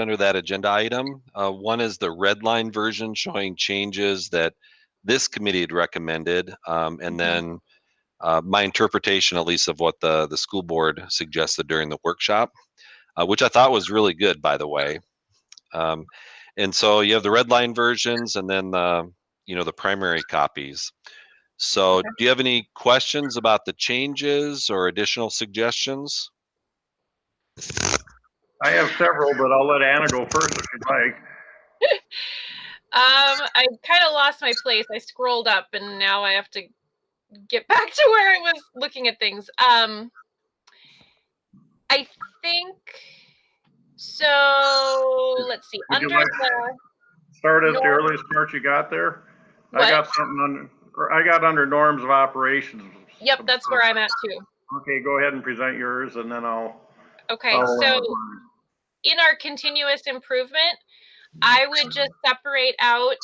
under that agenda item. One is the red line version showing changes that this committee had recommended, and then my interpretation, at least, of what the school board suggested during the workshop, which I thought was really good, by the way. And so you have the red line versions, and then the primary copies. So do you have any questions about the changes or additional suggestions? I have several, but I'll let Anna go first if you'd like. I kind of lost my place. I scrolled up and now I have to get back to where I was looking at things. I think so. Let's see. Would you like to start at the earliest part you got there? What? I got something under norms of operations. Yep, that's where I'm at too. Okay, go ahead and present yours, and then I'll. Okay, so in our continuous improvement, I would just separate out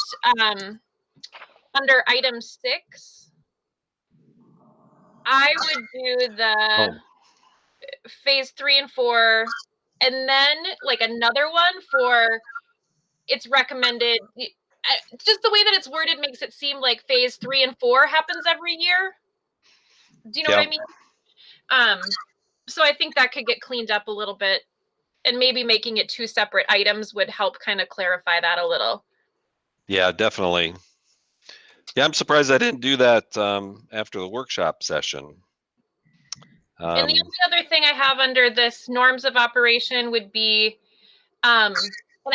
under item 6. I would do the phase 3 and 4, and then like another one for it's recommended. Just the way that it's worded makes it seem like phase 3 and 4 happens every year. Do you know what I mean? So I think that could get cleaned up a little bit, and maybe making it 2 separate items would help kind of clarify that a little. Yeah, definitely. Yeah, I'm surprised I didn't do that after the workshop session. And the only other thing I have under this norms of operation would be, and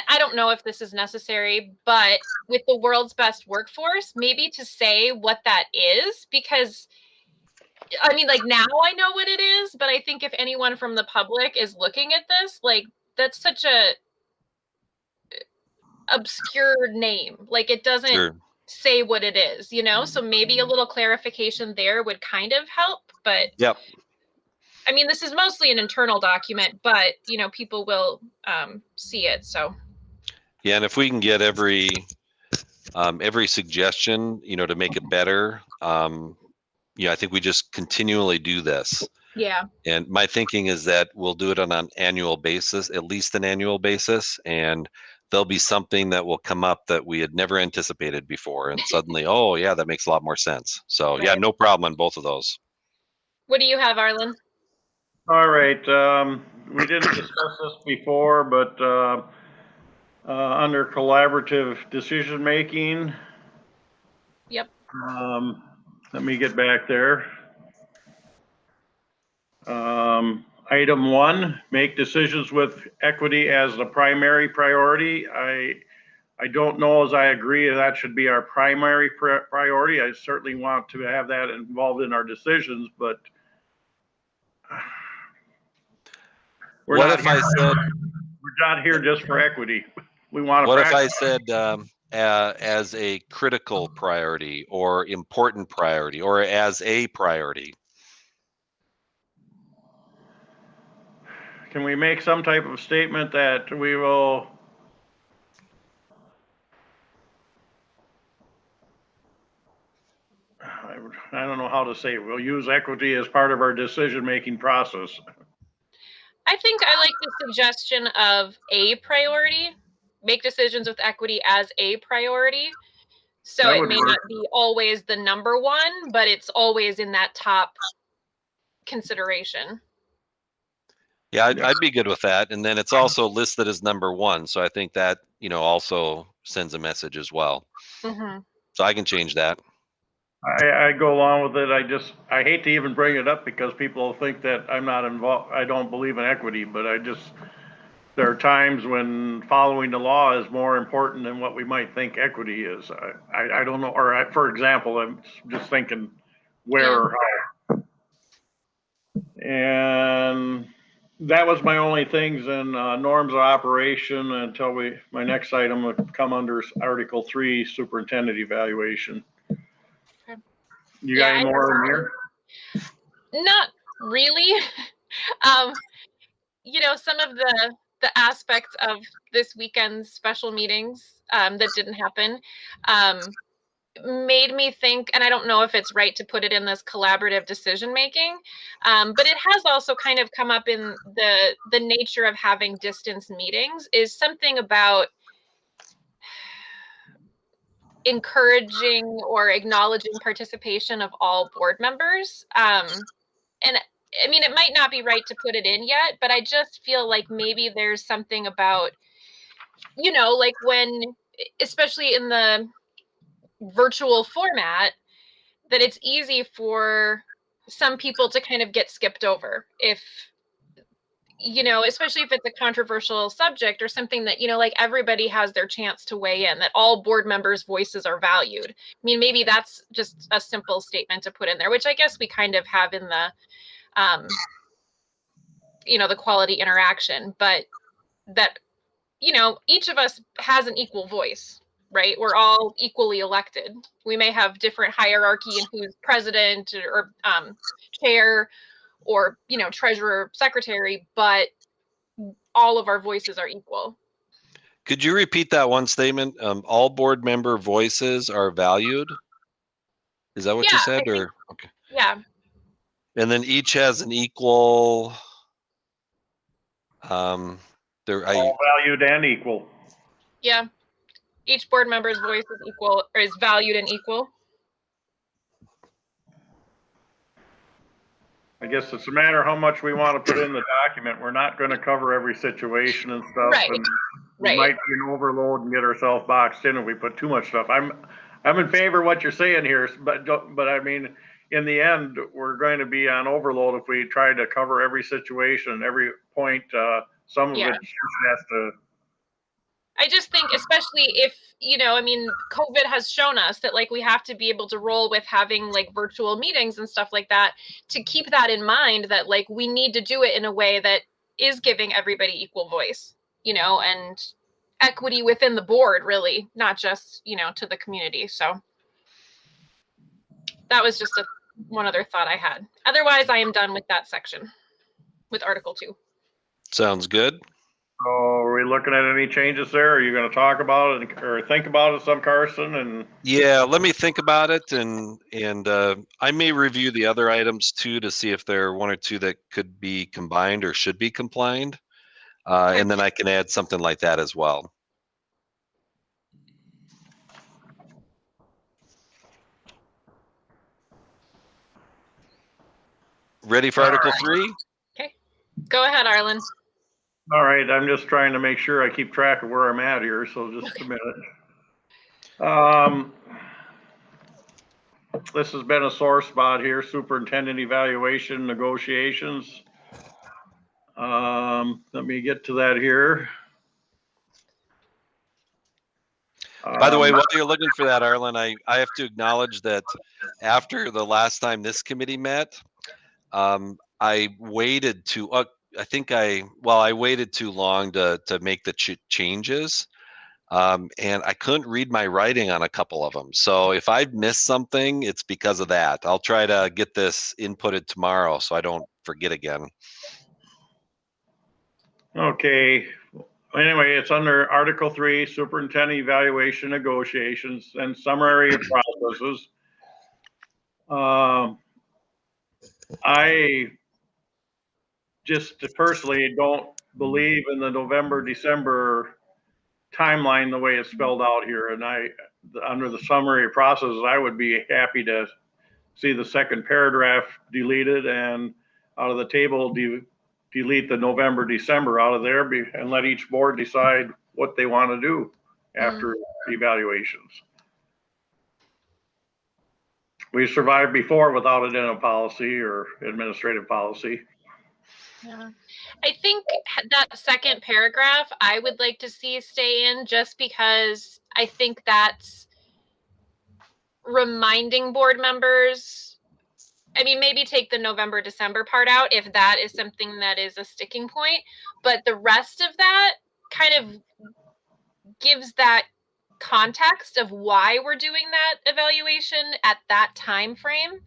I don't know if this is necessary, but with the world's best workforce, maybe to say what that is, because I mean, like now I know what it is, but I think if anyone from the public is looking at this, like that's such a obscure name. Like it doesn't say what it is, so maybe a little clarification there would kind of help. But yep. I mean, this is mostly an internal document, but people will see it. So yeah, and if we can get every suggestion, to make it better, I think we just continually do this. Yeah. And my thinking is that we'll do it on an annual basis, at least an annual basis, and there'll be something that will come up that we had never anticipated before, and suddenly, oh yeah, that makes a lot more sense. So yeah, no problem on both of those. What do you have, Arlen? All right. We didn't discuss this before, but under collaborative decision making. Yep. Let me get back there. Item 1, make decisions with equity as the primary priority. I don't know as I agree that should be our primary priority. I certainly want to have that involved in our decisions, but we're not here just for equity. We want to. What if I said as a critical priority or important priority or as a priority? Can we make some type of statement that we will I don't know how to say it. We'll use equity as part of our decision-making process. I think I like the suggestion of a priority. Make decisions with equity as a priority. So it may not be always the number 1, but it's always in that top consideration. Yeah, I'd be good with that. And then it's also listed as number 1. So I think that, also sends a message as well. Mm-hmm. So I can change that. I go along with it. I hate to even bring it up because people think that I'm not involved. I don't believe in equity, but there are times when following the law is more important than what we might think equity is. I don't know. Or for example, I'm just thinking where or how. And that was my only things in norms of operation until my next item would come under Article 3, superintendent evaluation. Okay. You got any more in here? Not really. Some of the aspects of this weekend's special meetings that didn't happen. made me think, and I don't know if it's right to put it in this collaborative decision making, but it has also kind of come up in the nature of having distance meetings, is something about encouraging or acknowledging participation of all board members. And I mean, it might not be right to put it in yet, but I just feel like maybe there's something about, like when, especially in the virtual format, that it's easy for some people to kind of get skipped over if, especially if it's a controversial subject or something that, like everybody has their chance to weigh in, that all board members' voices are valued. I mean, maybe that's just a simple statement to put in there, which I guess we kind of have in the, the quality interaction, but that, each of us has an equal voice, right? We're all equally elected. We may have different hierarchy in who's president or chair or, treasurer, secretary, but all of our voices are equal. Could you repeat that one statement? All board member voices are valued. Is that what you said? Or okay. Yeah. And then each has an equal. All valued and equal. Yeah. Each board member's voice is equal, or is valued and equal. I guess it's a matter of how much we want to put in the document. We're not going to cover every situation and stuff. Right. And we might be an overload and get ourselves boxed in if we put too much stuff. I'm in favor of what you're saying here, but I mean, in the end, we're going to be on overload if we try to cover every situation, every point. Some of it just has to. I just think, especially if, I mean, COVID has shown us that, like, we have to be able to roll with having, like, virtual meetings and stuff like that, to keep that in mind, that, like, we need to do it in a way that is giving everybody equal voice, and equity within the board, really, not just, to the community. So that was just one other thought I had. Otherwise, I am done with that section, with Article 2. Sounds good. So are we looking at any changes there? Are you going to talk about it or think about it some, Carson? And yeah, let me think about it, and I may review the other items too to see if there are one or two that could be combined or should be combined, and then I can add something like that as well. Ready for Article 3? Okay, go ahead, Arlen. All right, I'm just trying to make sure I keep track of where I'm at here, so just a minute. This has been a sore spot here, superintendent evaluation negotiations. Let me get to that here. By the way, while you're looking for that, Arlen, I have to acknowledge that after the last time this committee met, I waited too. I waited too long to make the changes, and I couldn't read my writing on a couple of them. So if I've missed something, it's because of that. I'll try to get this inputted tomorrow so I don't forget again. Okay. Anyway, it's under Article 3, Superintendent Evaluation Negotiations and Summary of Processes. I just personally don't believe in the November, December timeline the way it's spelled out here. And under the summary of processes, I would be happy to see the second paragraph deleted and out of the table, delete the November, December out of there and let each board decide what they want to do after evaluations. We survived before without it in a policy or administrative policy. Yeah. I think that second paragraph I would like to see stay in, just because I think that's reminding board members. I mean, maybe take the November, December part out if that is something that is a sticking point, but the rest of that kind of gives that context of why we're doing that evaluation at that time frame.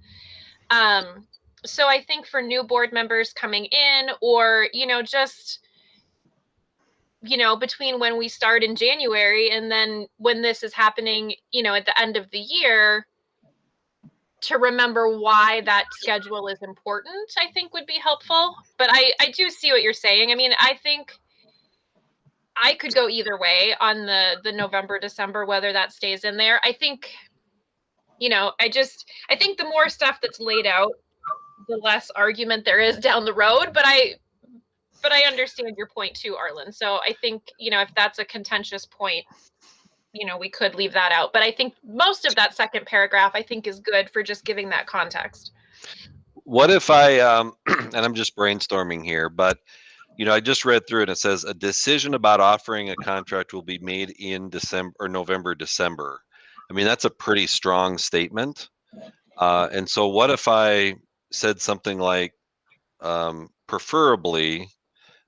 So I think for new board members coming in, or, just between when we start in January and then when this is happening, at the end of the year, to remember why that schedule is important, I think would be helpful. But I do see what you're saying. I mean, I think I could go either way on the November, December, whether that stays in there. I think, I think the more stuff that's laid out, the less argument there is down the road. But I understand your point too, Arlen. So I think, if that's a contentious point, we could leave that out. But I think most of that second paragraph, I think, is good for just giving that context. What if I, and I'm just brainstorming here, but I just read through it. It says a decision about offering a contract will be made in December or November, December. I mean, that's a pretty strong statement. And so what if I said something like, preferably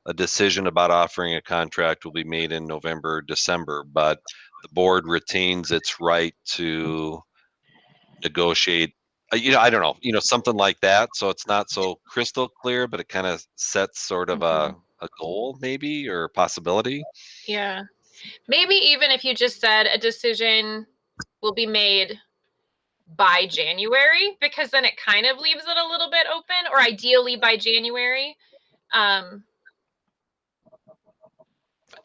a decision about offering a contract will be made in November, December, but the board retains its right to negotiate, I don't know, something like that. So it's not so crystal clear, but it kind of sets sort of a goal maybe, or a possibility. Yeah. Maybe even if you just said a decision will be made by January, because then it kind of leaves it a little bit open, or ideally by January.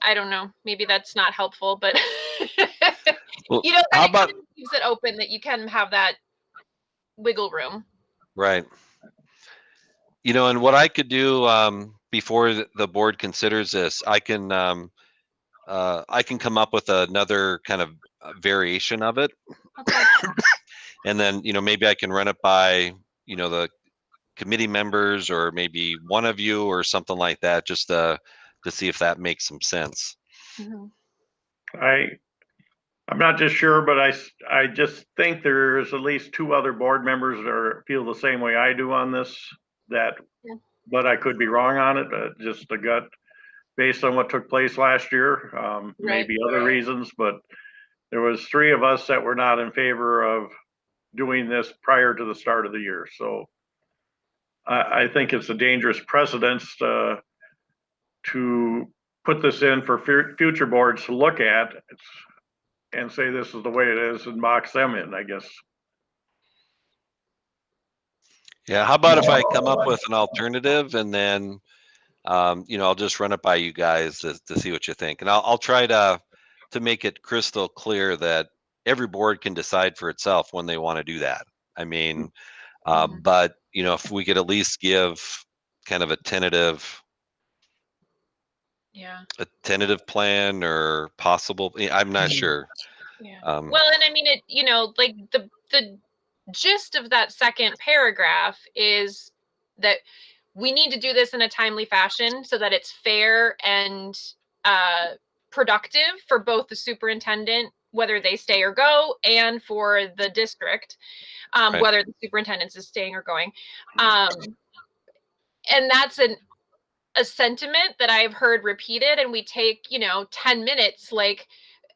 I don't know. Maybe that's not helpful, but Well, how about it leaves it open that you can have that wiggle room. Right. And what I could do before the board considers this, I can come up with another kind of variation of it. Okay. And then, maybe I can run it by, the committee members, or maybe one of you or something like that, just to see if that makes some sense. Mm-hmm. I'm not just sure, but I just think there's at least two other board members that feel the same way I do on this, but I could be wrong on it, just a gut based on what took place last year, maybe other reasons, but there was three of us that were not in favor of doing this prior to the start of the year. So I think it's a dangerous precedence to put this in for future boards to look at and say this is the way it is and box them in, I guess. Yeah, how about if I come up with an alternative, and then I'll just run it by you guys to see what you think. And I'll try to make it crystal clear that every board can decide for itself when they want to do that. I mean, but if we could at least give kind of a tentative plan or possible, I'm not sure. Yeah. Well, and I mean, it, like the gist of that second paragraph is that we need to do this in a timely fashion so that it's fair and productive for both the superintendent, whether they stay or go, and for the district, whether the superintendent is staying or going. And that's a sentiment that I've heard repeated, and we take, 10 minutes, like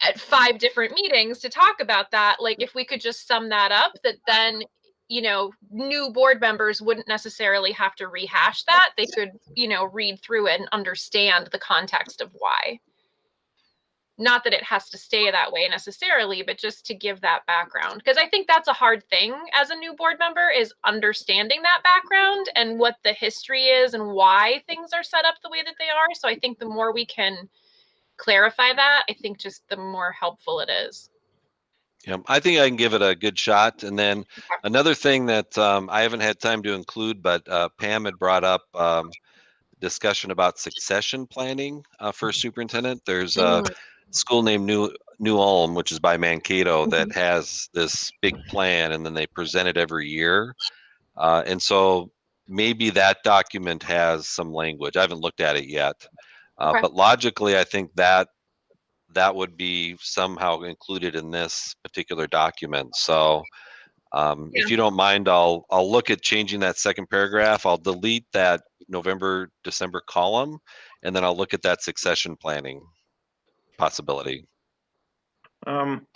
at 5 different meetings to talk about that. Like, if we could just sum that up, that then, new board members wouldn't necessarily have to rehash that. They could, read through it and understand the context of why. Not that it has to stay that way necessarily, but just to give that background. Because I think that's a hard thing as a new board member, is understanding that background and what the history is and why things are set up the way that they are. So I think the more we can clarify that, I think just the more helpful it is. Yeah, I think I can give it a good shot. And then another thing that I haven't had time to include, but Pam had brought up discussion about succession planning for superintendent. There's a school named New Ulm, which is by Mankato, that has this big plan, and then they present it every year. And so maybe that document has some language. I haven't looked at it yet, but logically, I think that would be somehow included in this particular document. So if you don't mind, I'll look at changing that second paragraph. I'll delete that November, December column, and then I'll look at that succession planning possibility. I'm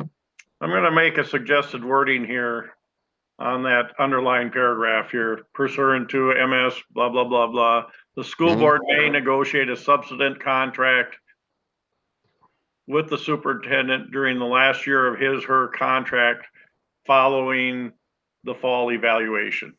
going to make a suggested wording here on that underlying paragraph here. Pursuant to MS, blah, blah, blah, blah. The school board may negotiate a subsequent contract with the superintendent during the last year of her contract following the fall evaluation.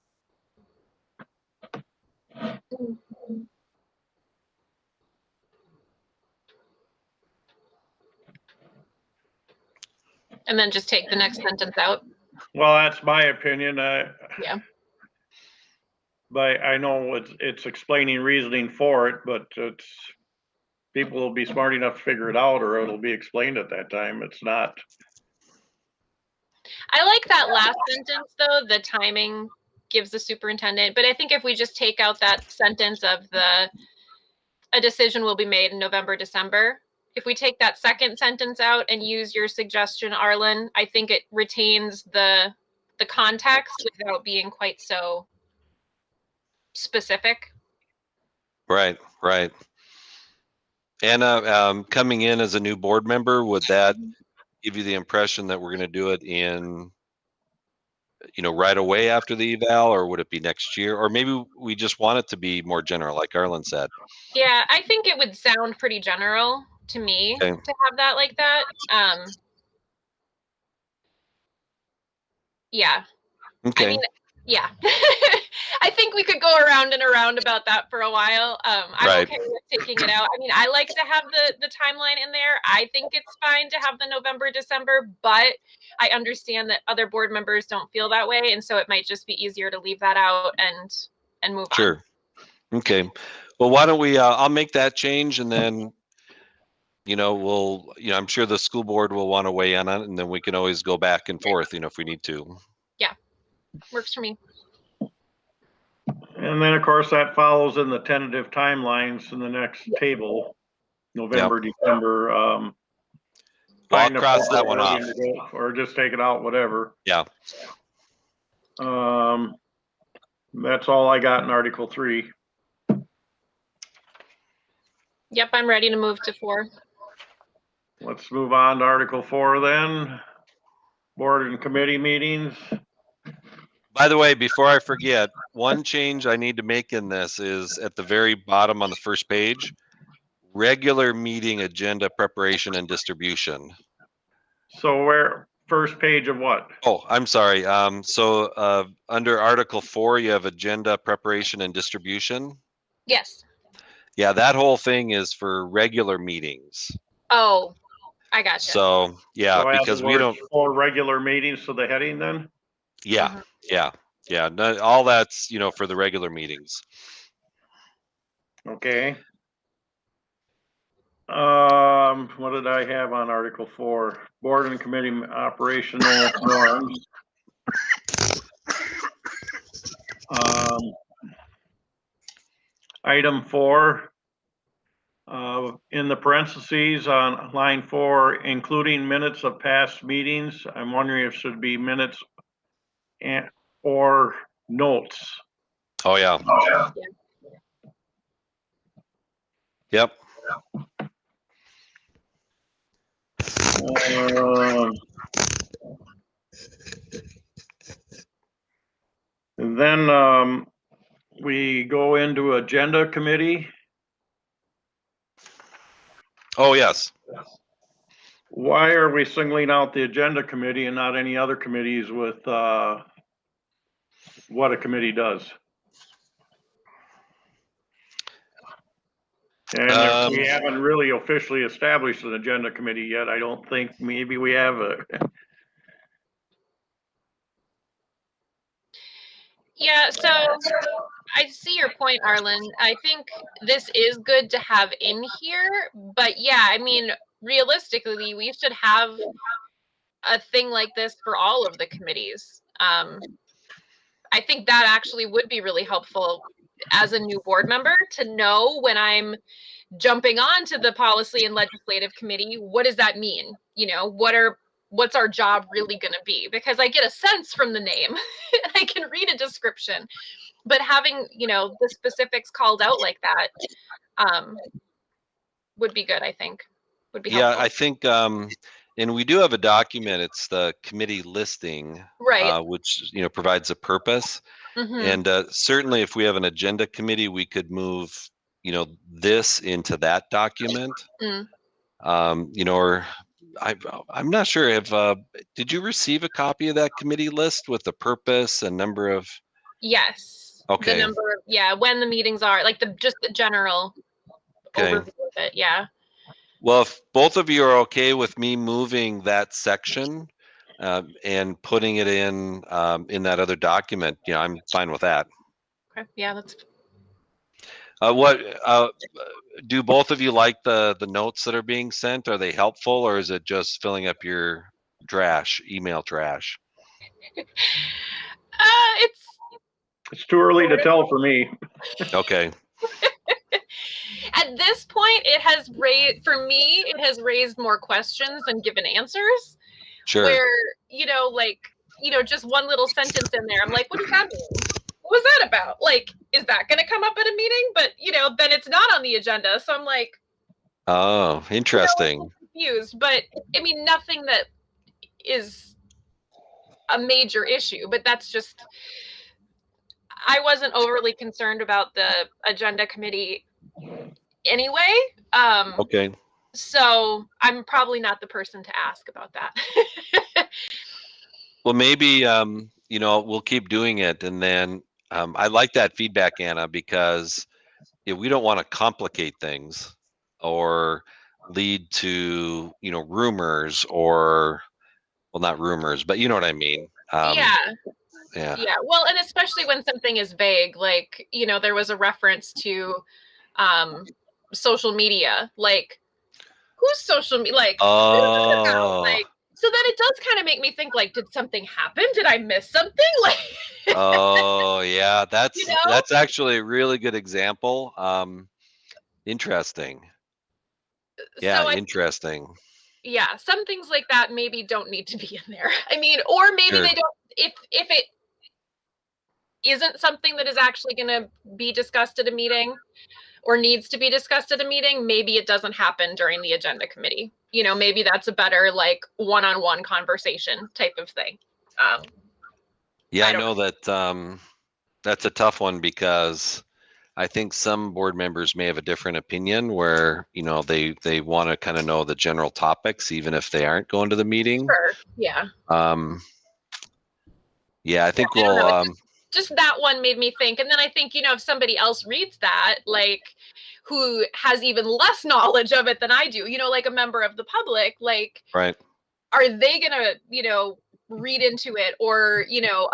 And then just take the next sentence out. Well, that's my opinion. Yeah. But I know it's explaining reasoning for it, but people will be smart enough to figure it out, or it'll be explained at that time. It's not. I like that last sentence though, the timing gives the superintendent, but I think if we just take out that sentence of a decision will be made in November, December, if we take that second sentence out and use your suggestion, Arlen, I think it retains the context without being quite so specific. Right. Anna, coming in as a new board member, would that give you the impression that we're going to do it in, right away after the eval, or would it be next year? Or maybe we just want it to be more general, like Arlen said. Yeah, I think it would sound pretty general to me to have that like that. Yeah. Okay. I mean, yeah. I think we could go around and around about that for a while. I'm okay with taking it out. I mean, I like to have the timeline in there. I think it's fine to have the November, December, but I understand that other board members don't feel that way. And so it might just be easier to leave that out and move on. Sure. Okay. Well, why don't we, I'll make that change, and then, I'm sure the school board will want to weigh in on it, and then we can always go back and forth, if we need to. Yeah. Works for me. And then, of course, that follows in the tentative timelines in the next table, November, December. I'll cross that one off. Or just take it out, whatever. Yeah. That's all I got in Article 3. Yep, I'm ready to move to 4. Let's move on to Article 4 then. Board and committee meetings. By the way, before I forget, one change I need to make in this is at the very bottom on the first page, regular meeting agenda preparation and distribution. So where, first page of what? Oh, I'm sorry. So under Article 4, you have agenda preparation and distribution. Yes. Yeah, that whole thing is for regular meetings. Oh, I gotcha. So yeah, So because we don't. 4 regular meetings to the heading then? Yeah, yeah. No, all that's, for the regular meetings. Okay. What did I have on Article 4? Board and committee operational norms. Item 4, in the parentheses on line 4, including minutes of past meetings. I'm wondering if it should be minutes or notes. Oh yeah. Yep. And then we go into agenda committee. Oh yes. Why are we singling out the agenda committee and not any other committees with what a committee does? And we haven't really officially established an agenda committee yet. I don't think. Maybe we have a. Yeah, so I see your point, Arlen. I think this is good to have in here, but yeah, I mean, realistically, we should have a thing like this for all of the committees. I think that actually would be really helpful as a new board member to know when I'm jumping on to the policy and legislative committee, what does that mean? What's our job really going to be? Because I get a sense from the name, I can read a description, but having, the specifics called out like that would be good, I think. Would be helpful. Yeah, I think, and we do have a document, it's the committee listing, right? Which, provides a purpose. Mm-hmm. And certainly if we have an agenda committee, we could move, this into that document. or I'm not sure if, did you receive a copy of that committee list with the purpose and number of? Yes. Okay. The number of, yeah, when the meetings are, like just the general overview of it. Yeah. Well, if both of you are okay with me moving that section and putting it in that other document, I'm fine with that. Okay. Yeah, that's. What do both of you like the notes that are being sent? Are they helpful, or is it just filling up your email trash? It's too early to tell for me. Okay. At this point, it has raised more questions than given answers. Sure. Where, just one little sentence in there, I'm like, what does that mean? What was that about? Like, is that going to come up at a meeting? But, then it's not on the agenda. So I'm like, oh, interesting. I'm confused. But I mean, nothing that is a major issue, but that's just, I wasn't overly concerned about the agenda committee anyway. Okay. So I'm probably not the person to ask about that. Well, maybe, we'll keep doing it. And then I like that feedback, Anna, because we don't want to complicate things or lead to, rumors or, well, not rumors, but you know what I mean? Yeah. Yeah. Well, and especially when something is vague, like, there was a reference to social media, like, who's social media? Like, like, so then it does kind of make me think, like, did something happen? Did I miss something? Like, oh yeah, that's actually a really good example. Interesting. Yeah, so interesting. Yeah, some things like that maybe don't need to be in there. I mean, or maybe they don't, if it isn't something that is actually going to be discussed at a meeting or needs to be discussed at a meeting, maybe it doesn't happen during the agenda committee. Maybe that's a better, like, one-on-one conversation type of thing. Yeah, I know that that's a tough one because I think some board members may have a different opinion where, they want to kind of know the general topics, even if they aren't going to the meeting. Sure. Yeah. Yeah, I think just that one made me think. And then I think, if somebody else reads that, like, who has even less knowledge of it than I do, like a member of the public, like, right. Are they gonna, read into it or,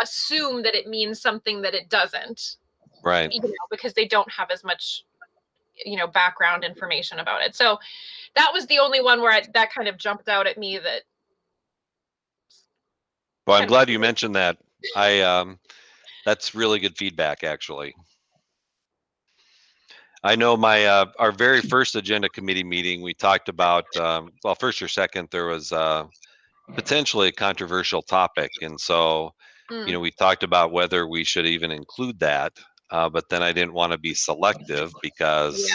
assume that it means something that it doesn't? Right. Because they don't have as much, background information about it. So that was the only one where that kind of jumped out at me. That. Well, I'm glad you mentioned that. That's really good feedback, actually. I know our very first agenda committee meeting, we talked about, well, first or second, there was potentially a controversial topic. And so, we talked about whether we should even include that. But then I didn't want to be selective because,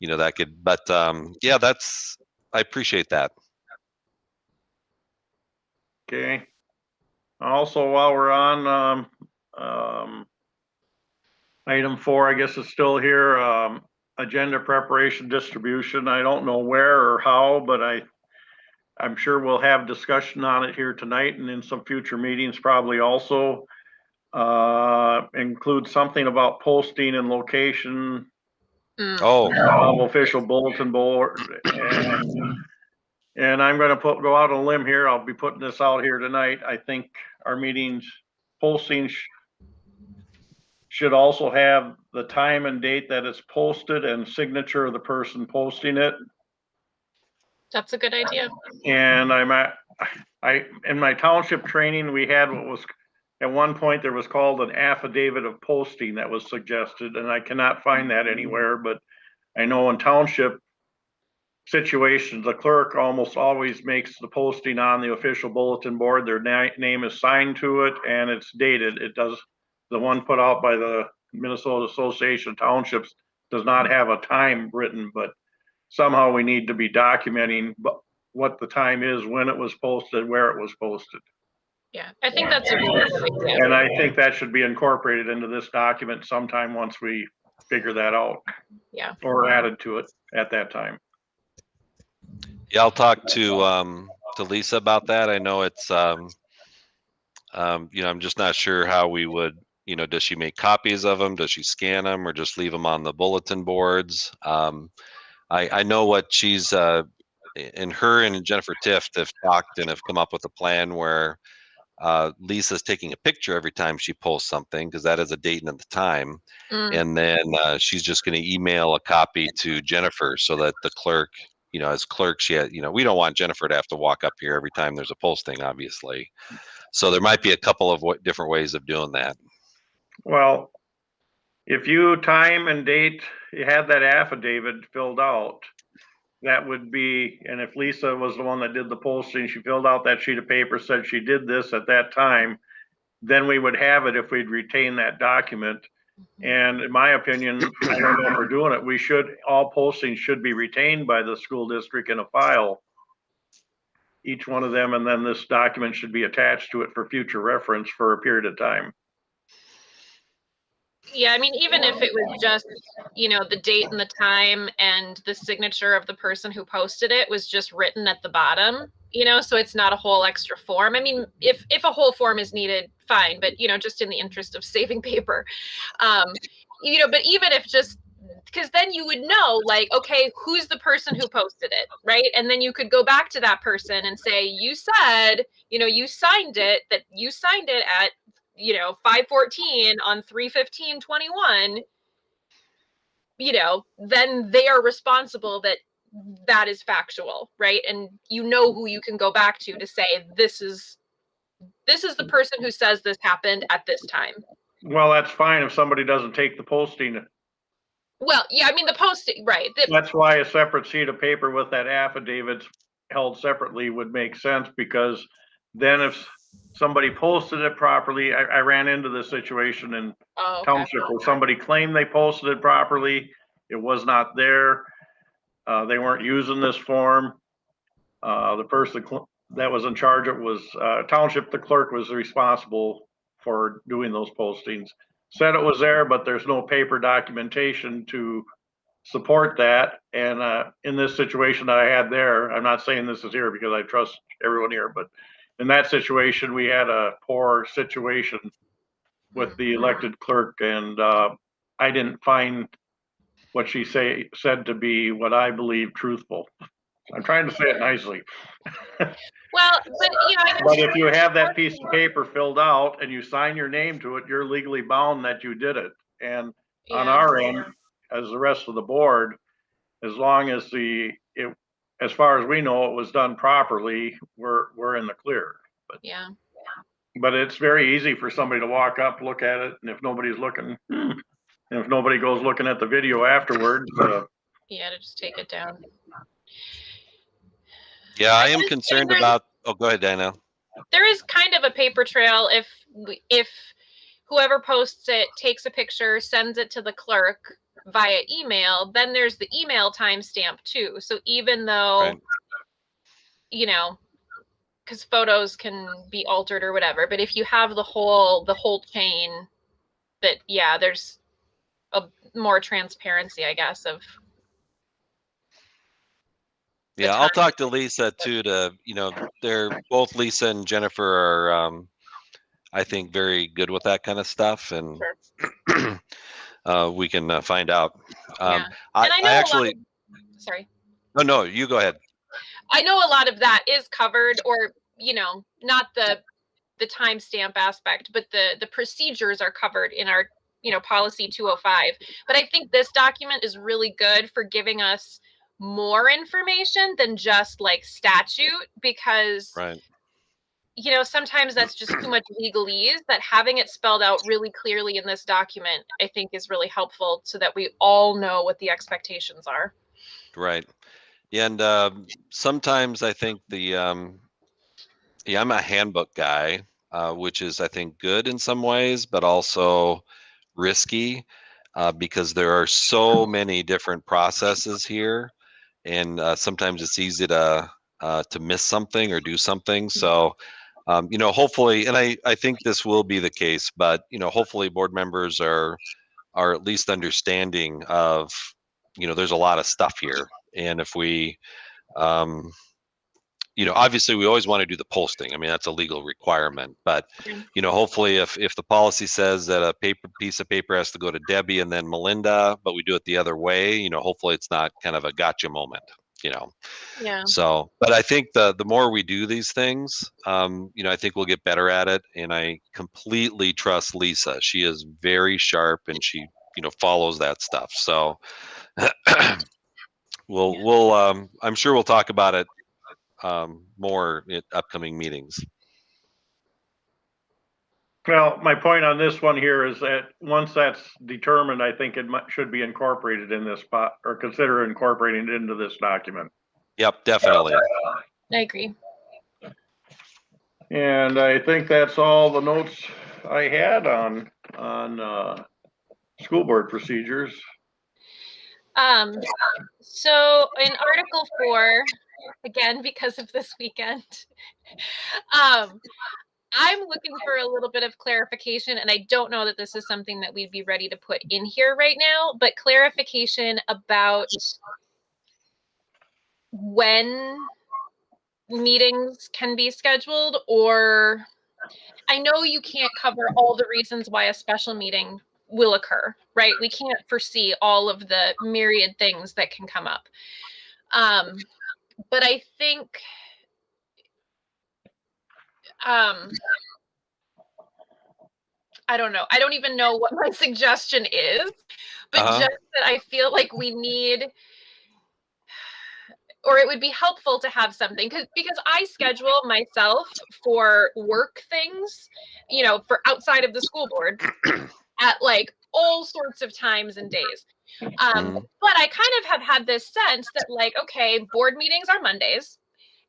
that could, but yeah, I appreciate that. Okay. Also, while we're on item 4, I guess it's still here, agenda preparation distribution. I don't know where or how, but I'm sure we'll have discussion on it here tonight and in some future meetings probably also. Include something about posting and location of official bulletin board. And I'm going to go out on a limb here. I'll be putting this out here tonight. I think our meetings posting should also have the time and date that it's posted and signature of the person posting it. That's a good idea. And in my township training, we had what was, at one point there was called an affidavit of posting that was suggested, and I cannot find that anywhere, but I know in township situations, the clerk almost always makes the posting on the official bulletin board. Their name is signed to it and it's dated. It does, the one put out by the Minnesota Association of Townships does not have a time written, but somehow we need to be documenting what the time is, when it was posted, where it was posted. Yeah, I think that's a really good idea. And I think that should be incorporated into this document sometime once we figure that out. Yeah. Or added to it at that time. Yeah, I'll talk to Lisa about that. I know it's you know, I'm just not sure how we would, you know, does she make copies of them? Does she scan them or just leave them on the bulletin boards? I know what she's and her and Jennifer Tift have talked and have come up with a plan where Lisa's taking a picture every time she posts something because that is a date and the time. And then she's just going to email a copy to Jennifer so that the clerk, you know, as clerk, she had, you know, we don't want Jennifer to have to walk up here every time there's a posting, obviously. So there might be a couple of different ways of doing that. Well, if you time and date, you had that affidavit filled out, that would be, and if Lisa was the one that did the posting, she filled out that sheet of paper, said she did this at that time, then we would have it if we'd retain that document. And in my opinion, I don't know if we're doing it, we should, all postings should be retained by the school district in a file, each one of them, and then this document should be attached to it for future reference for a period of time. Yeah, I mean, even if it was just, you know, the date and the time and the signature of the person who posted it was just written at the bottom, you know, so it's not a whole extra form. I mean, if a whole form is needed, fine, but, you know, just in the interest of saving paper, you know, but even if just, because then you would know, like, okay, who's the person who posted it, right? And then you could go back to that person and say, you said, you know, you signed it, that you signed it at, you know, 5/14 on 3/15/21, you know, then they are responsible that is factual, right? And you know who you can go back to say, this is the person who says this happened at this time. Well, that's fine if somebody doesn't take the posting. Well, yeah, I mean, the posting, right. That's why a separate sheet of paper with that affidavit held separately would make sense, because then if somebody posted it properly, I ran into this situation in Township where somebody claimed they posted it properly. It was not there. They weren't using this form. The person that was in charge of it was Township, the clerk was responsible for doing those postings. Said it was there, but there's no paper documentation to support that. And in this situation that I had there, I'm not saying this is here because I trust everyone here, but in that situation, we had a poor situation with the elected clerk, and I didn't find what she said to be what I believe truthful. I'm trying to say it nicely. Well, but you know, but if you have that piece of paper filled out and you sign your name to it, you're legally bound that you did it. And on our end, as the rest of the board, as long as as far as we know, it was done properly, we're in the clear. But yeah. But it's very easy for somebody to walk up, look at it, and if nobody's looking, and if nobody goes looking at the video afterwards, yeah, to just take it down. Yeah, I am concerned about. Oh, go ahead, Dana. There is kind of a paper trail if whoever posts it takes a picture, sends it to the clerk via email, then there's the email timestamp too. So even though, you know, because photos can be altered or whatever, but if you have the whole chain, that yeah, there's a more transparency, I guess, of. Yeah, I'll talk to Lisa too. You know, they're both Lisa and Jennifer are, I think, very good with that kind of stuff, and we can find out. Yeah. I actually. Sorry. No, you go ahead. I know a lot of that is covered, or you know, not the timestamp aspect, but the procedures are covered in our, you know, policy 205. But I think this document is really good for giving us more information than just like statute, because you know, sometimes that's just too much legalese, that having it spelled out really clearly in this document, I think, is really helpful so that we all know what the expectations are. Right. And sometimes I think I'm a handbook guy, which is, I think, good in some ways, but also risky because there are so many different processes here. And sometimes it's easy to miss something or do something. So, you know, hopefully, and I think this will be the case, but, you know, hopefully board members are at least understanding of, you know, there's a lot of stuff here. And if we Obviously we always want to do the posting. I mean, that's a legal requirement, but hopefully if the policy says that a piece of paper has to go to Debbie and then Melinda, but we do it the other way, hopefully it's not kind of a gotcha moment, Yeah. So, but I think the more we do these things, I think we'll get better at it. And I completely trust Lisa. She is very sharp and she, follows that stuff. So I'm sure we'll talk about it more in upcoming meetings. Well, my point on this one here is that once that's determined, I think it should be incorporated in this spot, or consider incorporating it into this document. Yep, definitely. I agree. And I think that's all the notes I had on school board procedures. So in Article 4, again, because of this weekend, I'm looking for a little bit of clarification, and I don't know that this is something that we'd be ready to put in here right now, but clarification about when meetings can be scheduled, or I know you can't cover all the reasons why a special meeting will occur, right? We can't foresee all of the myriad things that can come up. But I think I don't know. I don't even know what my suggestion is, but just that I feel like we need, or it would be helpful to have something because I schedule myself for work things, for outside of the school board at like all sorts of times and days. But I kind of have had this sense that like, okay, board meetings are Mondays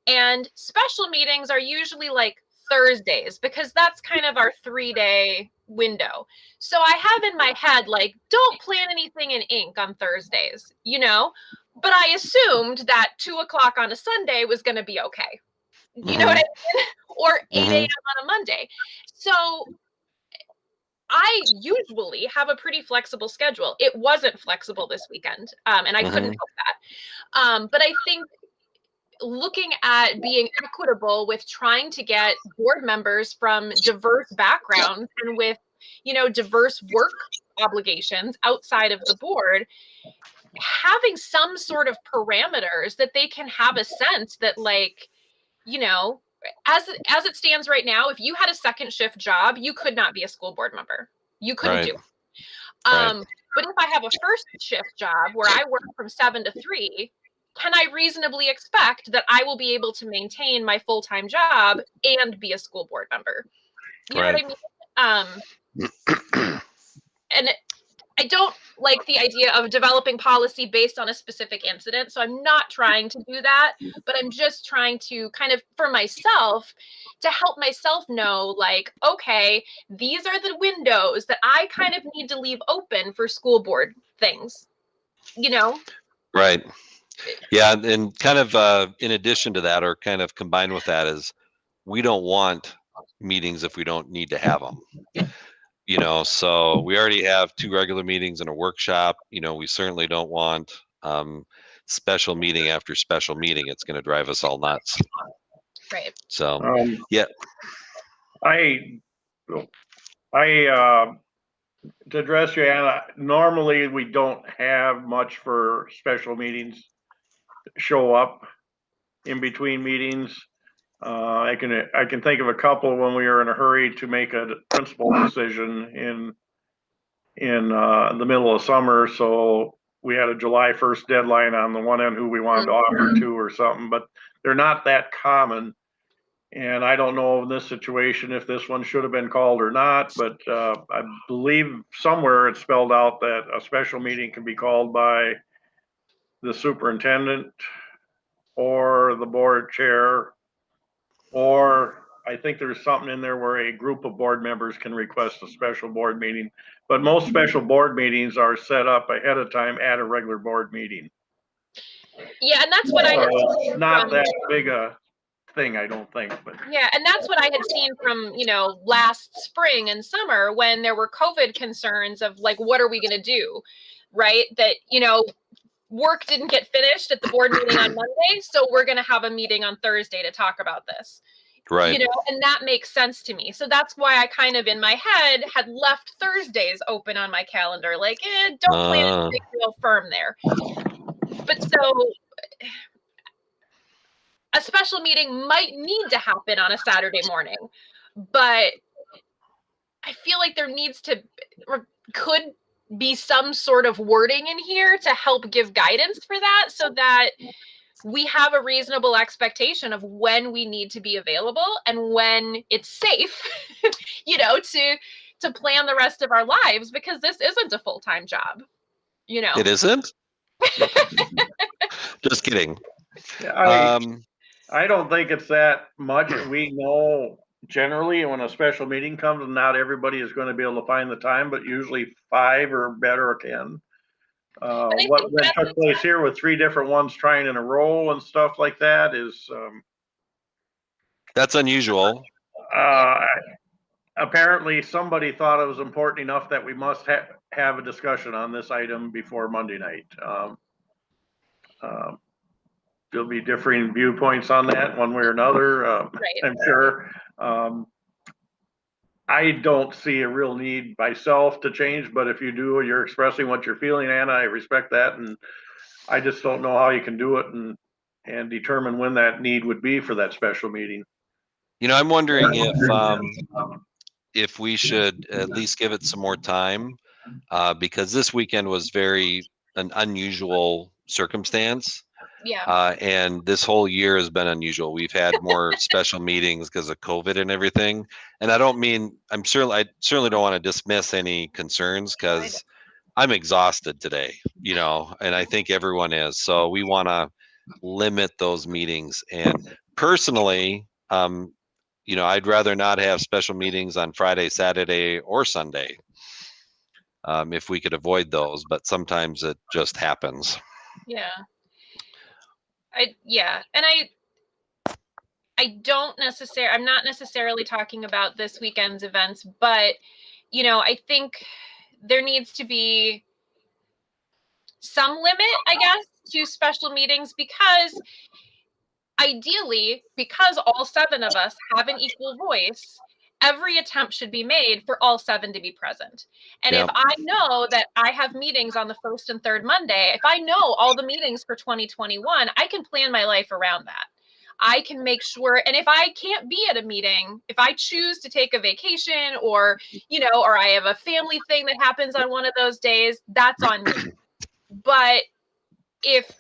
and special meetings are usually like Thursdays because that's kind of our 3-day window. So I have in my head, like, don't plan anything in ink on Thursdays, but I assumed that 2:00 on a Sunday was going to be okay. You know what I mean? Or 8 a.m. on a Monday. So I usually have a pretty flexible schedule. It wasn't flexible this weekend, and I couldn't help that. But I think looking at being equitable with trying to get board members from diverse backgrounds and with, diverse work obligations outside of the board, having some sort of parameters that they can have a sense that like, as it stands right now, if you had a second shift job, you could not be a school board member. You couldn't do it. But if I have a first shift job where I work from 7 to 3, can I reasonably expect that I will be able to maintain my full-time job and be a school board member? You know what I mean? And I don't like the idea of developing policy based on a specific incident. So I'm not trying to do that, but I'm just trying to kind of, for myself, to help myself know, like, okay, these are the windows that I kind of need to leave open for school board things, Right. Yeah. And kind of in addition to that, or kind of combined with that, is we don't want meetings if we don't need to have them. So we already have 2 regular meetings and a workshop. We certainly don't want special meeting after special meeting. It's going to drive us all nuts. Right. So, yeah. To address you, Anna, normally we don't have much for special meetings show up in between meetings. I can think of a couple when we were in a hurry to make a principal decision in the middle of summer. So we had a July 1st deadline on the one end who we wanted to offer to or something, but they're not that common. And I don't know in this situation if this one should have been called or not, but I believe somewhere it's spelled out that a special meeting can be called by the superintendent or the board chair, or I think there's something in there where a group of board members can request a special board meeting. But most special board meetings are set up ahead of time at a regular board meeting. Yeah, and that's what I had seen not that big a thing, I don't think. But yeah, and that's what I had seen from last spring and summer when there were COVID concerns of like, what are we going to do, right? That work didn't get finished at the board meeting on Monday, so we're going to have a meeting on Thursday to talk about this. Right. You know, and that makes sense to me. So that's why I kind of in my head had left Thursdays open on my calendar. Like, don't plan anything real firm there. But so a special meeting might need to happen on a Saturday morning, but I feel like there needs to, or could be some sort of wording in here to help give guidance for that, so that we have a reasonable expectation of when we need to be available and when it's safe, you know, to plan the rest of our lives, because this isn't a full-time job, you know. It isn't? Just kidding. I don't think it's that much. We know generally when a special meeting comes, not everybody is going to be able to find the time, but usually 5 or better can. What took place here with 3 different ones trying in a row and stuff like that is that's unusual. Apparently somebody thought it was important enough that we must have a discussion on this item before Monday night. There'll be differing viewpoints on that one way or another, right. I'm sure. I don't see a real need myself to change, but if you do, you're expressing what you're feeling, Anna, I respect that. And I just don't know how you can do it and determine when that need would be for that special meeting. You know, I'm wondering if we should at least give it some more time, because this weekend was an unusual circumstance. Yeah. And this whole year has been unusual. We've had more special meetings because of COVID and everything. And I certainly don't want to dismiss any concerns, because I'm exhausted today, you know, and I think everyone is. So we want to limit those meetings. And personally, you know, I'd rather not have special meetings on Friday, Saturday, or Sunday, if we could avoid those. But sometimes it just happens. Yeah. And I'm not necessarily talking about this weekend's events, but, you know, I think there needs to be some limit, I guess, to special meetings, because ideally, because all 7 of us have an equal voice, every attempt should be made for all 7 to be present. And if I know that I have meetings on the 1st and 3rd Monday, if I know all the meetings for 2021, I can plan my life around that. I can make sure, and if I can't be at a meeting, if I choose to take a vacation, or, you know, or I have a family thing that happens on one of those days, that's on me. But if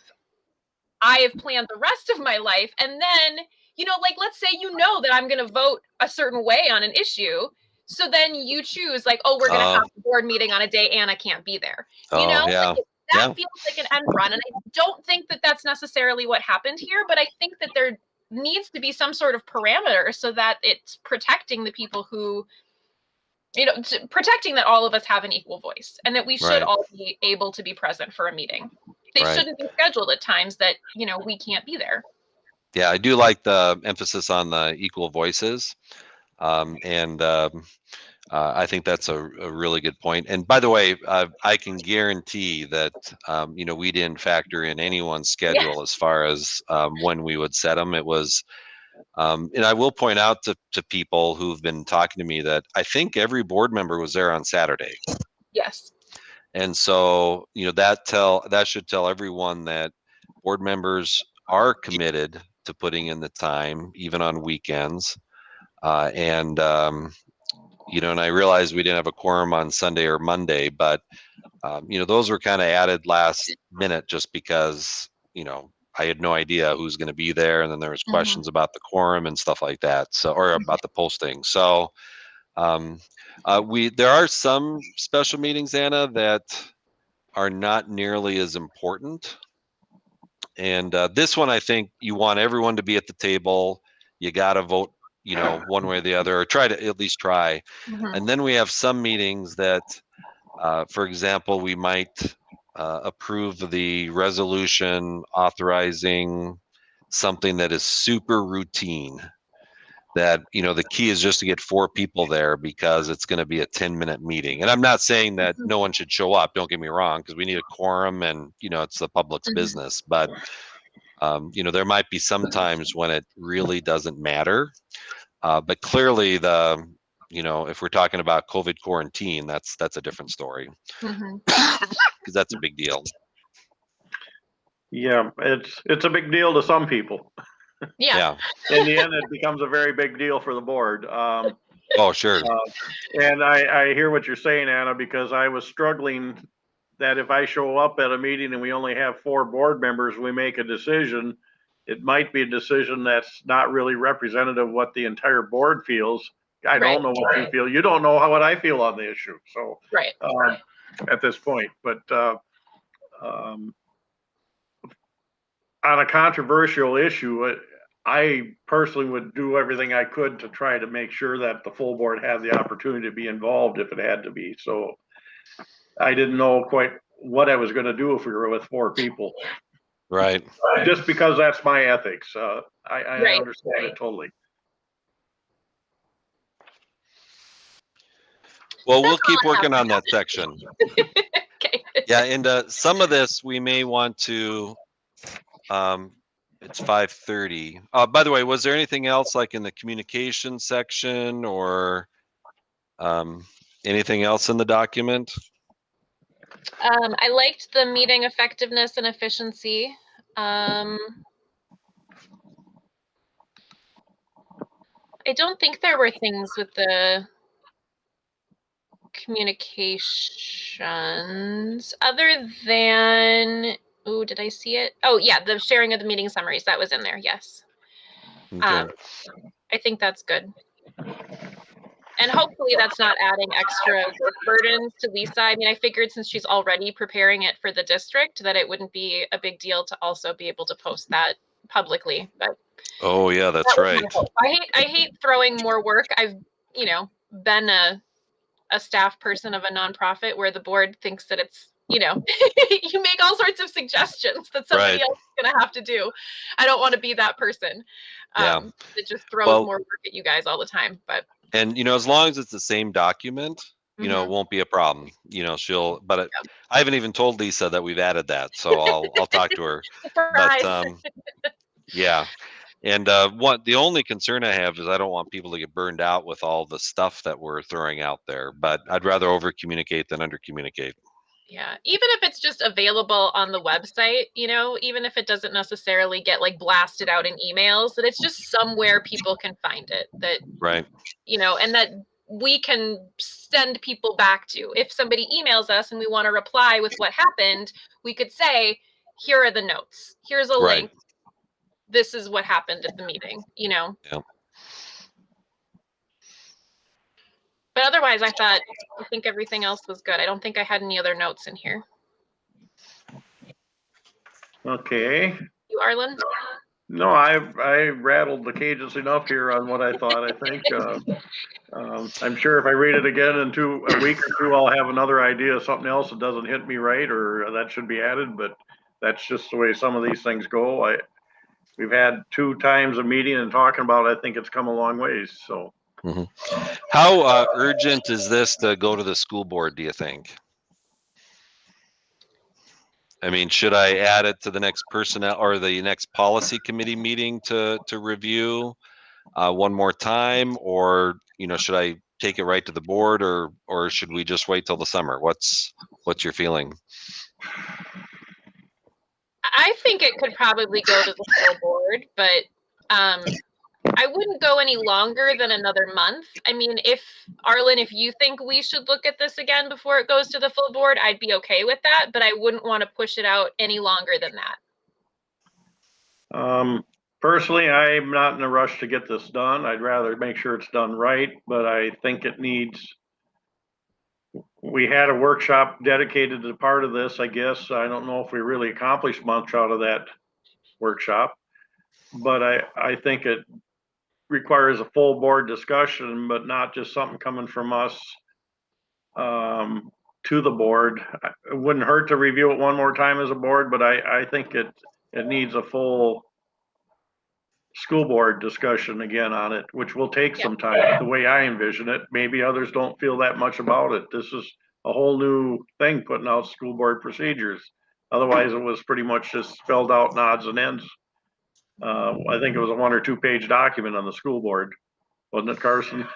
I have planned the rest of my life, and then, you know, like, let's say you know that I'm going to vote a certain way on an issue, so then you choose, like, oh, we're going to have a board meeting on a day Anna can't be there. You know, like, that feels like an end run. And I don't think that that's necessarily what happened here, but I think that there needs to be some sort of parameter so that it's protecting the people who, you know, protecting that all of us have an equal voice, and that we should all be able to be present for a meeting. They shouldn't be scheduled at times that, you know, we can't be there. Yeah, I do like the emphasis on the equal voices. I think that's a really good point. And by the way, I can guarantee that, you know, we didn't factor in anyone's schedule as far as when we would set them. It was, and I will point out to people who've been talking to me that I think every board member was there on Saturday. Yes. And so, you know, that should tell everyone that board members are committed to putting in the time, even on weekends. You know, and I realized we didn't have a quorum on Sunday or Monday, but, you know, those were kind of added last minute just because, you know, I had no idea who's going to be there. And then there was questions about the quorum and stuff like that. So, or about the posting. So, there are some special meetings, Anna, that are not nearly as important. And this one, I think you want everyone to be at the table. You got to vote, you know, one way or the other, or try to at least try. And then we have some meetings that, for example, we might approve the resolution authorizing something that is super routine. that, the key is just to get 4 people there because it's going to be a 10-minute meeting. And I'm not saying that no one should show up, don't get me wrong, because we need a quorum and, it's the public's business. But, there might be some times when it really doesn't matter. But clearly if we're talking about COVID quarantine, that's a different story, because that's a big deal. Yeah, it's a big deal to some people. Yeah. In the end, it becomes a very big deal for the board. Oh, sure. And I hear what you're saying, Anna, because I was struggling that if I show up at a meeting and we only have 4 board members, we make a decision, it might be a decision that's not really representative of what the entire board feels. I don't know what you feel. You don't know what I feel on the issue. So at this point, but on a controversial issue, I personally would do everything I could to try to make sure that the full board had the opportunity to be involved if it had to be. So I didn't know quite what I was going to do if we were with 4 people. Right. Just because that's my ethics. I understand it totally. Well, we'll keep working on that section. Okay. Yeah, and some of this we may want to, it's 5:30. By the way, was there anything else like in the communication section or anything else in the document? I liked the meeting effectiveness and efficiency. I don't think there were things with the communications other than, did I see it? Oh yeah, the sharing of the meeting summaries, that was in there. Yes. Okay. I think that's good. And hopefully that's not adding extra work burdens to Lisa. I mean, I figured since she's already preparing it for the district that it wouldn't be a big deal to also be able to post that publicly. But oh yeah, that's right. I hate throwing more work. I've, been a staff person of a nonprofit where the board thinks that it's, you make all sorts of suggestions that somebody else is going to have to do. I don't want to be that person. That just throws more work at you guys all the time. But and as long as it's the same document, it won't be a problem. But I haven't even told Lisa that we've added that, so I'll talk to her. Surprise. But yeah. And the only concern I have is I don't want people to get burned out with all the stuff that we're throwing out there. But I'd rather over communicate than under communicate. Yeah, even if it's just available on the website, even if it doesn't necessarily get like blasted out in emails, that it's just somewhere people can find it. That and that we can send people back to. If somebody emails us and we want to reply with what happened, we could say, here are the notes. Here's a link. This is what happened at the meeting, Yeah. But otherwise, I think everything else was good. I don't think I had any other notes in here. Okay. You, Arlen? No, I rattled the cages enough here on what I thought. I think I'm sure if I read it again in a week or two, I'll have another idea of something else that doesn't hit me right or that should be added. But that's just the way some of these things go. We've had 2 times a meeting and talking about it. I think it's come a long ways. So. How urgent is this to go to the school board, do you think? I mean, should I add it to the next personnel or the next policy committee meeting to review one more time, or should I take it right to the board, or should we just wait till the summer? What's your feeling? I think it could probably go to the full board, but I wouldn't go any longer than another month. I mean, Arlen, if you think we should look at this again before it goes to the full board, I'd be okay with that, but I wouldn't want to push it out any longer than that. Personally, I'm not in a rush to get this done. I'd rather make sure it's done right, but I think it needs. We had a workshop dedicated to part of this, I guess. I don't know if we really accomplished much out of that workshop, but I think it requires a full board discussion, but not just something coming from us to the board. It wouldn't hurt to review it one more time as a board, but I think it needs a full school board discussion again on it, which will take some time, the way I envision it. Maybe others don't feel that much about it. This is a whole new thing, putting out school board procedures. Otherwise, it was pretty much just spelled out in odds and ends. I think it was a 1 or 2 page document on the school board, wasn't it, Carson?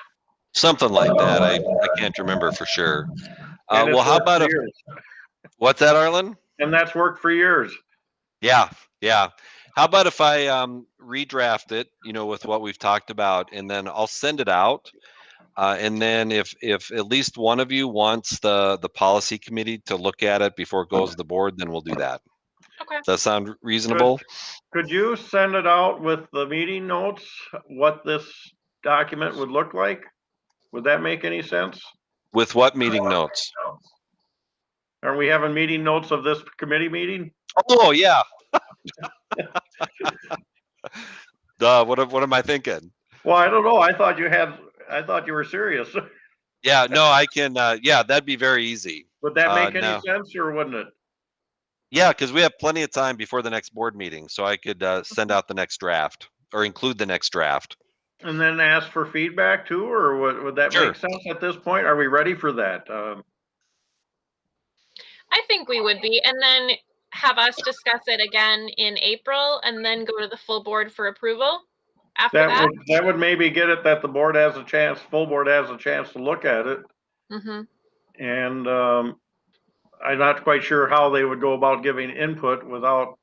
Something like that. I can't remember for sure. And well, how about what's that, Arlen? And that's worked for years. Yeah. How about if I redraft it, with what we've talked about, and then I'll send it out. And then if at least one of you wants the policy committee to look at it before it goes to the board, then we'll do that. Okay. Does that sound reasonable? Could you send it out with the meeting notes, what this document would look like? Would that make any sense? With what meeting notes? Are we having meeting notes of this committee meeting? Oh, yeah. What am I thinking? Well, I don't know. I thought you were serious. Yeah, no, I can. Yeah, that'd be very easy. Would that make any sense, or wouldn't it? Yeah, because we have plenty of time before the next board meeting, so I could send out the next draft or include the next draft. And then ask for feedback too, or would that make sense at this point? Are we ready for that? I think we would be, and then have us discuss it again in April, and then go to the full board for approval after that. That would maybe get it that the board has a chance, full board has a chance to look at it. Mm-hmm. And I'm not quite sure how they would go about giving input without.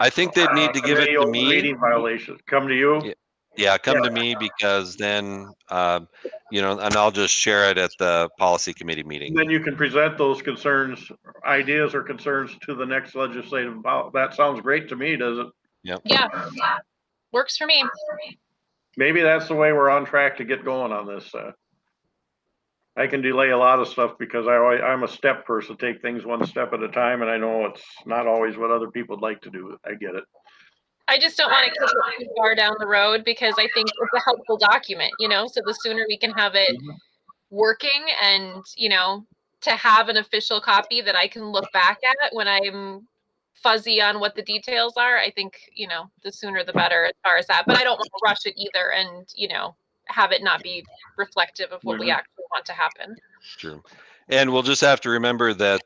I think they'd need to give it to me. Meeting violations come to you. Yeah, come to me, because then and I'll just share it at the policy committee meeting. Then you can present those concerns, ideas or concerns to the next legislative. That sounds great to me, does it? Yep. Yeah, works for me. Maybe that's the way we're on track to get going on this. I can delay a lot of stuff because I'm a step person, take things one step at a time, and I know it's not always what other people would like to do. I get it. I just don't want to kick it too far down the road, because I think it's a helpful document, so the sooner we can have it working and, to have an official copy that I can look back at when I'm fuzzy on what the details are, I think, the sooner the better as far as that. But I don't want to rush it either and, have it not be reflective of what we actually want to happen. Sure. And we'll just have to remember that,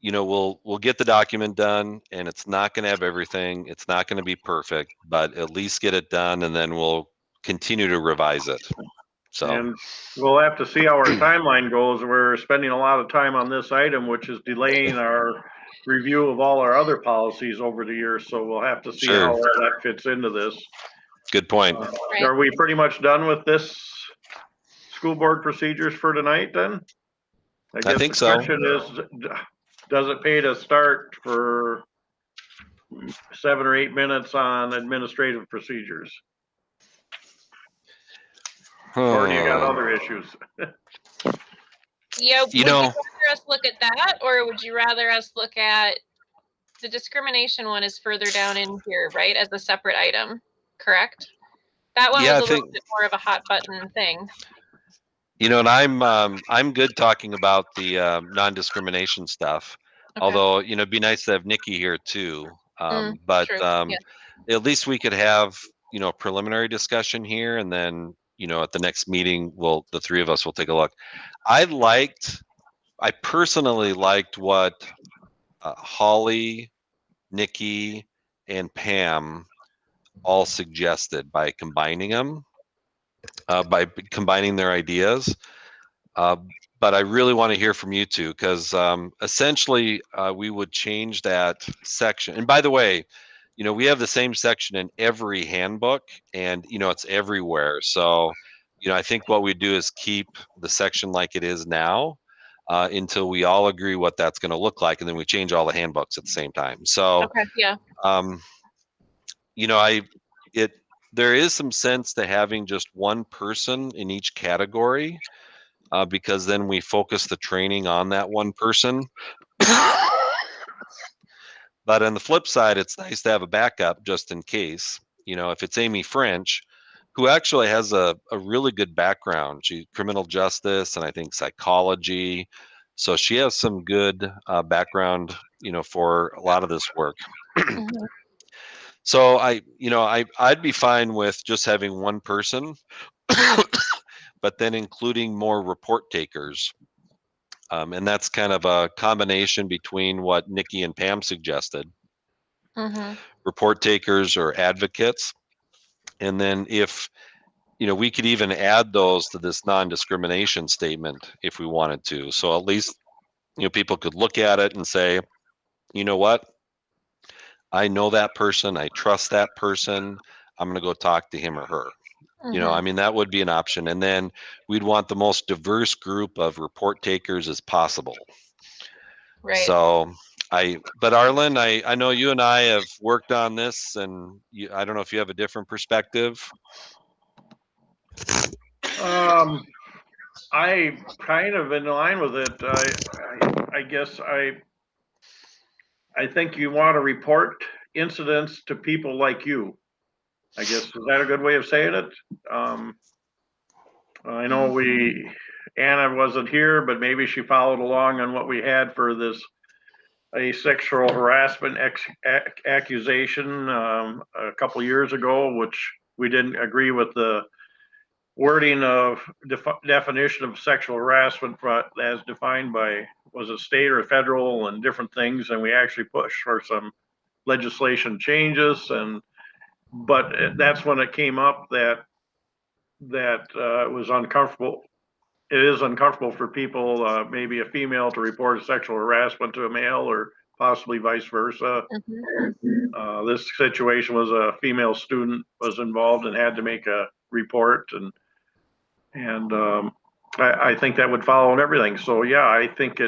we'll get the document done, and it's not going to have everything. It's not going to be perfect, but at least get it done, and then we'll continue to revise it. So, and we'll have to see how our timeline goes. We're spending a lot of time on this item, which is delaying our review of all our other policies over the years. So we'll have to see how that fits into this. Good point. Are we pretty much done with this school board procedures for tonight then? I think so. The question is, does it pay to start for 7 or 8 minutes on administrative procedures? Or do you got other issues? Yeah, would you rather us look at that, or would you rather us look at the discrimination one is further down in here, right, as a separate item, correct? That one was a little bit more of a hot button thing. And I'm good talking about the non-discrimination stuff. Okay. Although, it'd be nice to have Nikki here too. But at least we could have, a preliminary discussion here, and then, at the next meeting, the three of us will take a look. I personally liked what Holly, Nikki, and Pam all suggested by combining them, by combining their ideas. But I really want to hear from you two, because essentially we would change that section. And by the way, we have the same section in every handbook, and it's everywhere. So, I think what we do is keep the section like it is now until we all agree what that's going to look like, and then we change all the handbooks at the same time. So, there is some sense to having just one person in each category, because then we focus the training on that one person. But on the flip side, it's nice to have a backup just in case. If it's Amy French, who actually has a really good background. She's criminal justice and I think psychology. So she has some good background, for a lot of this work. So I'd be fine with just having one person, but then including more report takers. And that's kind of a combination between what Nikki and Pam suggested. Report takers or advocates. And then if, we could even add those to this non-discrimination statement if we wanted to. So at least, people could look at it and say, you know what? I know that person. I trust that person. I'm going to go talk to him or her. That would be an option. And then we'd want the most diverse group of report takers as possible. Right. So but Arlen, I know you and I have worked on this, and I don't know if you have a different perspective. I kind of in line with it. I guess I think you want to report incidents to people like you. I guess, is that a good way of saying it? I know Anna wasn't here, but maybe she followed along on what we had for a sexual harassment accusation a couple years ago, which we didn't agree with the wording of definition of sexual harassment as defined by, was it state or federal and different things, and we actually pushed for some legislation changes, but that's when it came up that it was uncomfortable. It is uncomfortable for people, maybe a female, to report a sexual harassment to a male, or possibly vice versa. This situation was a female student was involved and had to make a report, and I think that would follow and everything. So yeah, I think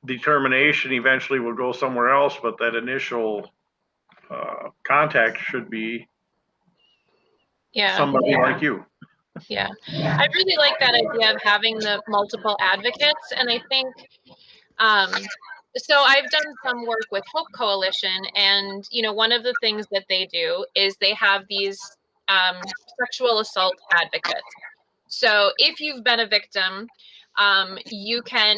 determination eventually will go somewhere else, but that initial contact should be somebody like you. Yeah, I really like that idea of having the multiple advocates, and I think so I've done some work with Hope Coalition, and one of the things that they do is they have these sexual assault advocates. So if you've been a victim, you can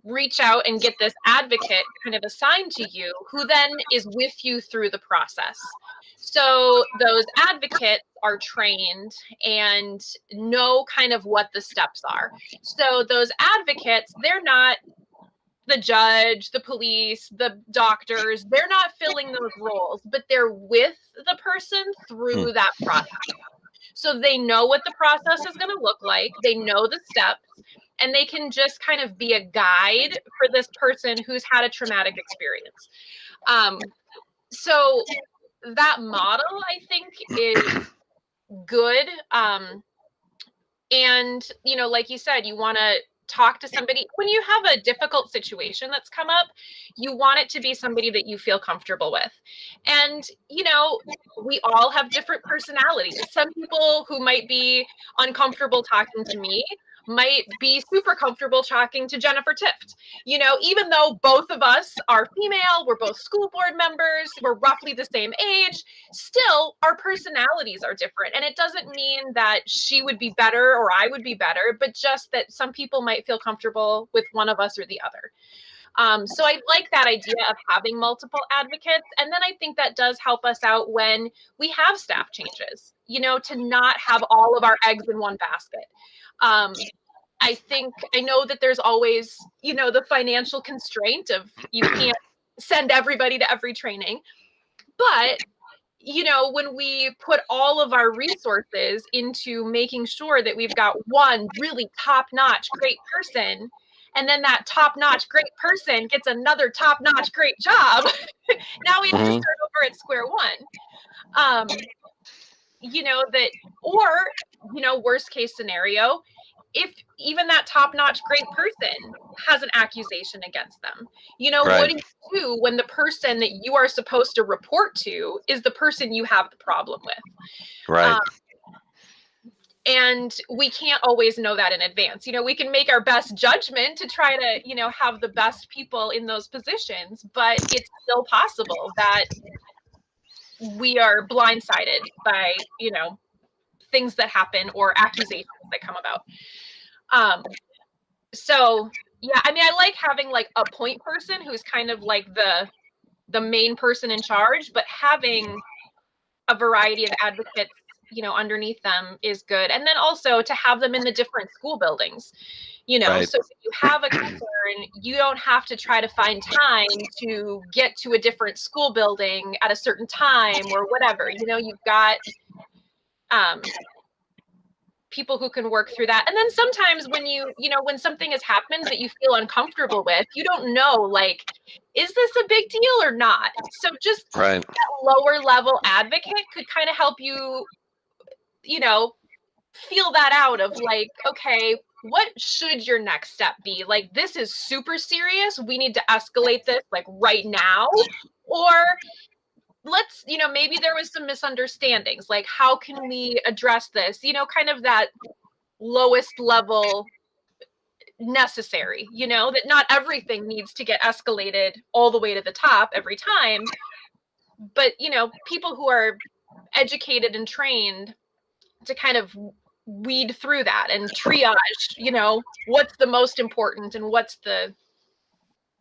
reach out and get this advocate kind of assigned to you, who then is with you through the process. So those advocates are trained and know kind of what the steps are. So those advocates, they're not the judge, the police, the doctors, they're not filling those roles, but they're with the person through that process. So they know what the process is going to look like. They know the steps, and they can just kind of be a guide for this person who's had a traumatic experience. So that model, I think, is good. And, like you said, you want to talk to somebody when you have a difficult situation that's come up. You want it to be somebody that you feel comfortable with. And we all have different personalities. Some people who might be uncomfortable talking to me might be super comfortable talking to Jennifer Tift. Even though both of us are female, we're both school board members, we're roughly the same age, still our personalities are different. And it doesn't mean that she would be better or I would be better, but just that some people might feel comfortable with one of us or the other. So I like that idea of having multiple advocates. And then I think that does help us out when we have staff changes, to not have all of our eggs in one basket. I know that there's always, the financial constraint of you can't send everybody to every training, but when we put all of our resources into making sure that we've got one really top-notch great person, and then that top-notch great person gets another top-notch great job, now we have to start over at square one. Worst case scenario, if even that top-notch great person has an accusation against them, right. What do you do when the person that you are supposed to report to is the person you have the problem with? Right. And we can't always know that in advance. We can make our best judgment to try to, have the best people in those positions, but it's still possible that we are blindsided by, things that happen or accusations that come about. So yeah, I like having like a point person who's kind of like the the main person in charge, but having a variety of advocates, you know, underneath them is good. And then also to have them in the different school buildings, you know, Right. so if you have a concern, you don't have to try to find time to get to a different school building at a certain time or whatever. You know, you've got people who can work through that. And then sometimes when you know, when something has happened that you feel uncomfortable with, you don't know, like, is this a big deal or not? So just Right. that lower level advocate could kind of help you, you know, feel that out of like, okay, what should your next step be? Like, this is super serious. We need to escalate this like right now. Or let's, you know, maybe there was some misunderstandings. Like, how can we address this? You know, kind of that lowest level necessary, you know, that not everything needs to get escalated all the way to the top every time. But, you know, people who are educated and trained to kind of weed through that and triage, you know, what's the most important and what's the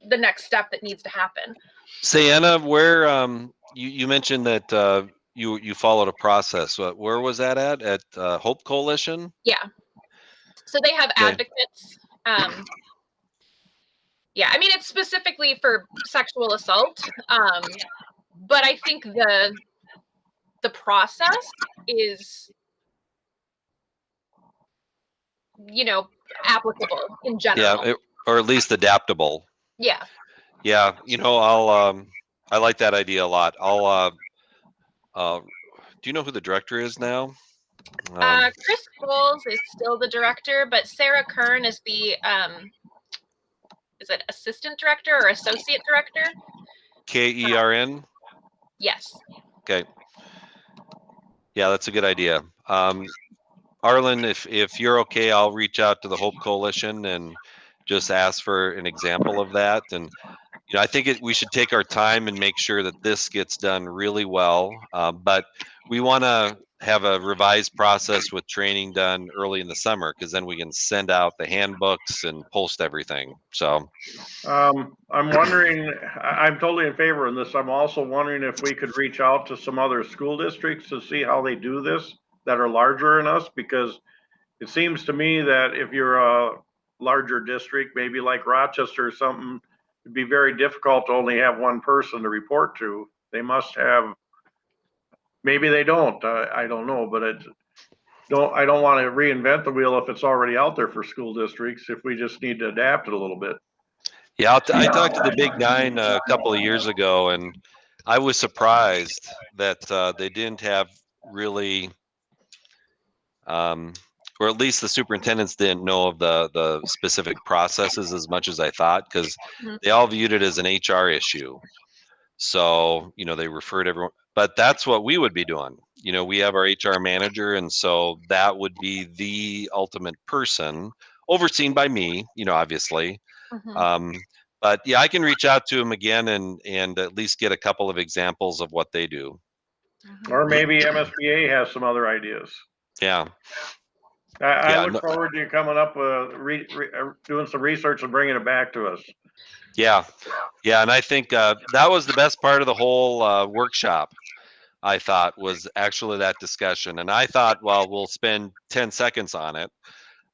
next step that needs to happen. Say, Anna, where you mentioned that you followed a process. Where was that at Hope Coalition? Yeah. So they have advocates. Yeah, I mean, it's specifically for sexual assault, but I think the process is, you know, applicable in general. Yeah, or at least adaptable. Yeah. Yeah, you know, I like that idea a lot. Do you know who the director is now? Chris Bowles is still the director, but Sarah Kern is the is it assistant director or associate director? KERN? Yes. Okay. Yeah, that's a good idea. Arlen, if you're okay, I'll reach out to the Hope Coalition and just ask for an example of that. And you know, I think we should take our time and make sure that this gets done really well. But we want to have a revised process with training done early in the summer, because then we can send out the handbooks and post everything. So I'm wondering, I'm totally in favor of this. I'm also wondering if we could reach out to some other school districts to see how they do this that are larger than us, because it seems to me that if you're a larger district, maybe like Rochester or something, it'd be very difficult to only have one person to report to. They must have, maybe they don't, I don't know, but I don't want to reinvent the wheel if it's already out there for school districts, if we just need to adapt it a little bit. yeah, I talked to the Big Nine a couple of years ago, and I was surprised that they didn't have really, or at least the superintendents didn't know of the specific processes as much as I thought, because they all viewed it as an HR issue. So, you know, they referred everyone, but that's what we would be doing. You know, we have our HR manager, and so that would be the ultimate person, overseen by me, you know, obviously. But yeah, I can reach out to them again and at least get a couple of examples of what they do. Or maybe MSBA has some other ideas. Yeah. I look forward to you coming up with doing some research and bringing it back to us. Yeah, yeah, and I think that was the best part of the whole workshop. I thought was actually that discussion, and I thought, well, we'll spend 10 seconds on it,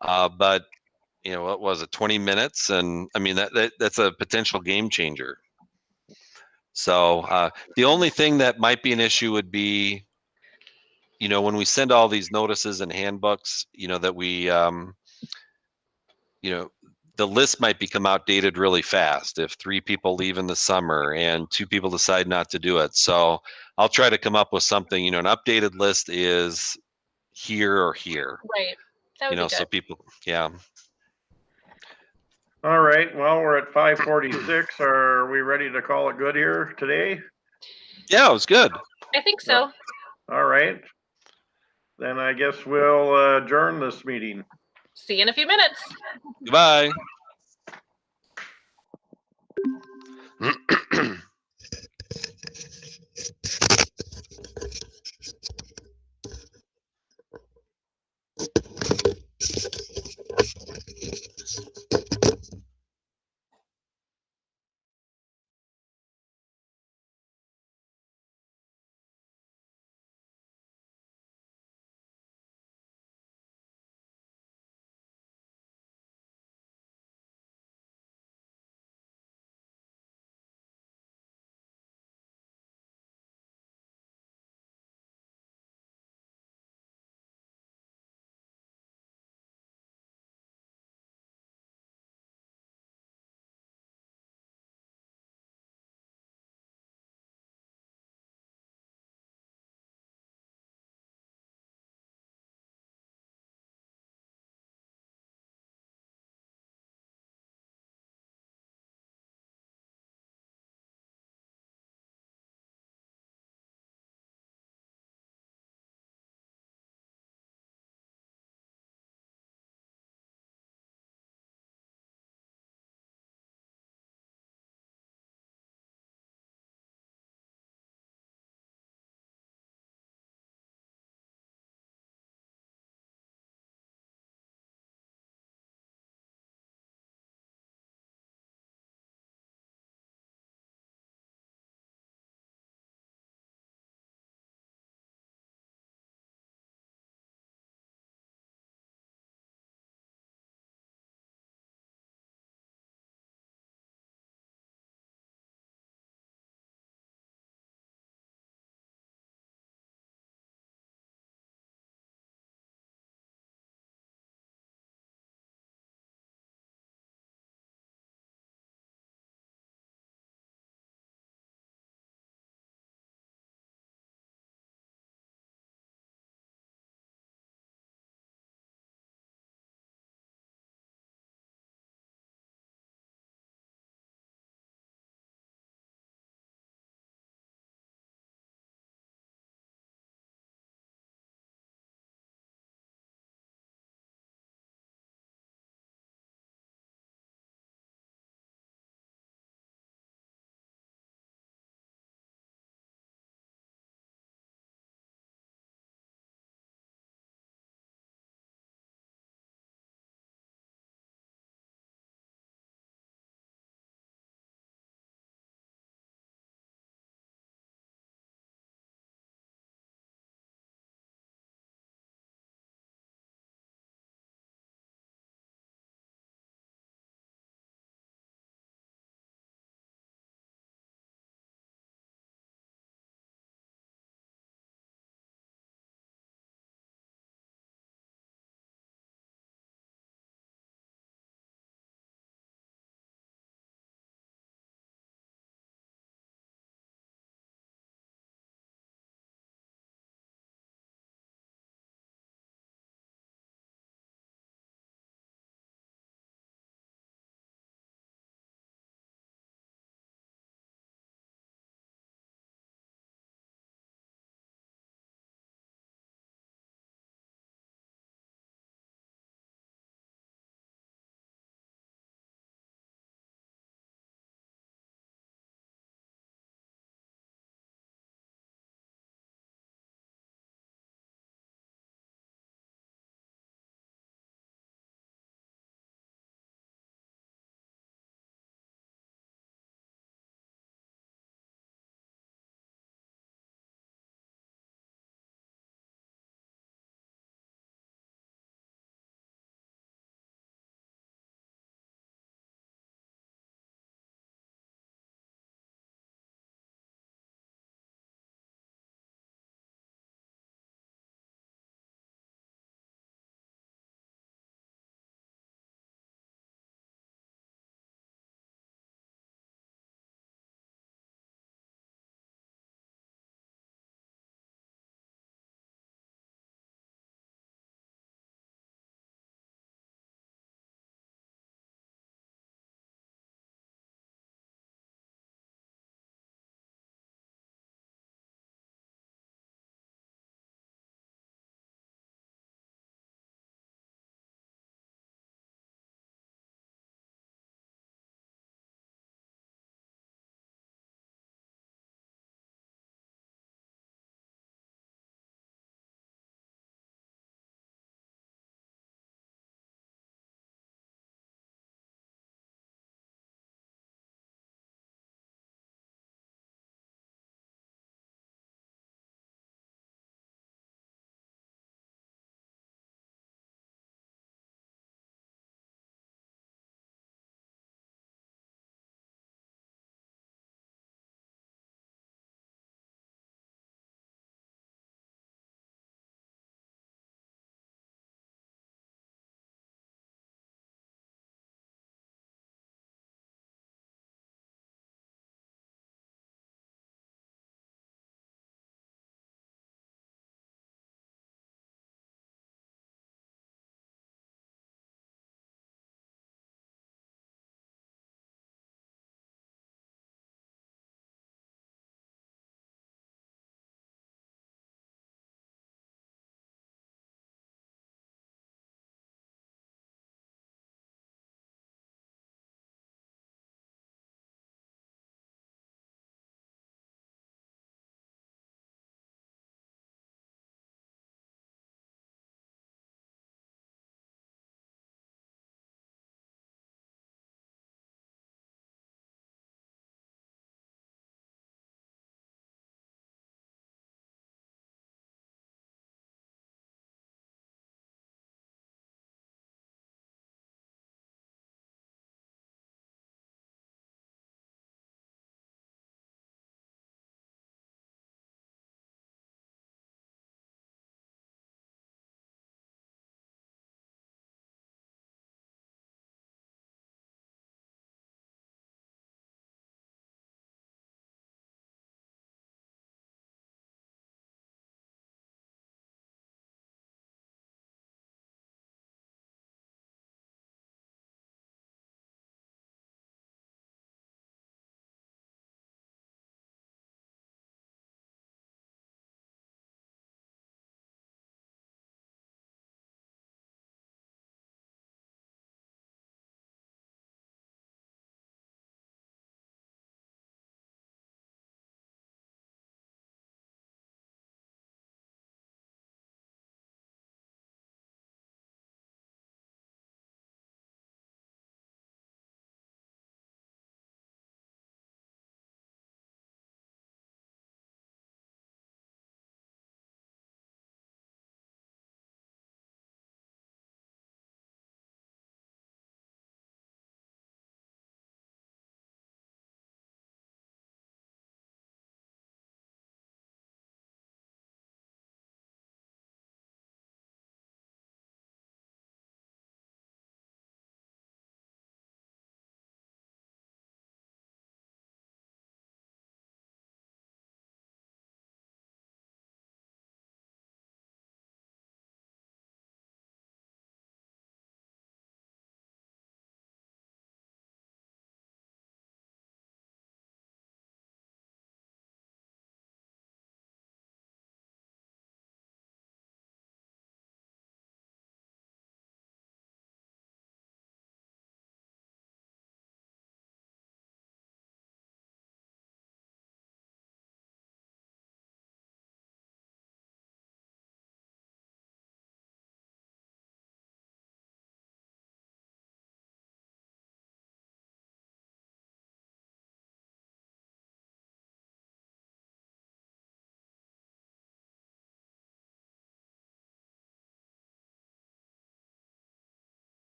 but you know, what was it, 20 minutes? And I mean, that's a potential game changer. So the only thing that might be an issue would be, you know, when we send all these notices and handbooks, you know, that we, you know, the list might become outdated really fast if 3 people leave in the summer and 2 people decide not to do it. So I'll try to come up with something, you know, an updated list is here or here. Right. That would you know, be good. so people, yeah. All right, well, we're at 5:46. Are we ready to call it good here today? Yeah, it was good. I think so. All right. Then I guess we'll adjourn this meeting. See you in a few minutes. Goodbye.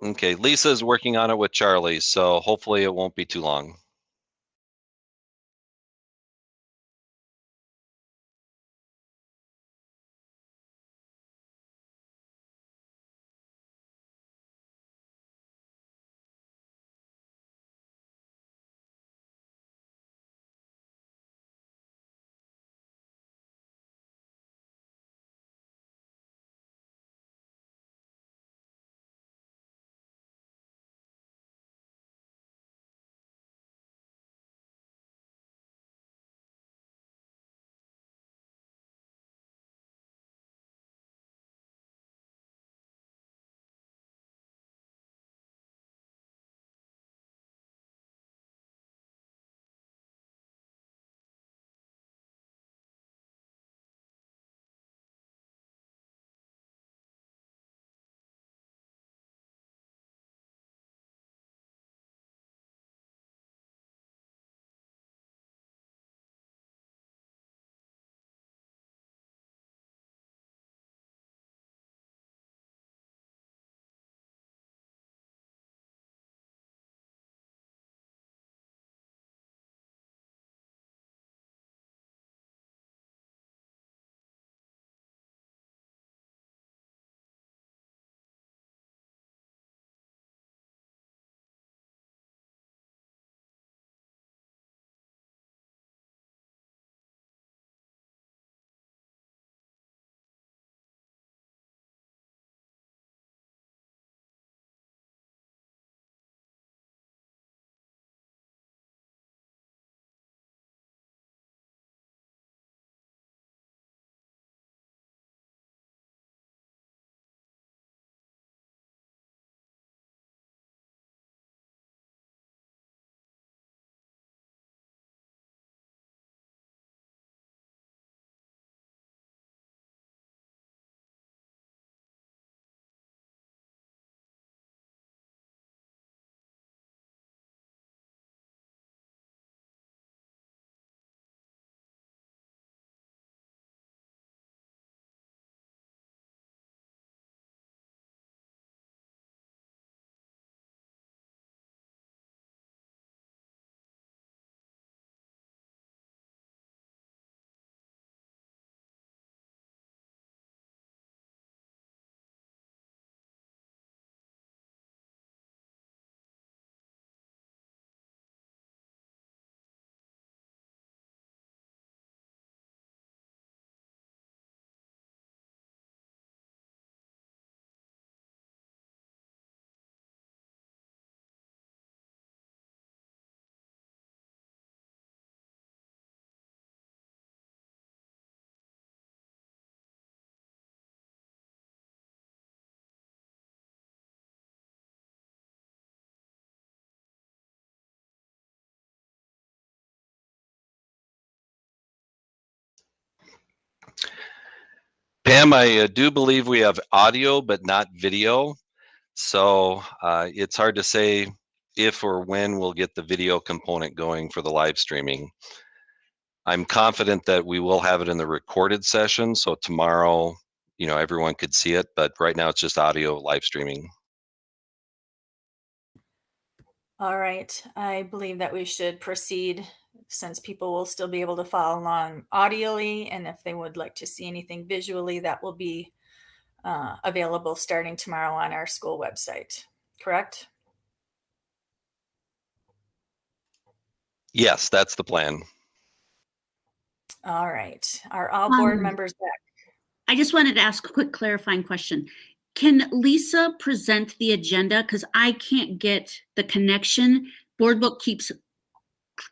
Okay, Lisa is working on it with Charlie, so hopefully it won't be too long. Pam, I do believe we have audio, but not video. So it's hard to say if or when we'll get the video component going for the live streaming. I'm confident that we will have it in the recorded session. So tomorrow, everyone could see it, but right now it's just audio live streaming. All right, I believe that we should proceed since people will still be able to follow along audioly, and if they would like to see anything visually, that will be available starting tomorrow on our school website, correct? Yes, that's the plan. All right, are all board members back? I just wanted to ask a quick clarifying question. Can Lisa present the agenda? Because I can't get the connection. Board book keeps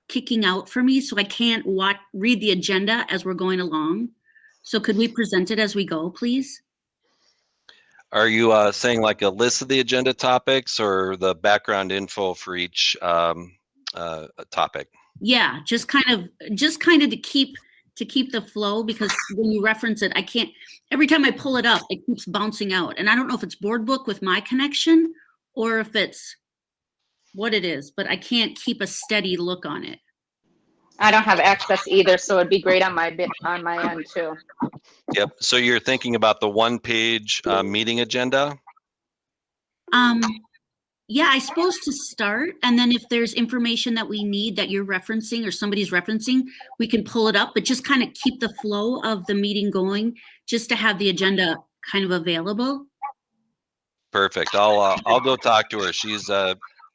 kicking out for me, so I can't read the agenda as we're going along. So could we present it as we go, please? Are you saying like a list of the agenda topics or the background info for each topic? Yeah, just kind of to keep the flow, because when you reference it, I can't, every time I pull it up, it keeps bouncing out. And I don't know if it's board book with my connection or if it's what it is, but I can't keep a steady look on it. I don't have access either, so it'd be great on my end too. Yep. So you're thinking about the one-page meeting agenda? Yeah, I suppose to start, and then if there's information that we need that you're referencing or somebody's referencing, we can pull it up, but just kind of keep the flow of the meeting going, just to have the agenda kind of available. Perfect. I'll go talk to her. She's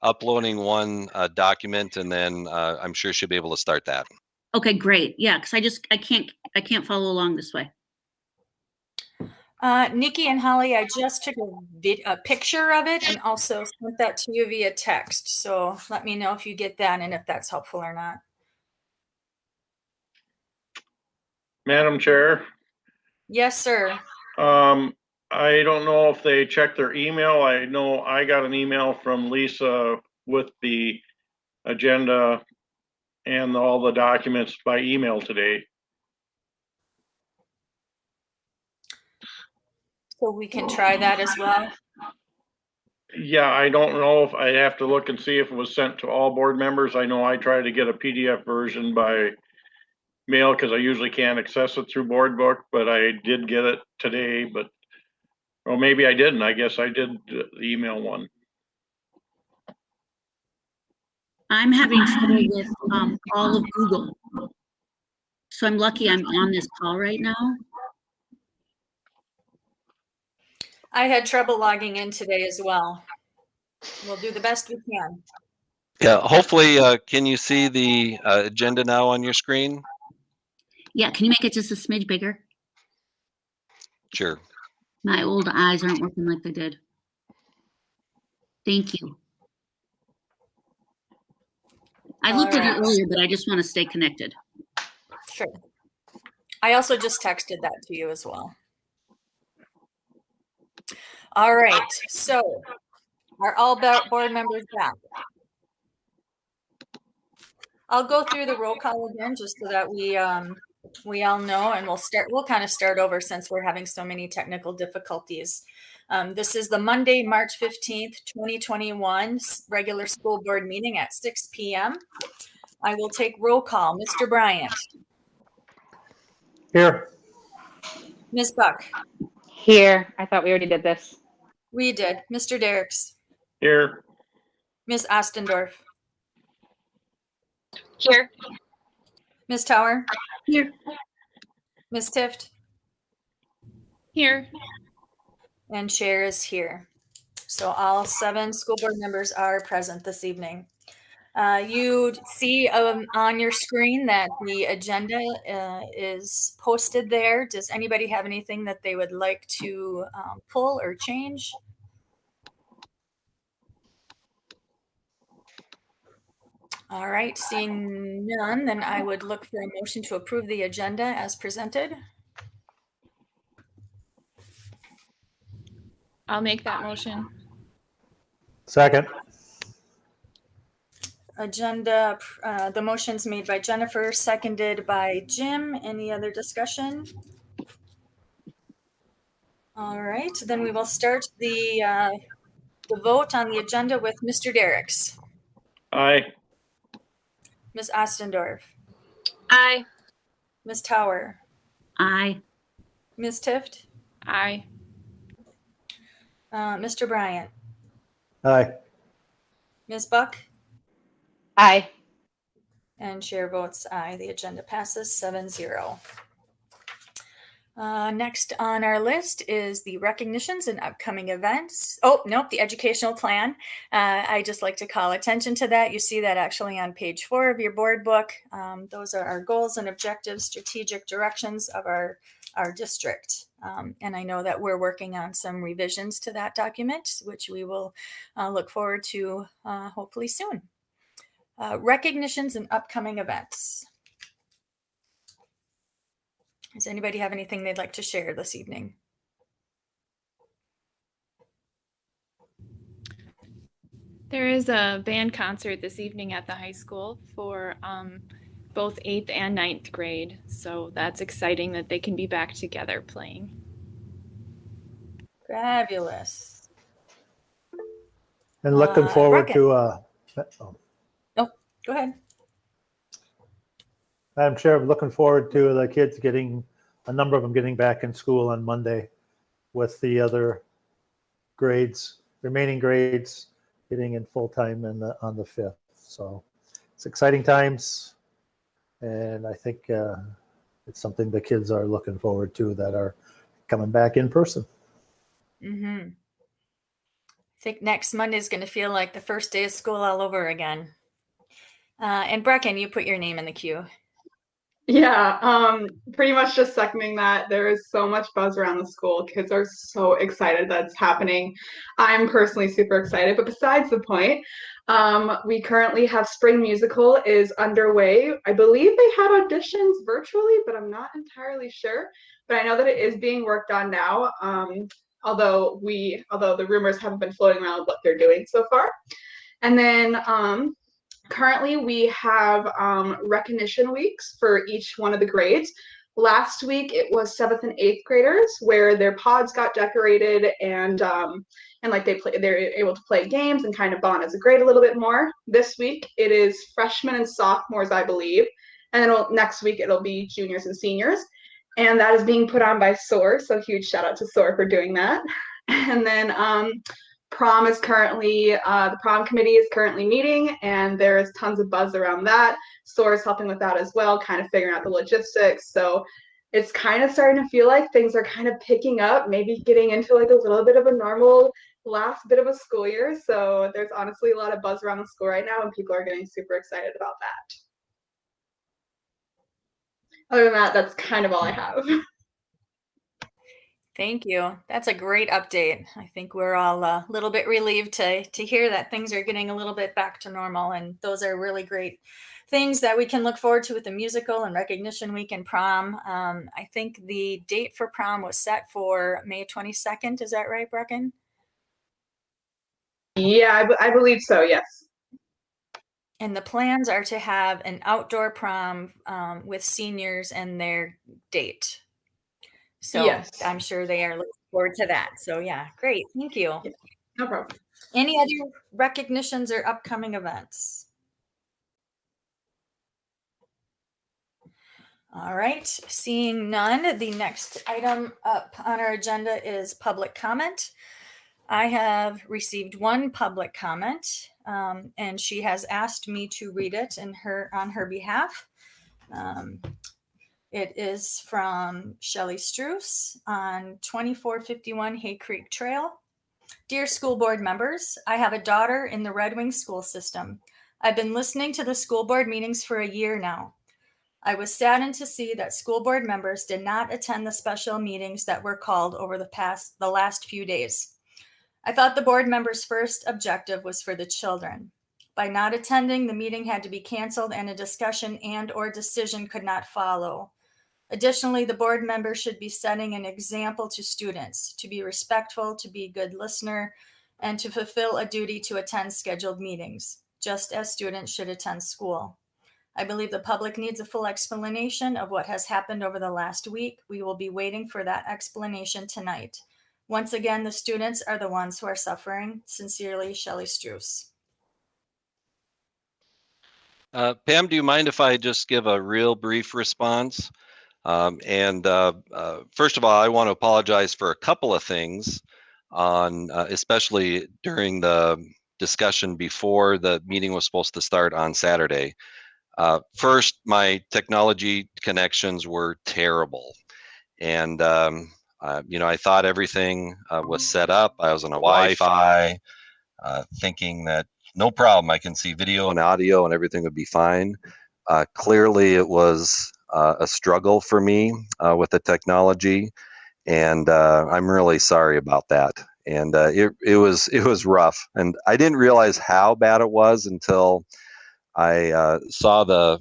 uploading one document, and then I'm sure she'll be able to start that. Okay, great. Yeah, because I can't follow along this way. Nikki and Holly, I just took a picture of it and also sent that to you via text. So let me know if you get that and if that's helpful or not. Madam Chair, Yes, sir. I don't know if they checked their email. I know I got an email from Lisa with the agenda and all the documents by email today. So we can try that as well. Yeah, I don't know if I have to look and see if it was sent to all board members. I know I try to get a PDF version by mail because I usually can't access it through board book, but I did get it today, but, well, maybe I didn't. I guess I did the email one. I'm having trouble with all of Google. So I'm lucky I'm on this call right now. I had trouble logging in today as well. We'll do the best we can. Yeah, hopefully, can you see the agenda now on your screen? Yeah, can you make it just a smidge bigger? Sure. My old eyes aren't working like they did. Thank you. I looked at it earlier, but I just want to stay connected. Sure. I also just texted that to you as well. All right, so are all board members back? I'll go through the roll call again just so that we all know, and we'll kind of start over since we're having so many technical difficulties. This is the Monday, March 15th, 2021 regular school board meeting at 6 p.m. I will take roll call. Mr. Bryant. Here. Ms. Buck. Here. I thought we already did this. We did. Mr. Derricks. Here. Ms. Ostendorf. Here. Ms. Tower. Here. Ms. Tift. Here. And Chair is here. So all 7 school board members are present this evening. You see on your screen that the agenda is posted there. Does anybody have anything that they would like to pull or change? All right, seeing none, then I would look for a motion to approve the agenda as presented. I'll make that motion. Second. Agenda, the motion's made by Jennifer, seconded by Jim. Any other discussion? All right, then we will start the vote on the agenda with Mr. Derricks. Aye. Ms. Ostendorf. Aye. Ms. Tower. Aye. Ms. Tift. Aye. Mr. Bryant. Aye. Ms. Buck. Aye. And Chair votes aye. The agenda passes 7-0. Next on our list is the recognitions and upcoming events. Oh, nope, the educational plan. I just like to call attention to that. You see that actually on page 4 of your board book. Those are our goals and objectives, strategic directions of our district. And I know that we're working on some revisions to that document, which we will look forward to hopefully soon. Recognitions and upcoming events. Does anybody have anything they'd like to share this evening? There is a band concert this evening at the high school for both 8th and 9th grade. So that's exciting that they can be back together playing. Fabulous. And looking forward Rocket. to, Go ahead. Madam Chair, looking forward to the kids a number of them getting back in school on Monday with the other remaining grades getting in full time on the 5th. So it's exciting times, and I think it's something the kids are looking forward to that are coming back in person. Mm-hmm. I think next Monday is going to feel like the first day of school all over again. And Brecken, you put your name in the queue. Yeah, pretty much just seconding that. There is so much buzz around the school. Kids are so excited that it's happening. I'm personally super excited, but besides the point, we currently have Spring Musical is underway. I believe they had auditions virtually, but I'm not entirely sure. But I know that it is being worked on now. Although the rumors haven't been floating around what they're doing so far. And then currently we have recognition weeks for each one of the grades. Last week it was 7th and 8th graders where their pods got decorated and like they're able to play games and kind of bond as a grade a little bit more. This week it is freshmen and sophomores, I believe, and then next week it'll be juniors and seniors. And that is being put on by SOAR, so huge shout out to SOAR for doing that. And then prom is currently, the prom committee is currently meeting, and there is tons of buzz around that. SOAR is helping with that as well, kind of figuring out the logistics. So it's kind of starting to feel like things are kind of picking up, maybe getting into like a little bit of a normal last bit of a school year. So there's honestly a lot of buzz around the school right now, and people are getting super excited about that. Other than that, that's kind of all I have. Thank you. That's a great update. I think we're all a little bit relieved to hear that things are getting a little bit back to normal. And those are really great things that we can look forward to with the musical and recognition week and prom. I think the date for prom was set for May 22nd. Is that right, Brecken? Yeah, I believe so, yes. And the plans are to have an outdoor prom with seniors and their date. So yes. I'm sure they are looking forward to that. So yeah, great. Thank you. Yeah, no problem. Any other recognitions or upcoming events? All right, seeing none, the next item up on our agenda is public comment. I have received one public comment, and she has asked me to read it on her behalf. It is from Shelley Struess on 2451 Hay Creek Trail. Dear school board members, I have a daughter in the Red Wing school system. I've been listening to the school board meetings for a year now. I was saddened to see that school board members did not attend the special meetings that were called over the last few days. I thought the board members' first objective was for the children. By not attending, the meeting had to be canceled and a discussion and/or decision could not follow. Additionally, the board members should be setting an example to students to be respectful, to be a good listener, and to fulfill a duty to attend scheduled meetings, just as students should attend school. I believe the public needs a full explanation of what has happened over the last week. We will be waiting for that explanation tonight. Once again, the students are the ones who are suffering. Sincerely, Shelley Struess. Pam, do you mind if I just give a real brief response? First of all, I want to apologize for a couple of things, especially during the discussion before the meeting was supposed to start on Saturday. First, my technology connections were terrible, and I thought everything was set up. I was on a Wi-Fi, thinking that no problem, I can see video and audio and everything would be fine. Clearly, it was a struggle for me with the technology, and I'm really sorry about that. And it was rough, and I didn't realize how bad it was until I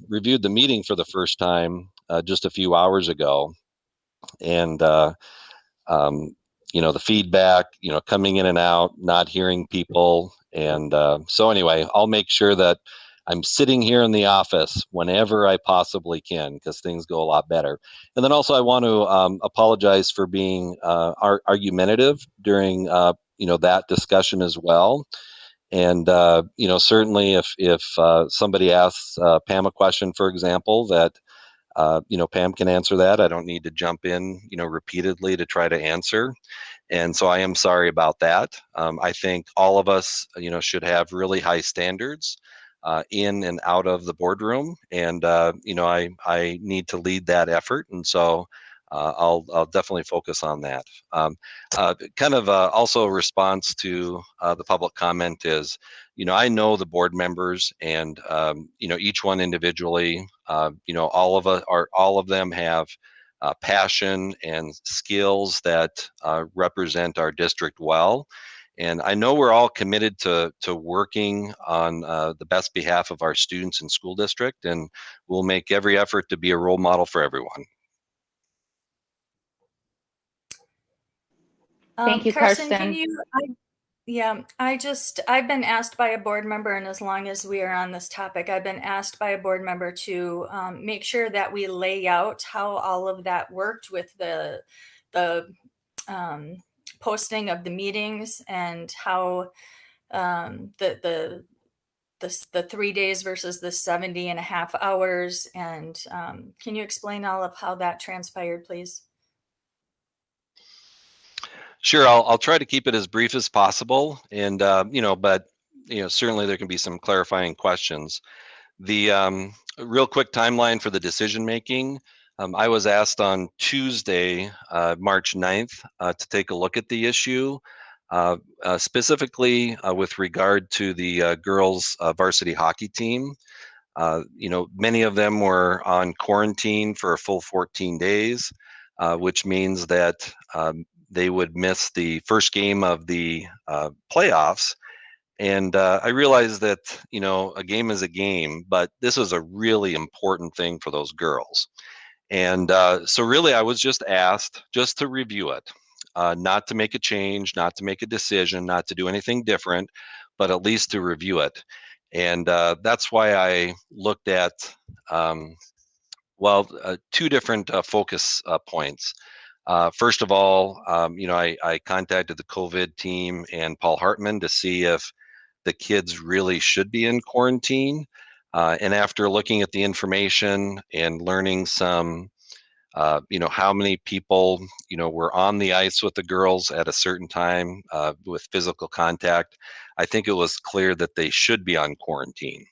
reviewed the meeting for the first time just a few hours ago, and the feedback, coming in and out, not hearing people, and so anyway, I'll make sure that I'm sitting here in the office whenever I possibly can, because things go a lot better. And then also I want to apologize for being argumentative during that discussion as well. And certainly if somebody asks Pam a question, for example, that Pam can answer that. I don't need to jump in repeatedly to try to answer. And so I am sorry about that. I think all of us, should have really high standards in and out of the boardroom. And, I need to lead that effort. And so I'll definitely focus on that. Also a response to the public comment is, I know the board members and, each one individually, all of them have passion and skills that represent our district well. And I know we're all committed to working on the best behalf of our students and school district, and we'll make every effort to be a role model for everyone. Thank you, Carson, Karsten. I've been asked by a board member, and as long as we are on this topic, I've been asked by a board member to make sure that we lay out how all of that worked with the posting of the meetings and how the 3 days versus the 70.5 hours. And can you explain all of how that transpired, please? Sure, I'll try to keep it as brief as possible, and but certainly there can be some clarifying questions. The real quick timeline for the decision making. I was asked on Tuesday, March 9th, to take a look at the issue, specifically with regard to the girls' varsity hockey team. Many of them were on quarantine for a full 14 days, which means that they would miss the first game of the playoffs. And I realized that, a game is a game, but this is a really important thing for those girls. And so really I was just asked just to review it, not to make a change, not to make a decision, not to do anything different, but at least to review it. And that's why I looked at, two different focus points. First of all, I contacted the COVID team and Paul Hartman to see if the kids really should be in quarantine. And after looking at the information and learning some, how many people, were on the ice with the girls at a certain time with physical contact, I think it was clear that they should be on quarantine.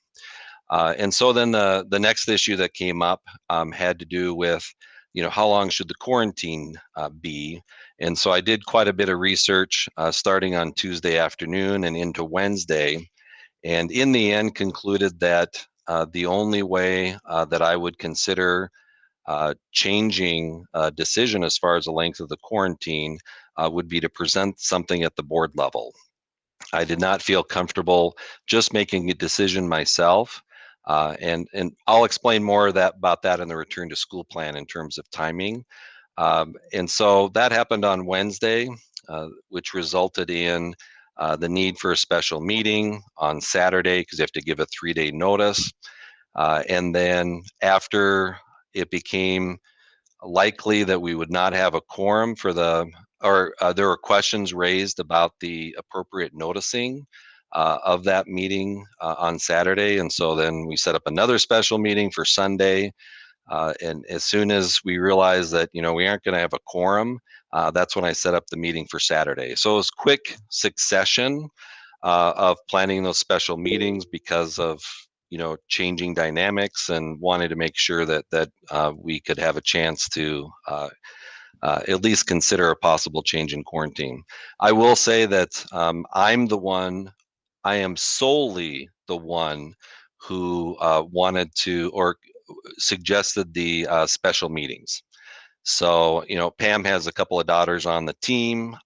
And so then the next issue that came up had to do with, how long should the quarantine be? And so I did quite a bit of research starting on Tuesday afternoon and into Wednesday, and in the end concluded that the only way that I would consider changing a decision as far as the length of the quarantine would be to present something at the board level. I did not feel comfortable just making a decision myself. And I'll explain more about that in the return to school plan in terms of timing. And so that happened on Wednesday, which resulted in the need for a special meeting on Saturday because you have to give a 3-day notice. And then after it became likely that we would not have a quorum for there were questions raised about the appropriate noticing of that meeting on Saturday. And so then we set up another special meeting for Sunday. And as soon as we realized that, we aren't going to have a quorum, that's when I set up the meeting for Saturday. So it was quick succession of planning those special meetings because of, changing dynamics and wanting to make sure that we could have a chance to at least consider a possible change in quarantine. I will say that I am solely the one who wanted to or suggested the special meetings. So, Pam has a couple of daughters on the team,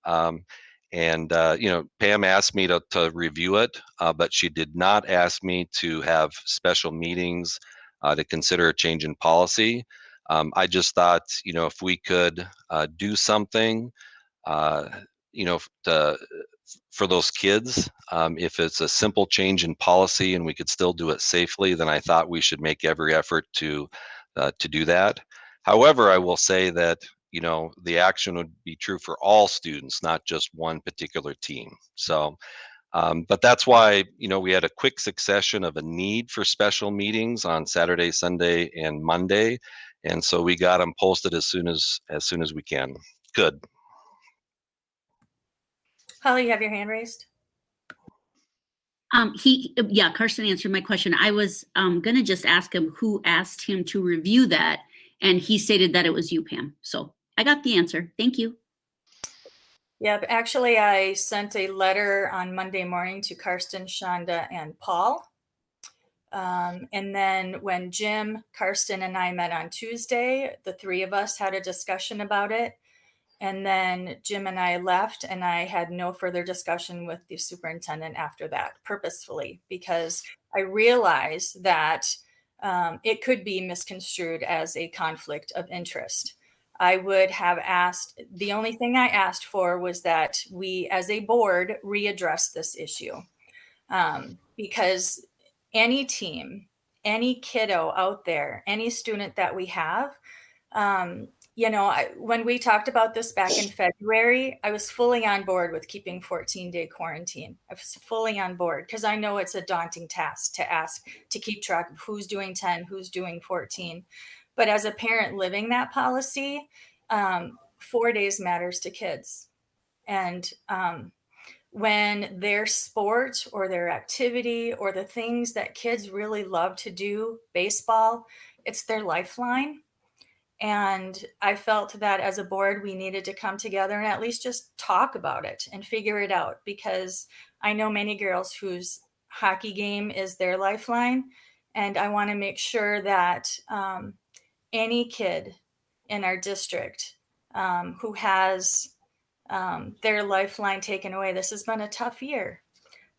and Pam asked me to review it, but she did not ask me to have special meetings to consider a change in policy. I just thought, if we could do something, for those kids, if it's a simple change in policy and we could still do it safely, then I thought we should make every effort to do that. However, I will say that, the action would be true for all students, not just one particular team. So, but that's why, we had a quick succession of a need for special meetings on Saturday, Sunday, and Monday. And so we got them posted as soon as we can. Good. Holly, you have your hand raised? Karsten answered my question. I was gonna just ask him who asked him to review that, and he stated that it was you, Pam. So I got the answer. Thank you. Yep, actually I sent a letter on Monday morning to Karsten, Shonda, and Paul. And then when Jim, Karsten, and I met on Tuesday, the three of us had a discussion about it. And then Jim and I left, and I had no further discussion with the superintendent after that, purposefully, because I realized that it could be misconstrued as a conflict of interest. I would have asked, the only thing I asked for was that we as a board readdress this issue. Because any team, any kiddo out there, any student that we have, when we talked about this back in February, I was fully on board with keeping 14-day quarantine. I was fully on board because I know it's a daunting task to keep track of who's doing 10, who's doing 14. But as a parent living that policy, 4 days matters to kids. And when their sport or their activity or the things that kids really love to do, baseball, it's their lifeline. And I felt that as a board, we needed to come together and at least just talk about it and figure it out, because I know many girls whose hockey game is their lifeline. And I want to make sure that any kid in our district who has their lifeline taken away, this has been a tough year.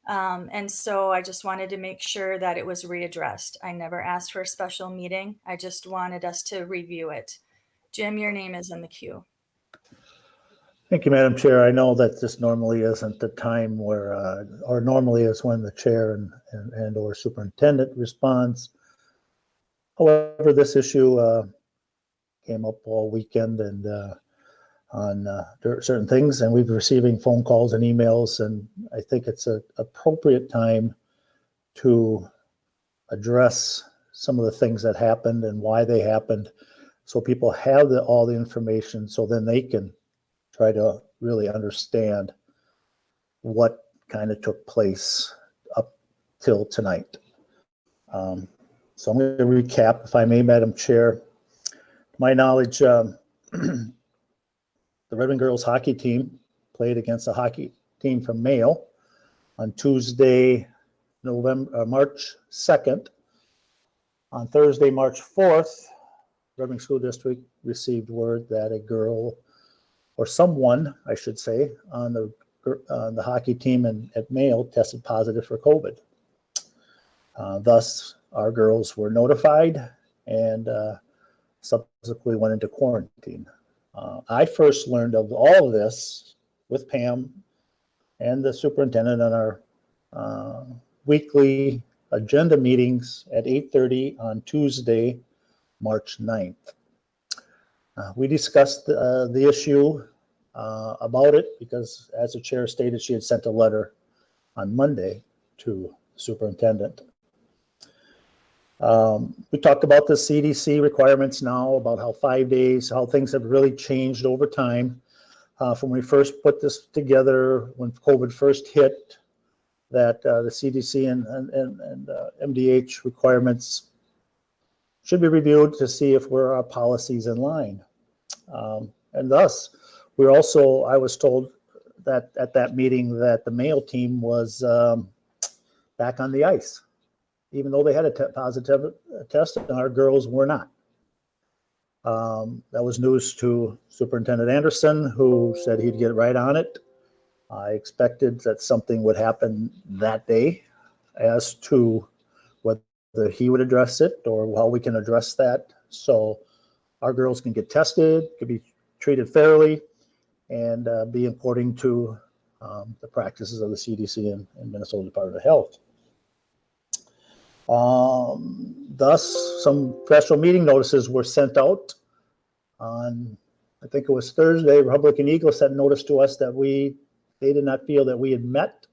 And so I just wanted to make sure that it was readdressed. I never asked for a special meeting. I just wanted us to review it. Jim, your name is in the queue. Thank you, Madam Chair. I know that this normally isn't the time where, or normally is when the chair and or superintendent responds. However, this issue came up all weekend and on certain things, and we've been receiving phone calls and emails, and I think it's an appropriate time to address some of the things that happened and why they happened, so people have all the information, so then they can try to really understand what kind of took place up till tonight. So I'm going to recap, if I may, Madam Chair. To my knowledge, the Red Wing girls hockey team played against a hockey team from Mayo on Tuesday, March 2nd. On Thursday, March 4th, Red Wing School District received word that a girl, or someone, I should say, on the hockey team at Mayo tested positive for COVID. Thus, our girls were notified and subsequently went into quarantine. I first learned of all of this with Pam and the superintendent on our weekly agenda meetings at 8:30 on Tuesday, March 9th. We discussed the issue about it because, as the chair stated, she had sent a letter on Monday to the superintendent. We talked about the CDC requirements now, about how 5 days, how things have really changed over time. From when we first put this together, when COVID first hit, that the CDC and MDH requirements should be reviewed to see if our policies in line. And thus, I was told that at that meeting that the male team was back on the ice, even though they had a positive test, and our girls were not. That was news to Superintendent Anderson, who said he'd get right on it. I expected that something would happen that day as to whether he would address it or how we can address that, so our girls can get tested, could be treated fairly, and be according to the practices of the CDC and Minnesota Department of Health. Thus, some special meeting notices were sent out on, I think it was Thursday. Republican Eagle sent notice to us that they did not feel that we had met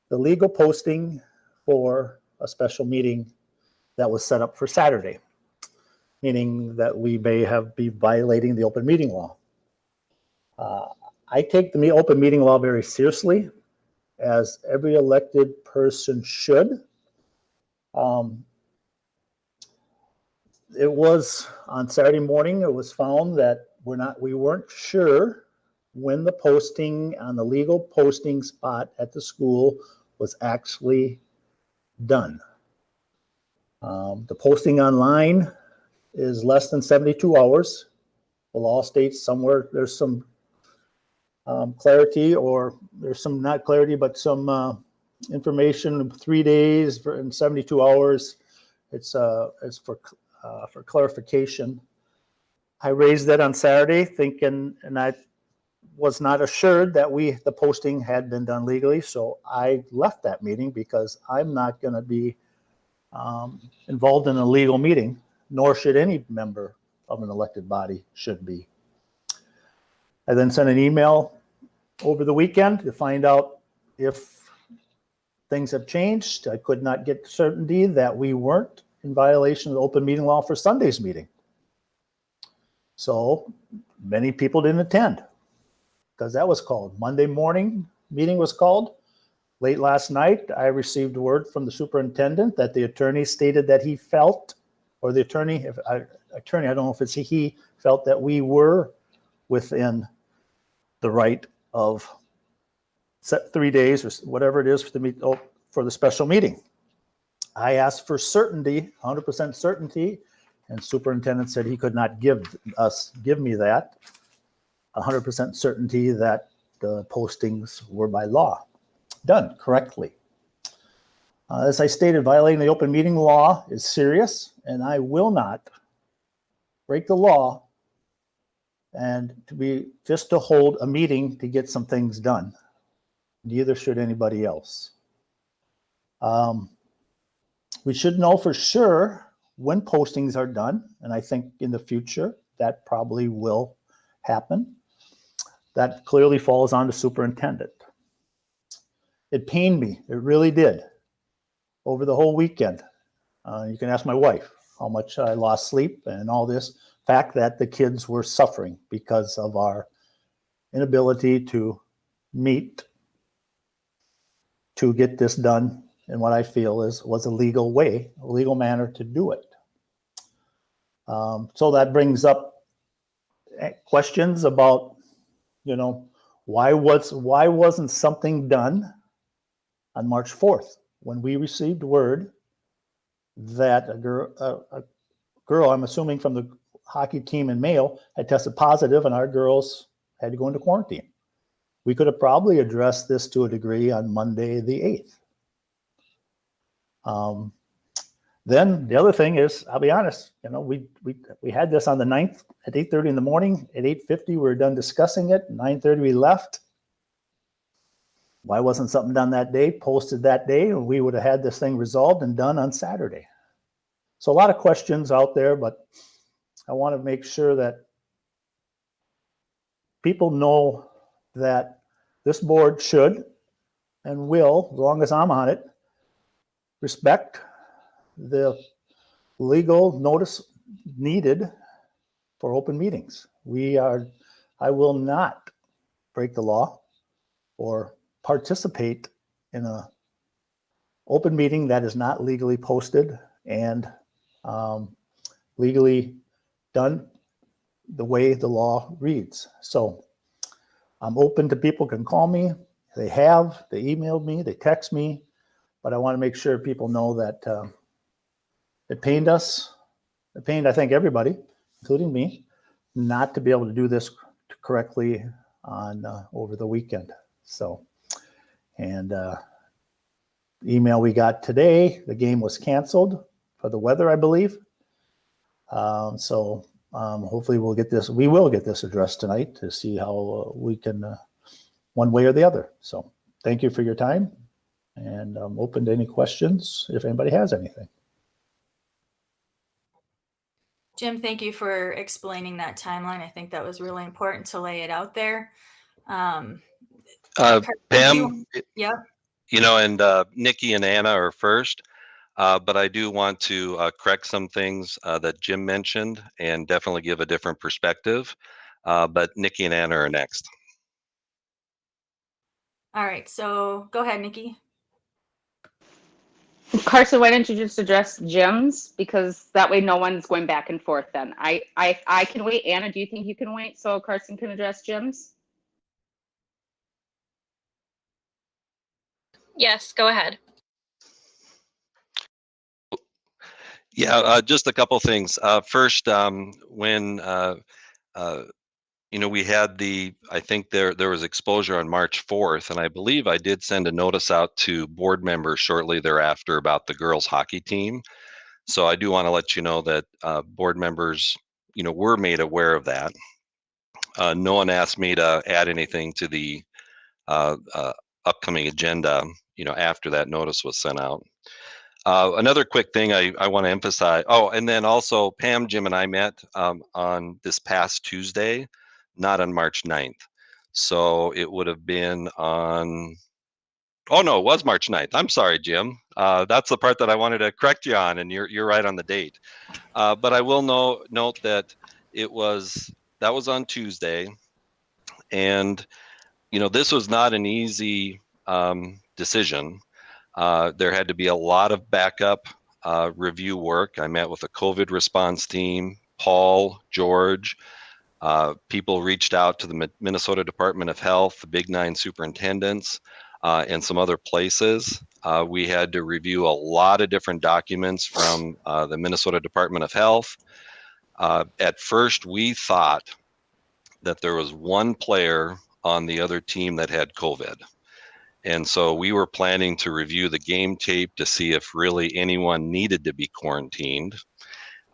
the legal posting for a special meeting that was set up for Saturday, meaning that we may be violating the open meeting law. I take the open meeting law very seriously, as every elected person should. It was on Saturday morning, it was found that we weren't sure when the posting on the legal posting spot at the school was actually done. The posting online is less than 72 hours. The law states somewhere there's some clarity, or there's some not clarity, but some information, 3 days and 72 hours. It's for clarification. I raised that on Saturday thinking, and I was not assured that the posting had been done legally. So I left that meeting because I'm not going to be involved in a legal meeting, nor should any member of an elected body should be. I then sent an email over the weekend to find out if things have changed. I could not get certainty that we weren't in violation of the open meeting law for Sunday's meeting. So many people didn't attend because that was called. Monday morning meeting was called. Late last night, I received word from the superintendent that the attorney stated that he felt, or the attorney, I don't know if it's he, felt that we were within the right of set 3 days or whatever it is for the special meeting. I asked for certainty, 100% certainty, and superintendent said he could not give me that 100% certainty that the postings were by law done correctly. As I stated, violating the open meeting law is serious, and I will not break the law and to hold a meeting to get some things done. Neither should anybody else. We should know for sure when postings are done, and I think in the future that probably will happen. That clearly falls on the superintendent. It pained me, it really did, over the whole weekend. You can ask my wife how much I lost sleep and all this fact that the kids were suffering because of our inability to meet to get this done in what I feel was a legal way, a legal manner to do it. So that brings up questions about, why wasn't something done on March 4th when we received word that a girl, I'm assuming from the hockey team in Mayo, had tested positive and our girls had to go into quarantine. We could have probably addressed this to a degree on Monday the 8th. Then the other thing is, I'll be honest, we had this on the 9th at 8:30 in the morning. At 8:50, we were done discussing it. 9:30, we left. Why wasn't something done that day, posted that day, and we would have had this thing resolved and done on Saturday? So a lot of questions out there, but I want to make sure that people know that this board should and will, as long as I'm on it, respect the legal notice needed for open meetings. I will not break the law or participate in a open meeting that is not legally posted and legally done the way the law reads. So I'm open to people can call me. They emailed me, they text me, but I want to make sure people know that it pained us. It pained, I think, everybody, including me, not to be able to do this correctly on over the weekend. So, and email we got today, the game was canceled for the weather, I believe. So hopefully we will get this addressed tonight to see how we can, one way or the other. So thank you for your time, and I'm open to any questions if anybody has anything. Jim, thank you for explaining that timeline. I think that was really important to lay it out there. Pam, yeah. And Nikki and Anna are first, but I do want to correct some things that Jim mentioned and definitely give a different perspective. But Nikki and Anna are next. All right, so go ahead, Nikki. Carson, why don't you just address Jim's? Because that way no one's going back and forth then. I can wait. Anna, do you think you can wait so Carson can address Jim's? Yes, go ahead. Yeah, just a couple things. First, when we had I think there was exposure on March 4th, and I believe I did send a notice out to board members shortly thereafter about the girls hockey team. So I do want to let you know that board members, were made aware of that. No one asked me to add anything to the upcoming agenda, after that notice was sent out. Another quick thing I want to emphasize. Oh, and then also Pam, Jim, and I met on this past Tuesday, not on March 9th. So it would have been on, oh no, it was March 9th. I'm sorry, Jim. That's the part that I wanted to correct you on, and you're right on the date. But I will note that that was on Tuesday. And, this was not an easy decision. There had to be a lot of backup review work. I met with a COVID response team, Paul, George. People reached out to the Minnesota Department of Health, the Big Nine superintendents, and some other places. We had to review a lot of different documents from the Minnesota Department of Health. At first, we thought that there was one player on the other team that had COVID. And so we were planning to review the game tape to see if really anyone needed to be quarantined.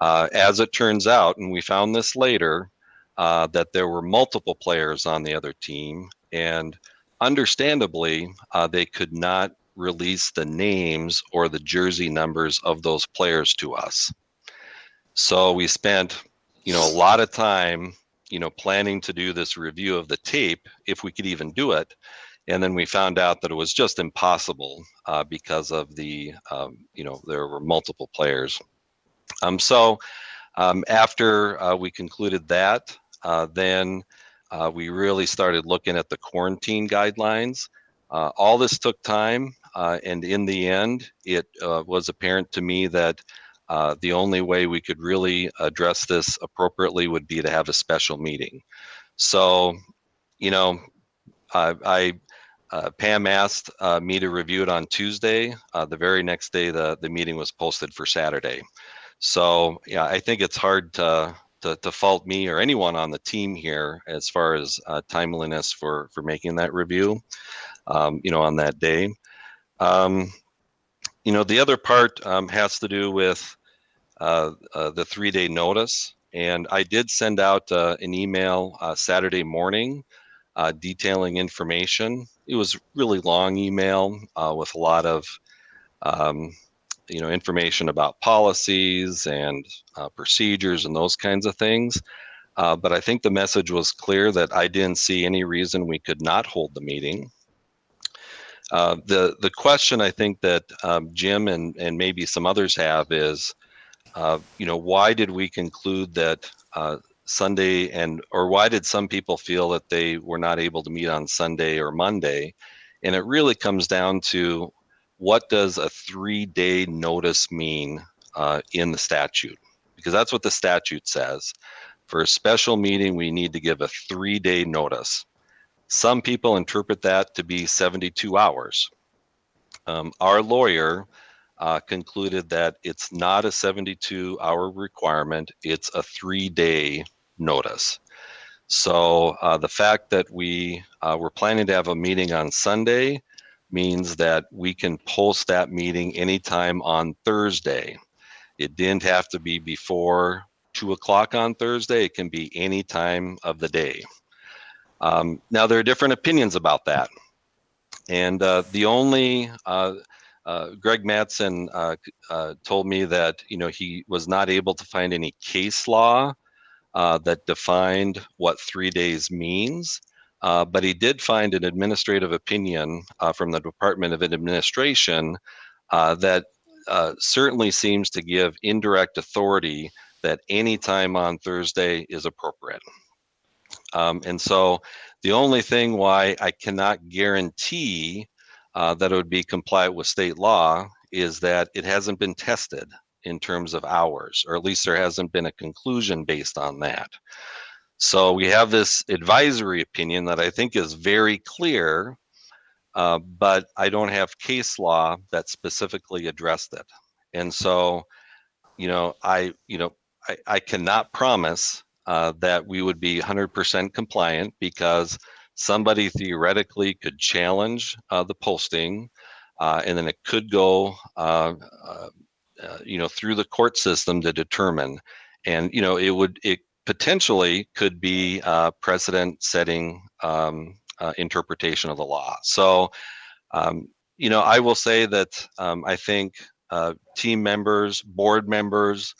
As it turns out, and we found this later, that there were multiple players on the other team, and understandably, they could not release the names or the jersey numbers of those players to us. So we spent, a lot of time, planning to do this review of the tape, if we could even do it. And then we found out that it was just impossible because of there were multiple players. So after we concluded that, then we really started looking at the quarantine guidelines. All this took time, and in the end, it was apparent to me that the only way we could really address this appropriately would be to have a special meeting. So, Pam asked me to review it on Tuesday. The very next day, the meeting was posted for Saturday. So yeah, I think it's hard to fault me or anyone on the team here as far as timeliness for making that review, on that day. The other part has to do with the 3-day notice. And I did send out an email Saturday morning detailing information. It was really long email with a lot of information about policies and procedures and those kinds of things. But I think the message was clear that I didn't see any reason we could not hold the meeting. The question I think that Jim and maybe some others have is, why did we conclude that Sunday or why did some people feel that they were not able to meet on Sunday or Monday? And it really comes down to, what does a 3-day notice mean in the statute? Because that's what the statute says. For a special meeting, we need to give a 3-day notice. Some people interpret that to be 72 hours. Our lawyer concluded that it's not a 72-hour requirement, it's a 3-day notice. So the fact that we were planning to have a meeting on Sunday means that we can post that meeting anytime on Thursday. It didn't have to be before 2 o'clock on Thursday. It can be any time of the day. Now, there are different opinions about that. And the only, Greg Mattson told me that, he was not able to find any case law that defined what 3 days means. But he did find an administrative opinion from the Department of Administration that certainly seems to give indirect authority that any time on Thursday is appropriate. And so The only thing why I cannot guarantee that it would be compliant with state law is that it hasn't been tested in terms of hours, or at least there hasn't been a conclusion based on that. So we have this advisory opinion that I think is very clear, but I don't have case law that specifically addressed it. And so, I cannot promise that we would be 100% compliant, because somebody theoretically could challenge the posting, and then it could go through the court system to determine. And it potentially could be precedent setting interpretation of the law. So I will say that I think team members, board members,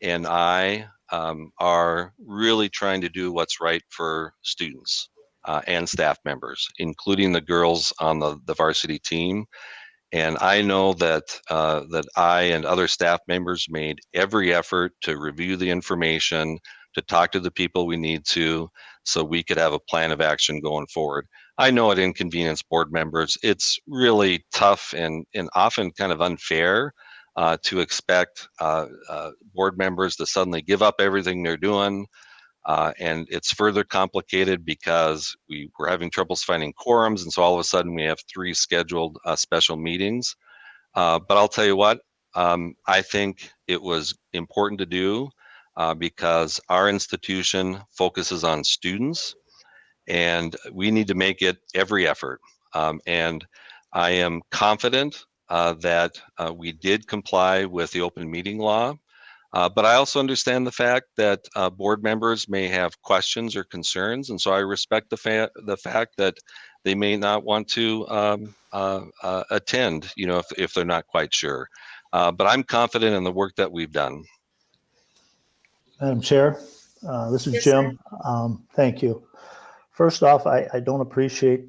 and I are really trying to do what's right for students and staff members, including the girls on the varsity team. And I know that I and other staff members made every effort to review the information, to talk to the people we need to, so we could have a plan of action going forward. I know it inconvenienced board members. It's really tough and often kind of unfair to expect board members to suddenly give up everything they're doing. And it's further complicated because we're having troubles finding quorums. And so all of a sudden we have 3 scheduled special meetings. But I'll tell you what, I think it was important to do because our institution focuses on students, and we need to make it every effort. And I am confident that we did comply with the open meeting law. But I also understand the fact that board members may have questions or concerns, and so I respect the fact that they may not want to attend, if they're not quite sure. But I'm confident in the work that we've done. Madam Chair, this is Yes, Jim. Thank you. First off, I don't appreciate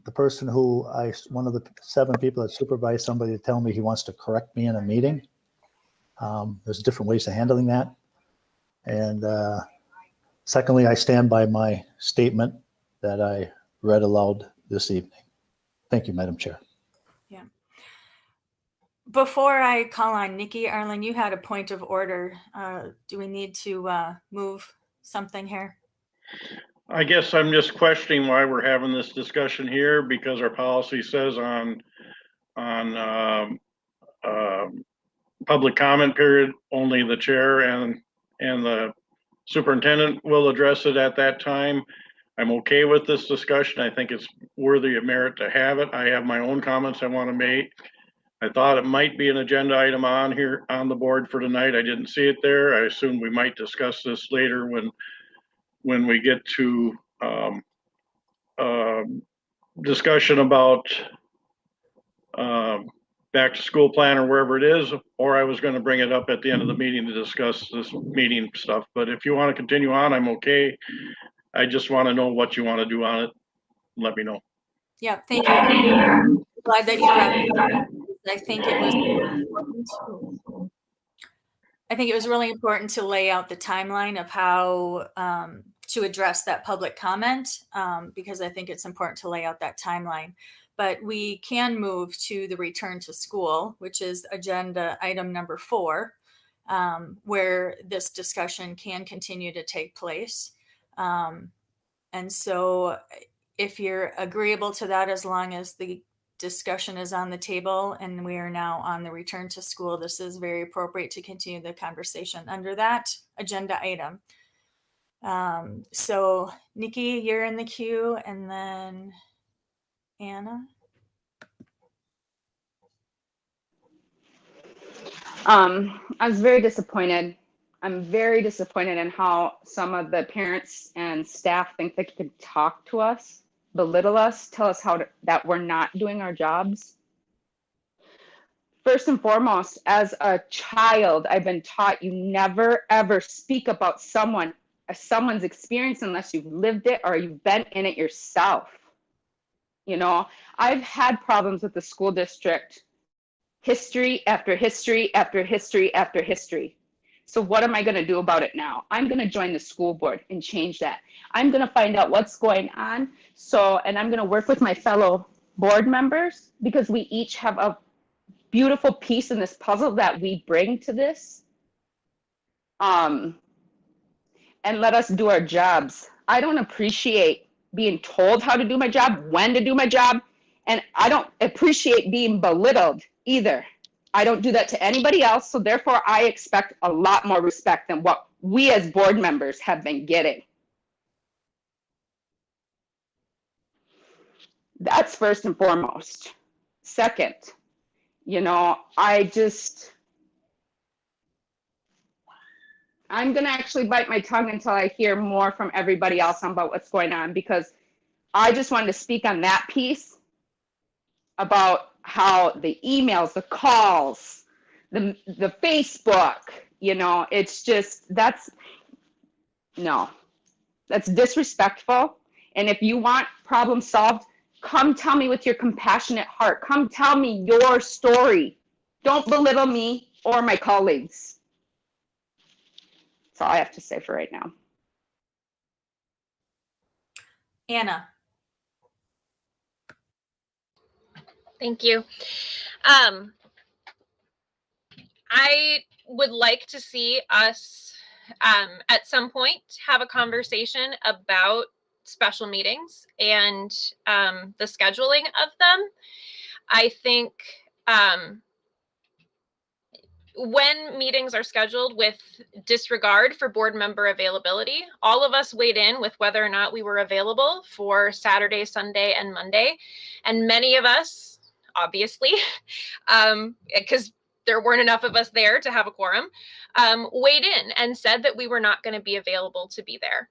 the person one of the 7 people that supervised somebody to tell me he wants to correct me in a meeting. There's different ways of handling that. And secondly, I stand by my statement that I read aloud this evening. Thank you, Madam Chair. Yeah. Before I call on Nikki, Arlen, you had a point of order. Do we need to move something here? I guess I'm just questioning why we're having this discussion here, because our policy says on public comment period, only the chair and the superintendent will address it at that time. I'm okay with this discussion. I think it's worthy of merit to have it. I have my own comments I want to make. I thought it might be an agenda item on here on the board for tonight. I didn't see it there. I assume we might discuss this later when we get to discussion about back to school plan or wherever it is, or I was going to bring it up at the end of the meeting to discuss this meeting stuff. But if you want to continue on, I'm okay. I just want to know what you want to do on it. Let me know. Yeah, thank you. Glad that you brought it up. I think it was really important to lay out the timeline of how to address that public comment, because I think it's important to lay out that timeline. But we can move to the return to school, which is agenda item number 4, where this discussion can continue to take place. And so if you're agreeable to that, as long as the discussion is on the table and we are now on the return to school, this is very appropriate to continue the conversation under that agenda item. So Nikki, you're in the queue, and then Anna. I was very disappointed. I'm very disappointed in how some of the parents and staff think they can talk to us, belittle us, tell us that we're not doing our jobs. First and foremost, as a child, I've been taught you never ever speak about someone's experience unless you've lived it or you've been in it yourself. I've had problems with the school district, history after history after history after history. So what am I going to do about it now? I'm going to join the school board and change that. I'm going to find out what's going on. And I'm going to work with my fellow board members, because we each have a beautiful piece in this puzzle that we bring to this. And let us do our jobs. I don't appreciate being told how to do my job, when to do my job, and I don't appreciate being belittled either. I don't do that to anybody else, so therefore I expect a lot more respect than what we as board members have been getting. That's first and foremost. Second, you know, I'm going to actually bite my tongue until I hear more from everybody else about what's going on, because I just wanted to speak on that piece about how the emails, the calls, the Facebook, you know, it's just, that's disrespectful. And if you want problem solved, come tell me with your compassionate heart. Come tell me your story. Don't belittle me or my colleagues. That's all I have to say for right now. Anna. Thank you. I would like to see us at some point have a conversation about special meetings and the scheduling of them. I think when meetings are scheduled with disregard for board member availability, all of us weighed in with whether or not we were available for Saturday, Sunday, and Monday. And many of us, obviously, because there weren't enough of us there to have a quorum, weighed in and said that we were not going to be available to be there.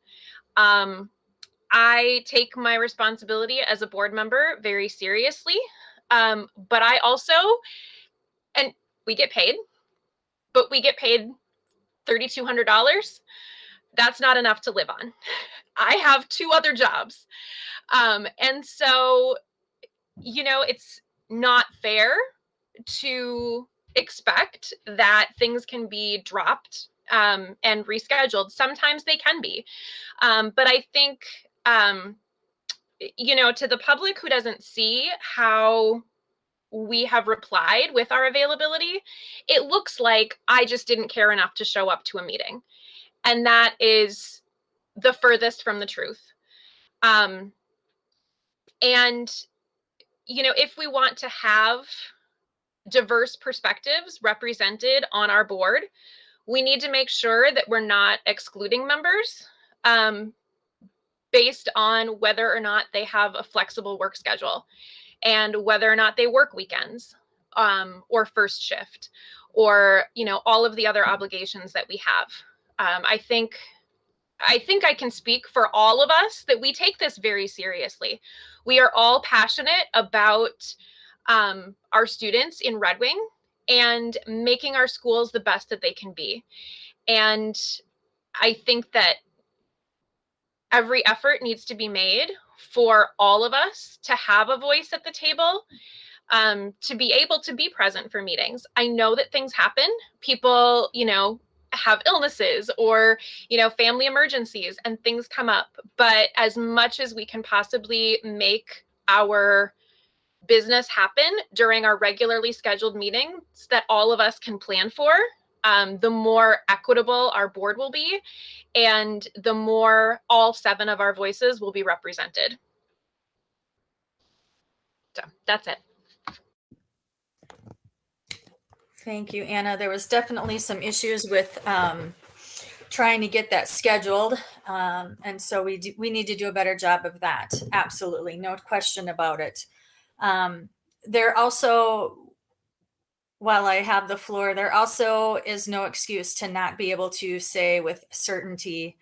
I take my responsibility as a board member very seriously, but I also, and we get paid, but we get paid $3,200. That's not enough to live on. I have 2 other jobs. And so, you know, it's not fair to expect that things can be dropped and rescheduled. Sometimes they can be. But I think, you know, to the public who doesn't see how we have replied with our availability, it looks like I just didn't care enough to show up to a meeting. And that is the furthest from the truth. And, you know, if we want to have diverse perspectives represented on our board, we need to make sure that we're not excluding members based on whether or not they have a flexible work schedule and whether or not they work weekends or first shift or, you know, all of the other obligations that we have. I think I can speak for all of us that we take this very seriously. We are all passionate about our students in Red Wing and making our schools the best that they can be. And I think that every effort needs to be made for all of us to have a voice at the table, to be able to be present for meetings. I know that things happen. People, you know, have illnesses or, you know, family emergencies and things come up. But as much as we can possibly make our business happen during our regularly scheduled meetings that all of us can plan for, the more equitable our board will be and the more all 7 of our voices will be represented. So that's it. Thank you, Anna. There was definitely some issues with trying to get that scheduled. And so we need to do a better job of that. Absolutely. No question about it. There also, while I have the floor, there also is no excuse to not be able to say with certainty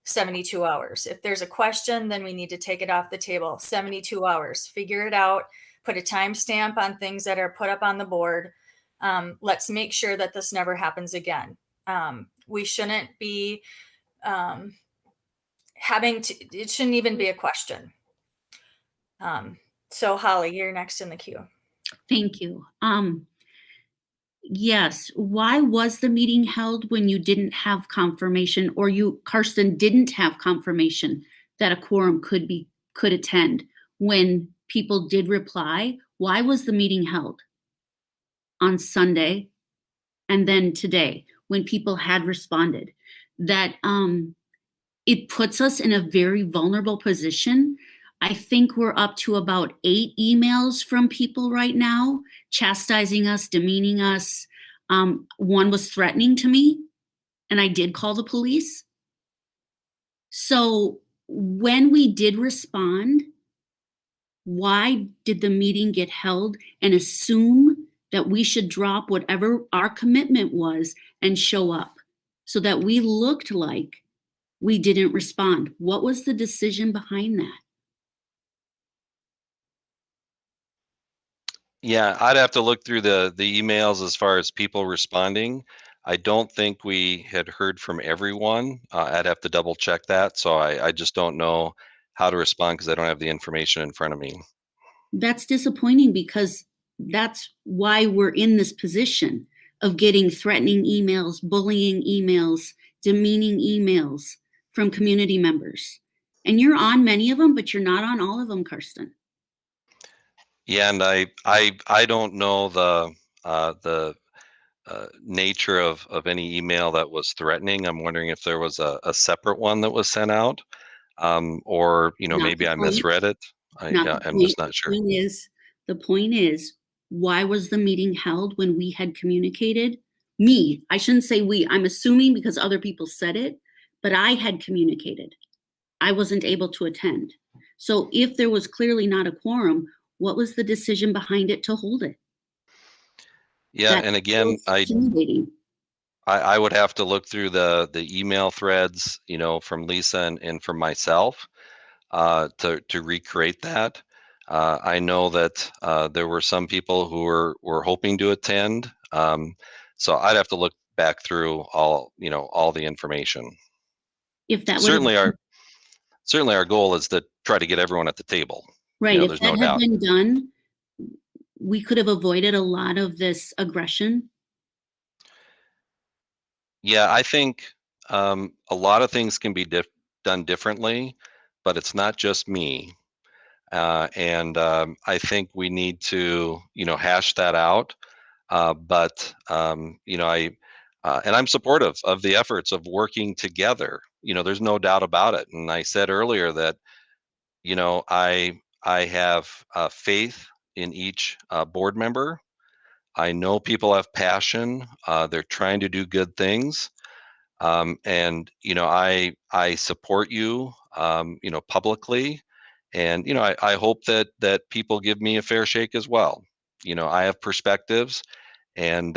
72 hours. If there's a question, then we need to take it off the table. 72 hours, figure it out, put a timestamp on things that are put up on the board. Let's make sure that this never happens again. We shouldn't be it shouldn't even be a question. So Holly, you're next in the queue. Thank you. Yes. Why was the meeting held when you didn't have confirmation, or you, Karsten, didn't have confirmation that a quorum could attend when people did reply? Why was the meeting held on Sunday and then today when people had responded? That it puts us in a very vulnerable position. I think we're up to about 8 emails from people right now chastising us, demeaning us. One was threatening to me, and I did call the police. So when we did respond, why did the meeting get held and assume that we should drop whatever our commitment was and show up so that we looked like we didn't respond? What was the decision behind that? Yeah, I'd have to look through the emails as far as people responding. I don't think we had heard from everyone. I'd have to double check that. So I just don't know how to respond because I don't have the information in front of me. That's disappointing because that's why we're in this position of getting threatening emails, bullying emails, demeaning emails from community members. And you're on many of them, but you're not on all of them, Karsten. Yeah, and I don't know the nature of any email that was threatening. I'm wondering if there was a separate one that was sent out, or Not maybe the I point. misread it. I'm just not sure. The point is, why was the meeting held when we had communicated? I shouldn't say we, I'm assuming because other people said it, but I had communicated. I wasn't able to attend. So if there was clearly not a quorum, what was the decision behind it to hold it? Yeah, and again, I would have to look through the email threads, from Lisa and from myself, to recreate that. I know that there were some people who were hoping to attend, so I'd have to look back through all the information. If that certainly our goal is to try to get everyone at the table. Right. If there's that no had doubt. been done, we could have avoided a lot of this aggression. Yeah, I think a lot of things can be done differently, but it's not just me. And I think we need to, hash that out. But and I'm supportive of the efforts of working together. There's no doubt about it. And I said earlier that, I have faith in each board member. I know people have passion. They're trying to do good things. And I support you, publicly, and I hope that people give me a fair shake as well. I have perspectives, and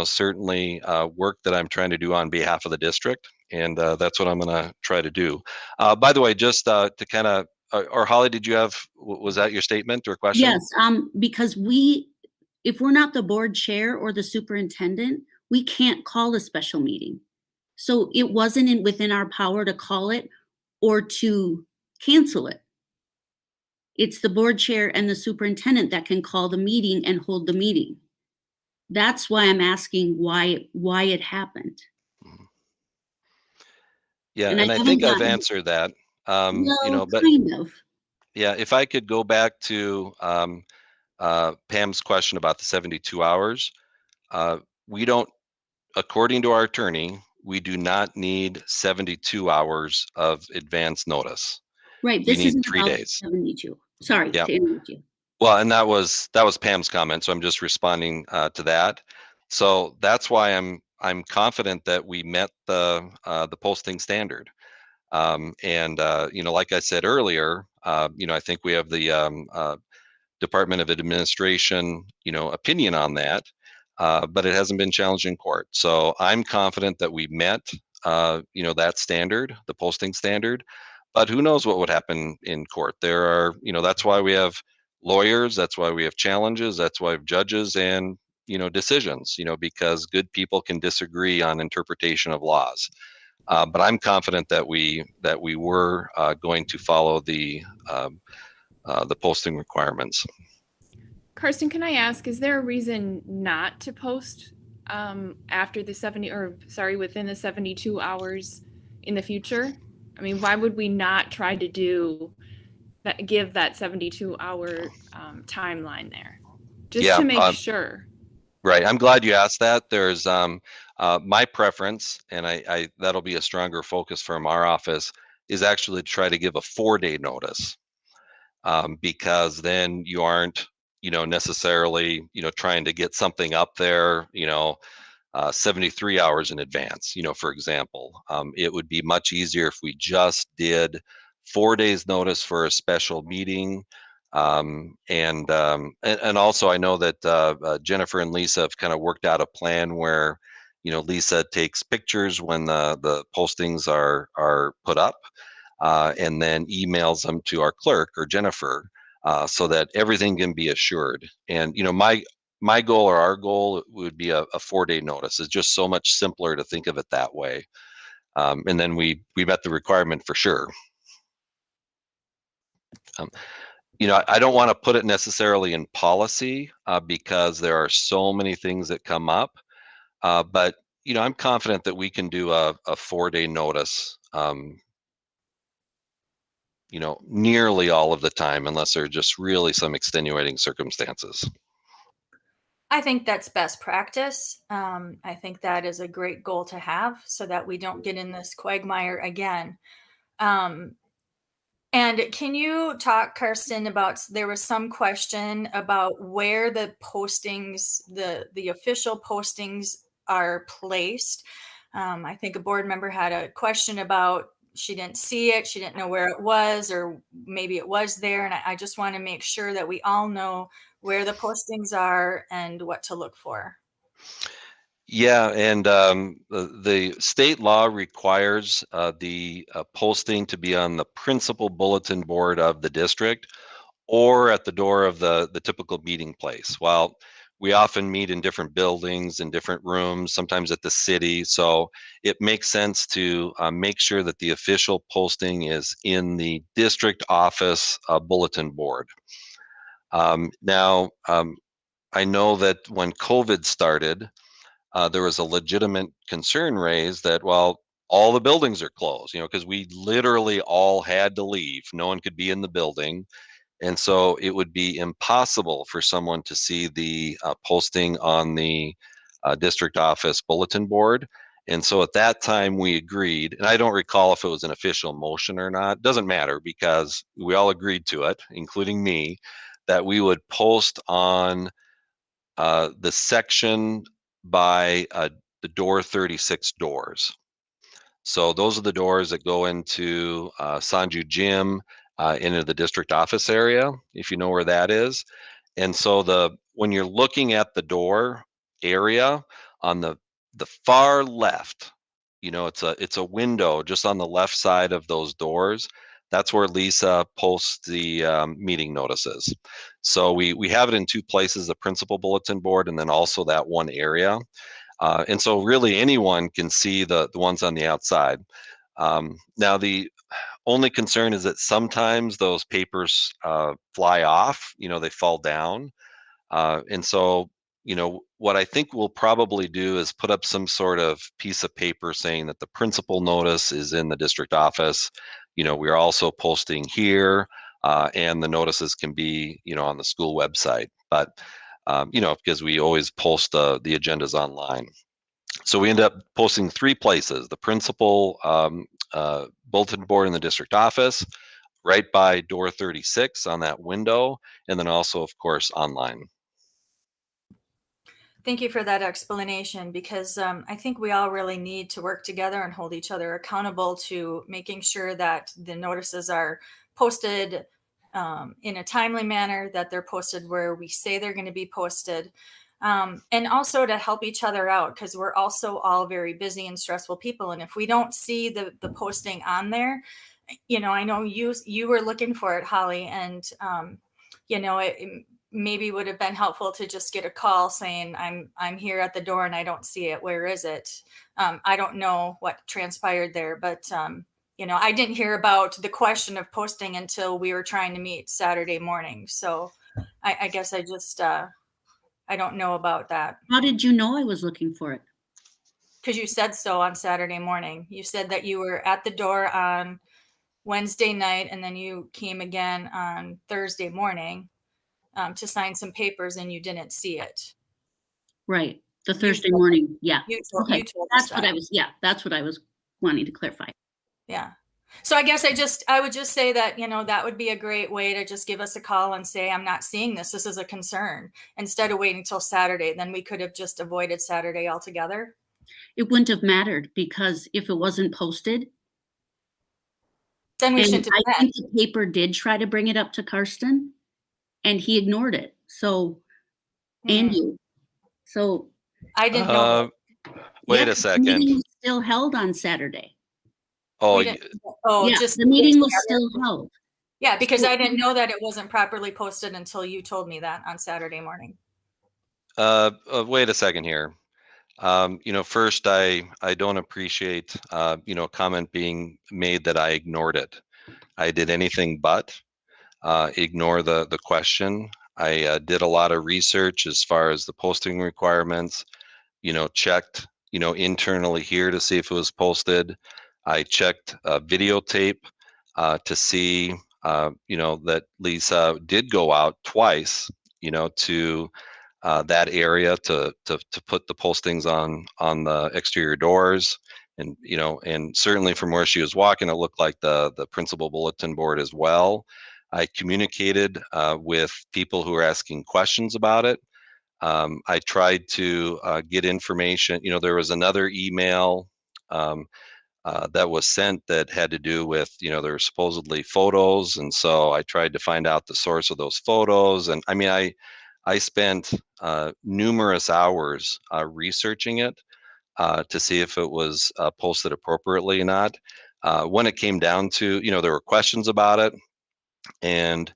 certainly work that I'm trying to do on behalf of the district, and that's what I'm going to try to do. By the way, just to kind of, or Holly, did you have? Was that your statement or question? Yes, because if we're not the board chair or the superintendent, we can't call a special meeting. So it wasn't within our power to call it or to cancel it. It's the board chair and the superintendent that can call the meeting and hold the meeting. That's why I'm asking why it happened. Yeah, and I think I've answered that. But kind of. Yeah, if I could go back to Pam's question about the 72 hours, we don't, according to our attorney, we do not need 72 hours of advance notice. Right. We This need isn't 3 about days. 72. Sorry Yeah. to interrupt you. Well, and that was Pam's comment, so I'm just responding to that. So that's why I'm confident that we met the posting standard. And like I said earlier, I think we have the Department of Administration, opinion on that, but it hasn't been challenged in court. So I'm confident that we met, that standard, the posting standard. But who knows what would happen in court? There are, that's why we have lawyers. That's why we have challenges. That's why we have judges and decisions. Because good people can disagree on interpretation of laws. But I'm confident that we were going to follow the posting requirements. Karsten, can I ask, is there a reason not to post after the within the 72 hours in the future? I mean, why would we not try to give that 72-hour timeline there? Just to make sure. Right. I'm glad you asked that. There's my preference, and I that'll be a stronger focus from our office, is actually to try to give a 4-day notice, because then you aren't, necessarily, trying to get something up there, 73 hours in advance, for example. It would be much easier if we just did 4 days notice for a special meeting. And also I know that Jennifer and Lisa have kind of worked out a plan where, Lisa takes pictures when the postings are put up, and then emails them to our clerk or Jennifer, so that everything can be assured. And my goal, or our goal, would be a 4-day notice. It's just so much simpler to think of it that way. And then we met the requirement for sure. I don't want to put it necessarily in policy, because there are so many things that come up. But I'm confident that we can do a 4-day notice, nearly all of the time, unless there are just really some extenuating circumstances. I think that's best practice. I think that is a great goal to have so that we don't get in this quagmire again. And can you talk, Karsten, about, there was some question about where the postings, the official postings are placed. I think a board member had a question about, she didn't see it, she didn't know where it was, or maybe it was there. And I just want to make sure that we all know where the postings are and what to look for. Yeah, and the state law requires the posting to be on the principal bulletin board of the district or at the door of the typical meeting place. Well, we often meet in different buildings, in different rooms, sometimes at the city. So it makes sense to make sure that the official posting is in the district office bulletin board. Now, I know that when COVID started, there was a legitimate concern raised that, well, all the buildings are closed, because we literally all had to leave. No one could be in the building. And so it would be impossible for someone to see the posting on the district office bulletin board. And so at that time we agreed, and I don't recall if it was an official motion or not, doesn't matter, because we all agreed to it, including me, that we would post on the section by the door 36 doors. So those are the doors that go into Sanju Gym, into the district office area, if you know where that is. And so when you're looking at the door area on the far left, it's a window just on the left side of those doors. That's where Lisa posts the meeting notices. So we have it in 2 places, the principal bulletin board and then also that one area. And so really anyone can see the ones on the outside. Now the only concern is that sometimes those papers fly off, they fall down. And so, what I think we'll probably do is put up some sort of piece of paper saying that the principal notice is in the district office. We're also posting here, and the notices can be, on the school website. But, because we always post the agendas online. So we end up posting 3 places: the principal bulletin board in the district office, right by door 36 on that window, and then also, of course, online. Thank you for that explanation, because I think we all really need to work together and hold each other accountable to making sure that the notices are posted in a timely manner, that they're posted where we say they're going to be posted, and also to help each other out, because we're also all very busy and stressful people. And if we don't see the posting on there, I know you were looking for it, Holly, and it maybe would have been helpful to just get a call saying I'm here at the door and I don't see it. Where is it? I don't know what transpired there, but I didn't hear about the question of posting until we were trying to meet Saturday morning. So I guess I just, I don't know about that. How did you know I was looking for it? Because you said so on Saturday morning. You said that you were at the door on Wednesday night, and then you came again on Thursday morning to sign some papers, and you didn't see it. Right. The Thursday morning. Yeah. You told That's us what that. I was, yeah, that's what I was wanting to clarify. Yeah. So I guess I would just say that, that would be a great way to just give us a call and say, I'm not seeing this. This is a concern. Instead of waiting till Saturday, then we could have just avoided Saturday altogether. It wouldn't have mattered because if it wasn't posted, then we shouldn't have I think the paper did try to bring it up to Karsten and he ignored it. So, and you. So I didn't know. Wait a second. The meeting was still held on Saturday. Oh, yeah, the meeting was still held. Yeah, because I didn't know that it wasn't properly posted until you told me that on Saturday morning. Wait a second here. First, I don't appreciate, comment being made that I ignored it. I did anything but ignore the question. I did a lot of research as far as the posting requirements, checked, internally here to see if it was posted. I checked videotape to see, that Lisa did go out twice, to that area to put the postings on the exterior doors, and and certainly from where she was walking, it looked like the principal bulletin board as well. I communicated with people who were asking questions about it. I tried to get information. There was another email that was sent that had to do with, there were supposedly photos, and so I tried to find out the source of those photos. And I mean, I spent numerous hours researching it to see if it was posted appropriately or not. When it came down to, there were questions about it, and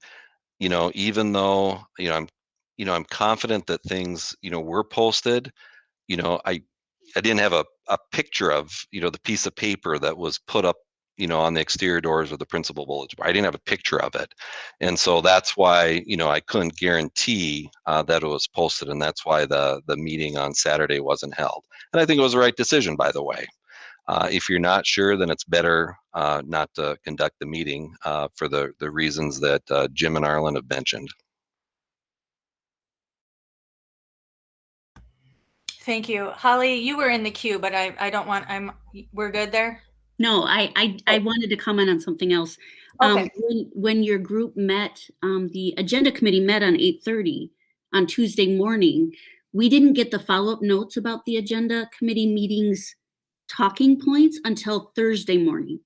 even though I'm confident that things were posted, I didn't have a picture of the piece of paper that was put up on the exterior doors of the principal bulletin board. I didn't have a picture of it, and so that's why I couldn't guarantee that it was posted, and that's why the meeting on Saturday wasn't held. And I think it was the right decision, by the way. If you're not sure, then it's better not to conduct the meeting for the reasons that Jim and Arlen have mentioned. Thank you. Holly, you were in the queue, but I don't want, we're good there? No, I wanted to comment on something else. Okay. When your group met, the agenda committee met on 8:30 on Tuesday morning, we didn't get the follow-up notes about the agenda committee meetings talking points until Thursday morning.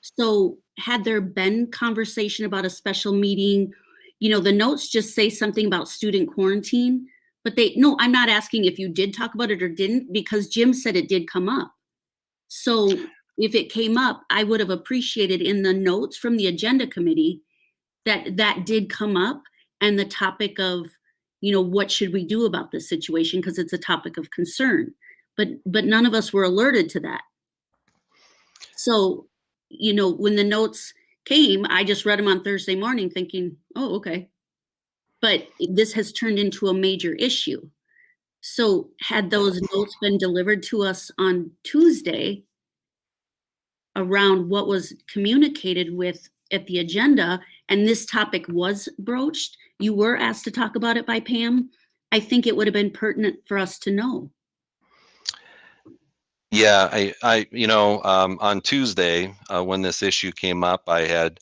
So had there been conversation about a special meeting, the notes just say something about student quarantine, but no, I'm not asking if you did talk about it or didn't, because Jim said it did come up. So if it came up, I would have appreciated in the notes from the agenda committee that did come up, and the topic of, what should we do about this situation, because it's a topic of concern. But none of us were alerted to that. So, when the notes came, I just read them on Thursday morning thinking, oh, okay. But this has turned into a major issue. So had those notes been delivered to us on Tuesday around what was communicated with at the agenda, and this topic was broached, you were asked to talk about it by Pam, I think it would have been pertinent for us to know. Yeah, on Tuesday, when this issue came up, I had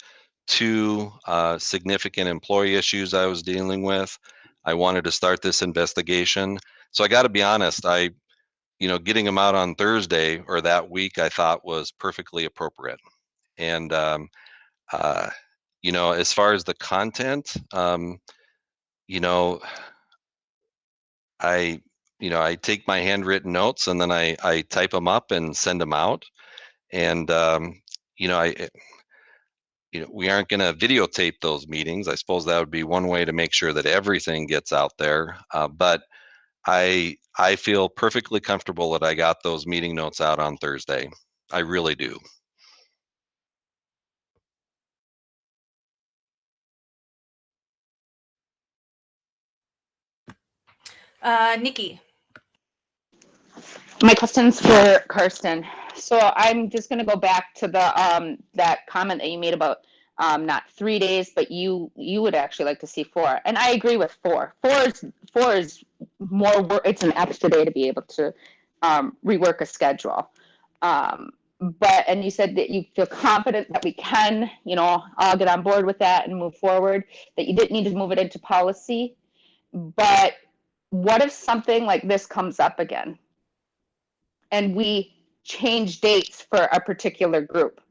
two significant employee issues I was dealing with. I wanted to start this investigation. So I got to be honest, getting them out on Thursday or that week, I thought was perfectly appropriate. And, as far as the content, I take my handwritten notes and then I type them up and send them out. And, we aren't going to videotape those meetings. I suppose that would be one way to make sure that everything gets out there. But I feel perfectly comfortable that I got those meeting notes out on Thursday. I really do. Nikki. My question's for Karsten. So I'm just going to go back to the that comment that you made about not 3 days, but you would actually like to see 4. And I agree with 4. 4 is more work. It's an extra day to be able to rework a schedule. And you said that you feel confident that we can, all get on board with that and move forward, that you didn't need to move it into policy. But what if something like this comes up again and we change dates for a particular group?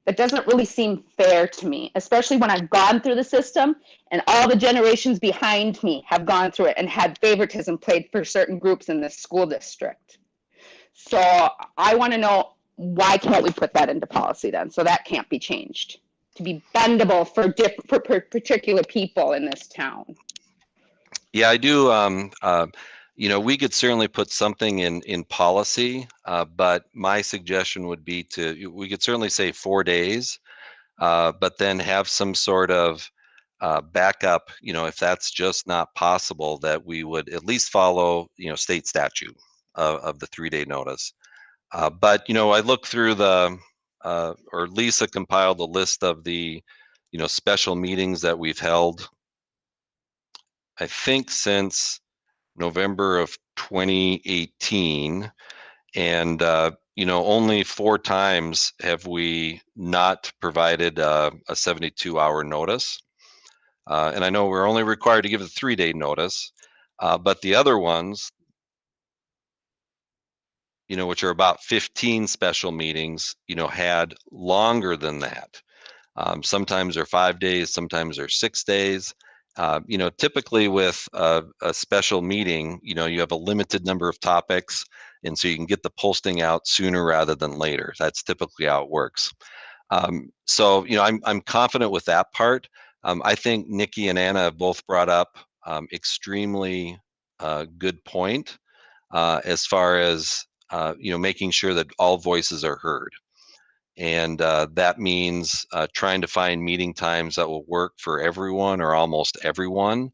That doesn't really seem fair to me, especially when I've gone through the system and all the generations behind me have gone through it and had favoritism played for certain groups in this school district. So I want to know, why can't we put that into policy then? So that can't be changed to be bendable for particular people in this town. Yeah, I do. We could certainly put something in policy, but my suggestion would be we could certainly say 4 days, but then have some sort of backup, if that's just not possible, that we would at least follow, state statute of the 3-day notice. But, I looked through or Lisa compiled a list of the, special meetings that we've held, I think since November of 2018, and only 4 times have we not provided a 72-hour notice. And I know we're only required to give a 3-day notice, but the other ones, which are about 15 special meetings, had longer than that. Sometimes they're 5 days, sometimes they're 6 days. Typically with a special meeting, you have a limited number of topics, and so you can get the posting out sooner rather than later. That's typically how it works. So, I'm confident with that part. I think Nikki and Anna have both brought up extremely good point as far as making sure that all voices are heard. And that means trying to find meeting times that will work for everyone or almost everyone.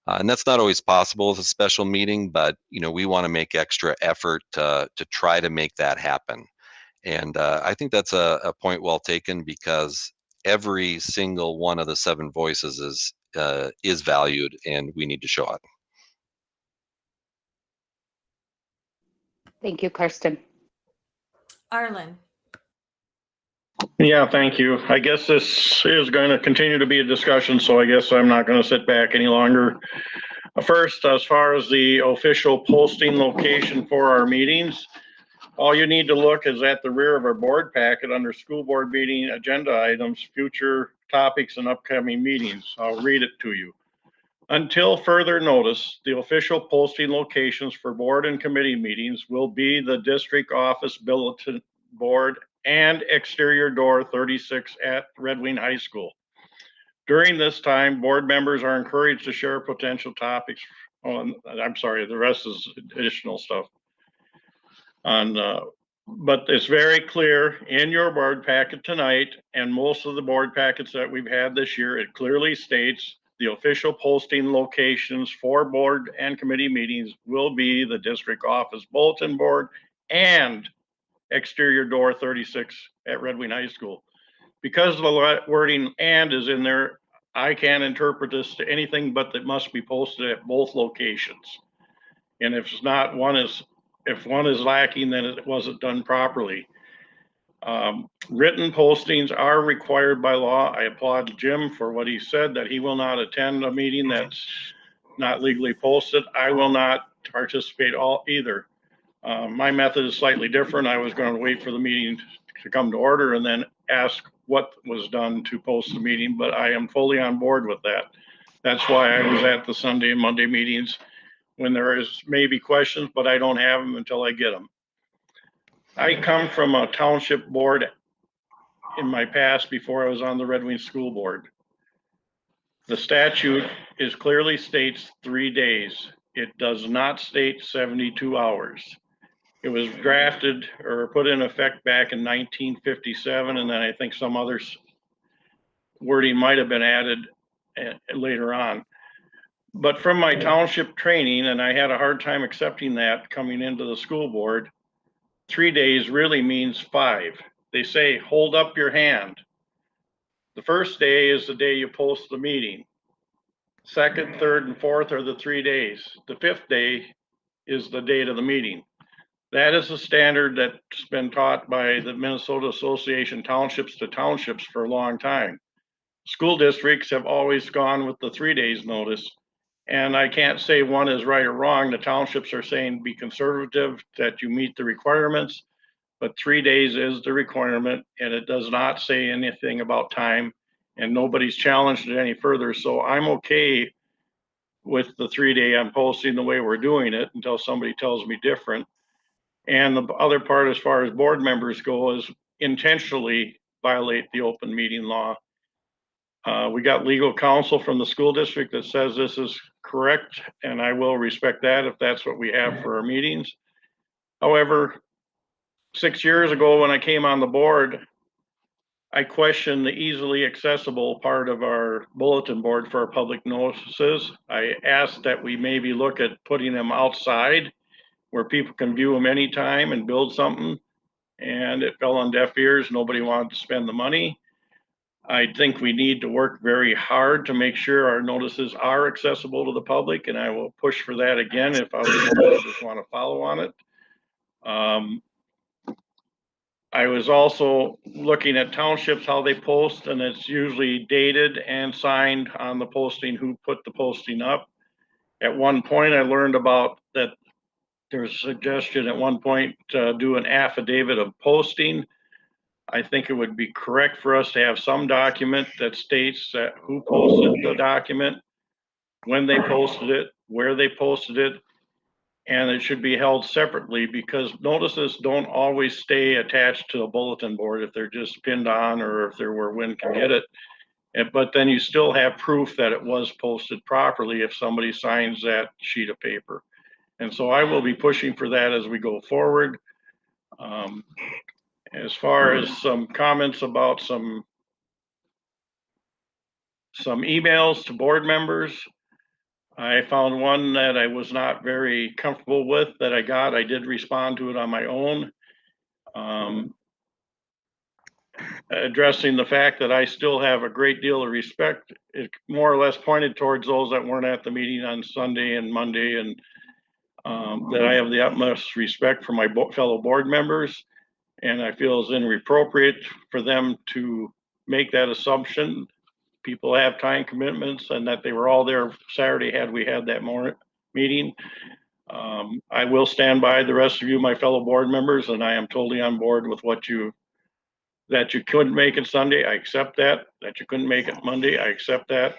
And that's not always possible with a special meeting, but we want to make extra effort to try to make that happen. And I think that's a point well taken, because every single one of the 7 voices is valued, and we need to show it. Thank you, Karsten. Arlen. Yeah, thank you. I guess this is going to continue to be a discussion, so I guess I'm not going to sit back any longer. First, as far as the official posting location for our meetings, all you need to look is at the rear of our board packet under school board meeting agenda items, future topics, and upcoming meetings. I'll read it to you. Until further notice, the official posting locations for board and committee meetings will be the district office bulletin board and exterior door 36 at Red Wing High School. During this time, board members are encouraged to share potential topics on, I'm sorry, the rest is additional stuff. But it's very clear in your board packet tonight, and most of the board packets that we've had this year, it clearly states the official posting locations for board and committee meetings will be the district office bulletin board and exterior door 36 at Red Wing High School. Because the wording "and" is in there, I can't interpret this to anything but that must be posted at both locations. And if it's not, if one is lacking, then it wasn't done properly. Written postings are required by law. I applaud Jim for what he said, that he will not attend a meeting that's not legally posted. I will not participate either. My method is slightly different. I was going to wait for the meeting to come to order and then ask what was done to post the meeting, but I am fully on board with that. That's why I was at the Sunday and Monday meetings when there is maybe questions, but I don't have them until I get them. I come from a township board in my past before I was on the Red Wing School Board. The statute clearly states 3 days. It does not state 72 hours. It was drafted or put in effect back in 1957, and then I think some other wording might have been added later on. But from my township training, and I had a hard time accepting that coming into the school board, 3 days really means 5. They say, hold up your hand. The first day is the day you post the meeting. Second, third, and fourth are the 3 days. The 5th day is the date of the meeting. That is a standard that's been taught by the Minnesota Association Townships to Townships for a long time. School districts have always gone with the 3 days notice. And I can't say one is right or wrong. The townships are saying be conservative, that you meet the requirements, but 3 days is the requirement, and it does not say anything about time, and nobody's challenged it any further. So I'm okay with the 3 day I'm posting the way we're doing it until somebody tells me different. And the other part, as far as board members go, is intentionally violate the open meeting law. We got legal counsel from the school district that says this is correct, and I will respect that if that's what we have for our meetings. However, 6 years ago when I came on the board, I questioned the easily accessible part of our bulletin board for our public notices. I asked that we maybe look at putting them outside where people can view them anytime and build something, and it fell on deaf ears. Nobody wanted to spend the money. I think we need to work very hard to make sure our notices are accessible to the public, and I will push for that again if other notices want to follow on it. I was also looking at townships, how they post, and it's usually dated and signed on the posting, who put the posting up. At one point, I learned about that there's a suggestion at one point to do an affidavit of posting. I think it would be correct for us to have some document that states that who posted the document, when they posted it, where they posted it, and it should be held separately because notices don't always stay attached to a bulletin board if they're just pinned on or if they're where wind can get it. But then you still have proof that it was posted properly if somebody signs that sheet of paper. And so I will be pushing for that as we go forward. As far as some comments about some emails to board members, I found one that I was not very comfortable with that I got. I did respond to it on my own, addressing the fact that I still have a great deal of respect. It more or less pointed towards those that weren't at the meeting on Sunday and Monday, and that I have the utmost respect for my fellow board members. And I feel it's inappropriate for them to make that assumption. People have time commitments and that they were all there Saturday had we had that meeting. I will stand by the rest of you, my fellow board members, and I am totally on board with that you couldn't make it Sunday. I accept that. That you couldn't make it Monday. I accept that.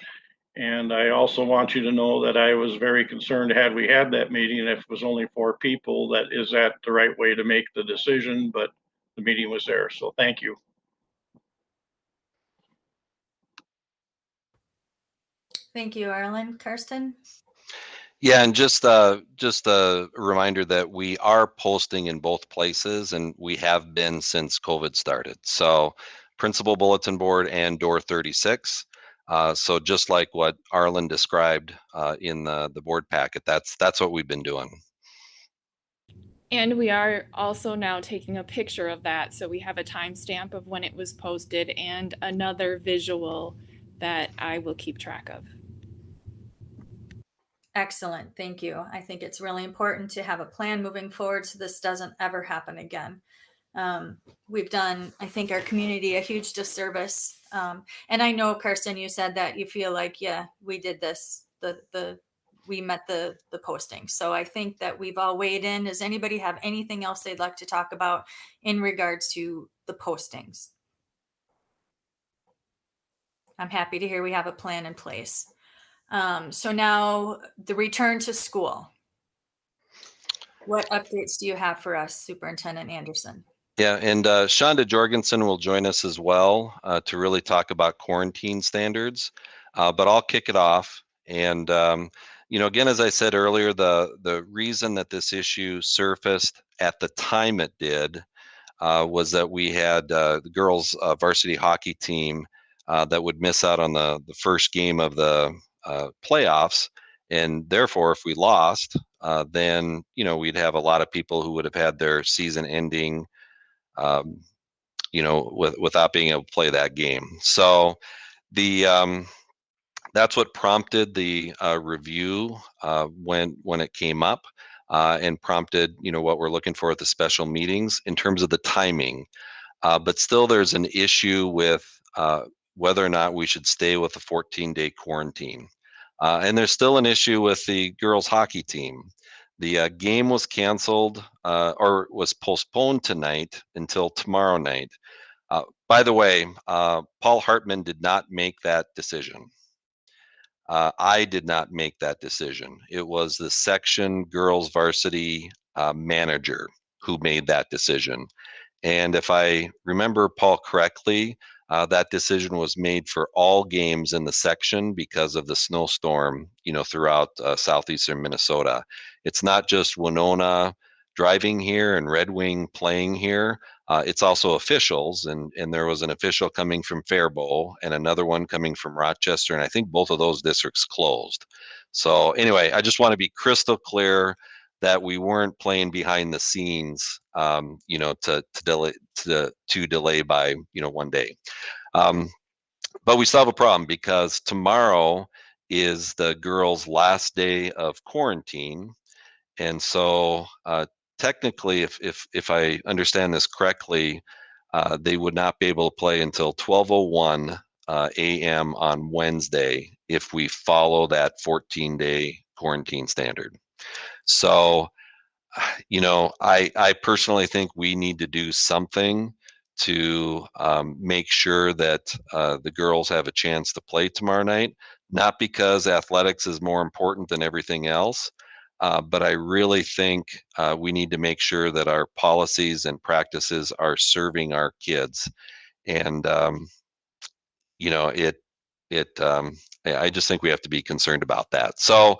And I also want you to know that I was very concerned had we had that meeting, if it was only 4 people, that is that the right way to make the decision, but the meeting was there. So thank you. Thank you, Arlen. Karsten? Yeah, and just a reminder that we are posting in both places, and we have been since COVID started. So principal bulletin board and door 36. So just like what Arlen described in the board packet, that's what we've been doing. And we are also now taking a picture of that. So we have a timestamp of when it was posted and another visual that I will keep track of. Excellent. Thank you. I think it's really important to have a plan moving forward so this doesn't ever happen again. We've done, I think, our community a huge disservice. And I know, Karsten, you said that you feel like, yeah, we did this, we met the posting. So I think that we've all weighed in. Does anybody have anything else they'd like to talk about in regards to the postings? I'm happy to hear we have a plan in place. So now the return to school. What updates do you have for us, Superintendent Anderson? Yeah, and Shonda Jorgensen will join us as well to really talk about quarantine standards. But I'll kick it off. And again, as I said earlier, the reason that this issue surfaced at the time it did was that we had the girls' varsity hockey team that would miss out on the first game of the playoffs, And therefore, if we lost, then, we'd have a lot of people who would have had their season ending, without being able to play that game. So that's what prompted the review when it came up, and prompted, what we're looking for at the special meetings in terms of the timing. But still, there's an issue with whether or not we should stay with the 14-day quarantine. And there's still an issue with the girls hockey team. The game was canceled or was postponed tonight until tomorrow night. By the way, Paul Hartman did not make that decision. I did not make that decision. It was the section girls varsity manager who made that decision. And if I remember Paul correctly, that decision was made for all games in the section because of the snowstorm, throughout southeastern Minnesota. It's not just Winona driving here and Red Wing playing here. It's also officials, and there was an official coming from Faribault and another one coming from Rochester, and I think both of those districts closed. So anyway, I just want to be crystal clear that we weren't playing behind the scenes, to delay by 1 day. But we still have a problem because tomorrow is the girls' last day of quarantine, and so technically, if I understand this correctly, they would not be able to play until 12:01 a.m. on Wednesday if we follow that 14-day quarantine standard. So, I personally think we need to do something to make sure that the girls have a chance to play tomorrow night, not because athletics is more important than everything else, but I really think we need to make sure that our policies and practices are serving our kids. And, I just think we have to be concerned about that. So,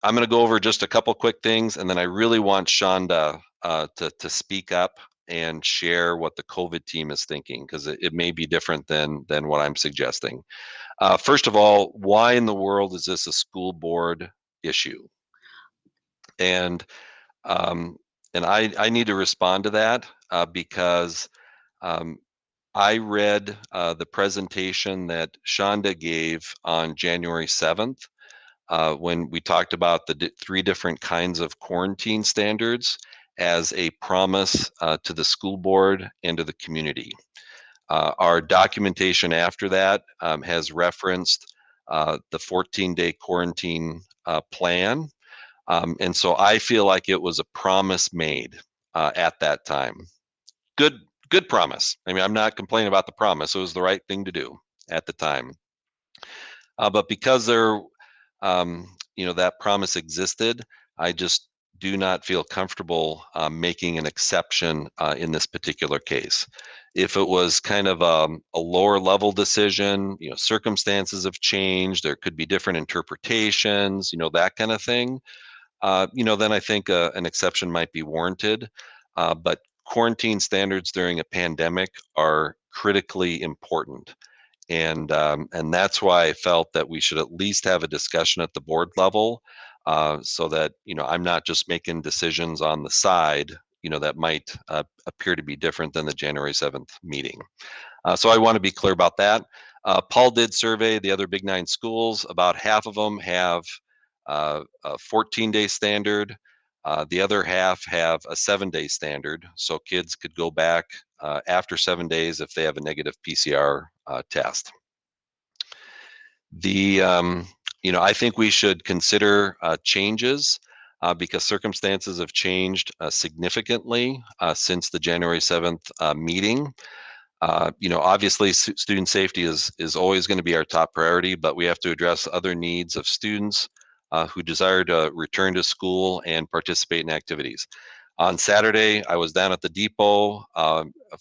I'm going to go over just a couple quick things, and then I really want Shonda to speak up and share what the COVID team is thinking, because it may be different than what I'm suggesting. First of all, why in the world is this a school board issue? And I need to respond to that because I read the presentation that Shonda gave on January 7th. When we talked about the three different kinds of quarantine standards as a promise to the school board and to the community. Our documentation after that has referenced the 14-day quarantine plan. And so I feel like it was a promise made at that time. Good promise. I mean, I'm not complaining about the promise. It was the right thing to do at the time. But because that promise existed, I just do not feel comfortable making an exception in this particular case. If it was kind of a lower level decision, circumstances have changed, there could be different interpretations, that kind of thing, then I think an exception might be warranted. But quarantine standards during a pandemic are critically important. And that's why I felt that we should at least have a discussion at the board level, so that I'm not just making decisions on the side that might appear to be different than the January 7th meeting. So I want to be clear about that. Paul did survey the other Big 9 schools. About half of them have a 14-day standard. The other half have a 7-day standard, so kids could go back after 7 days if they have a negative PCR test. I think we should consider changes because circumstances have changed significantly since the January 7th meeting. Obviously student safety is always going to be our top priority, but we have to address other needs of students who desire to return to school and participate in activities. On Saturday, I was down at the depot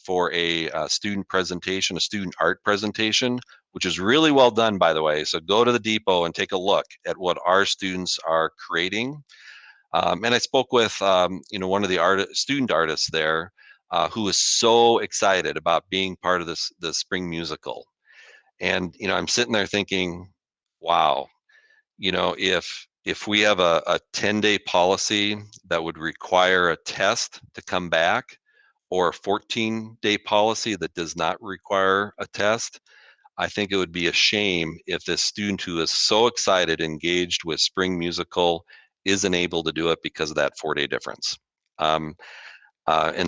for a student presentation, a student art presentation, which is really well done, by the way. So go to the depot and take a look at what our students are creating. And I spoke with one of the student artists there who is so excited about being part of the spring musical. And I'm sitting there thinking, wow, if we have a 10-day policy that would require a test to come back, or a 14-day policy that does not require a test, I think it would be a shame if this student who is so excited, engaged with spring musical, isn't able to do it because of that 4-day difference. And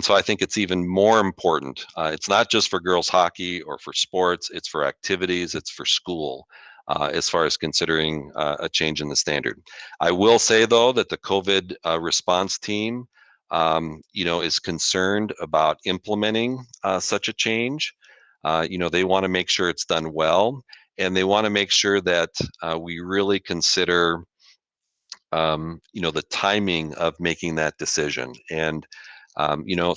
so I think it's even more important. It's not just for girls hockey or for sports, it's for activities, it's for school, as far as considering a change in the standard. I will say though that the COVID response team is concerned about implementing such a change. They want to make sure it's done well, and they want to make sure that we really consider the timing of making that decision. And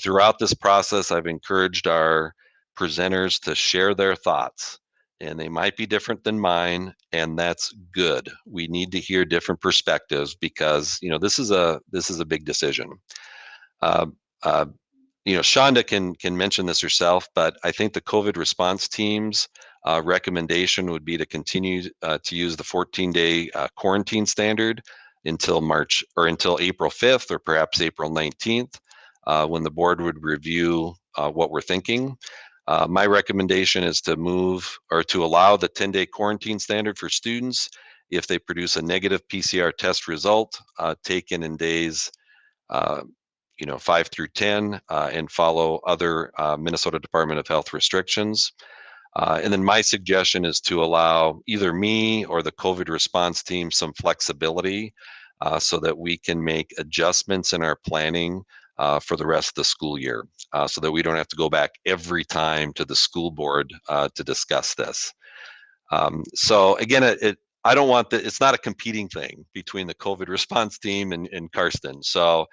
throughout this process, I've encouraged our presenters to share their thoughts, and they might be different than mine, and that's good. We need to hear different perspectives because this is a big decision. Shonda can mention this herself, but I think the COVID response team's recommendation would be to continue to use the 14-day quarantine standard until April 5th or perhaps April 19th, when the board would review what we're thinking. My recommendation is to allow the 10-day quarantine standard for students if they produce a negative PCR test result taken in days 5 through 10 and follow other Minnesota Department of Health restrictions. And then my suggestion is to allow either me or the COVID response team some flexibility so that we can make adjustments in our planning for the rest of the school year, so that we don't have to go back every time to the school board to discuss this. So again, I don't want it's not a competing thing between the COVID response team and Karsten. So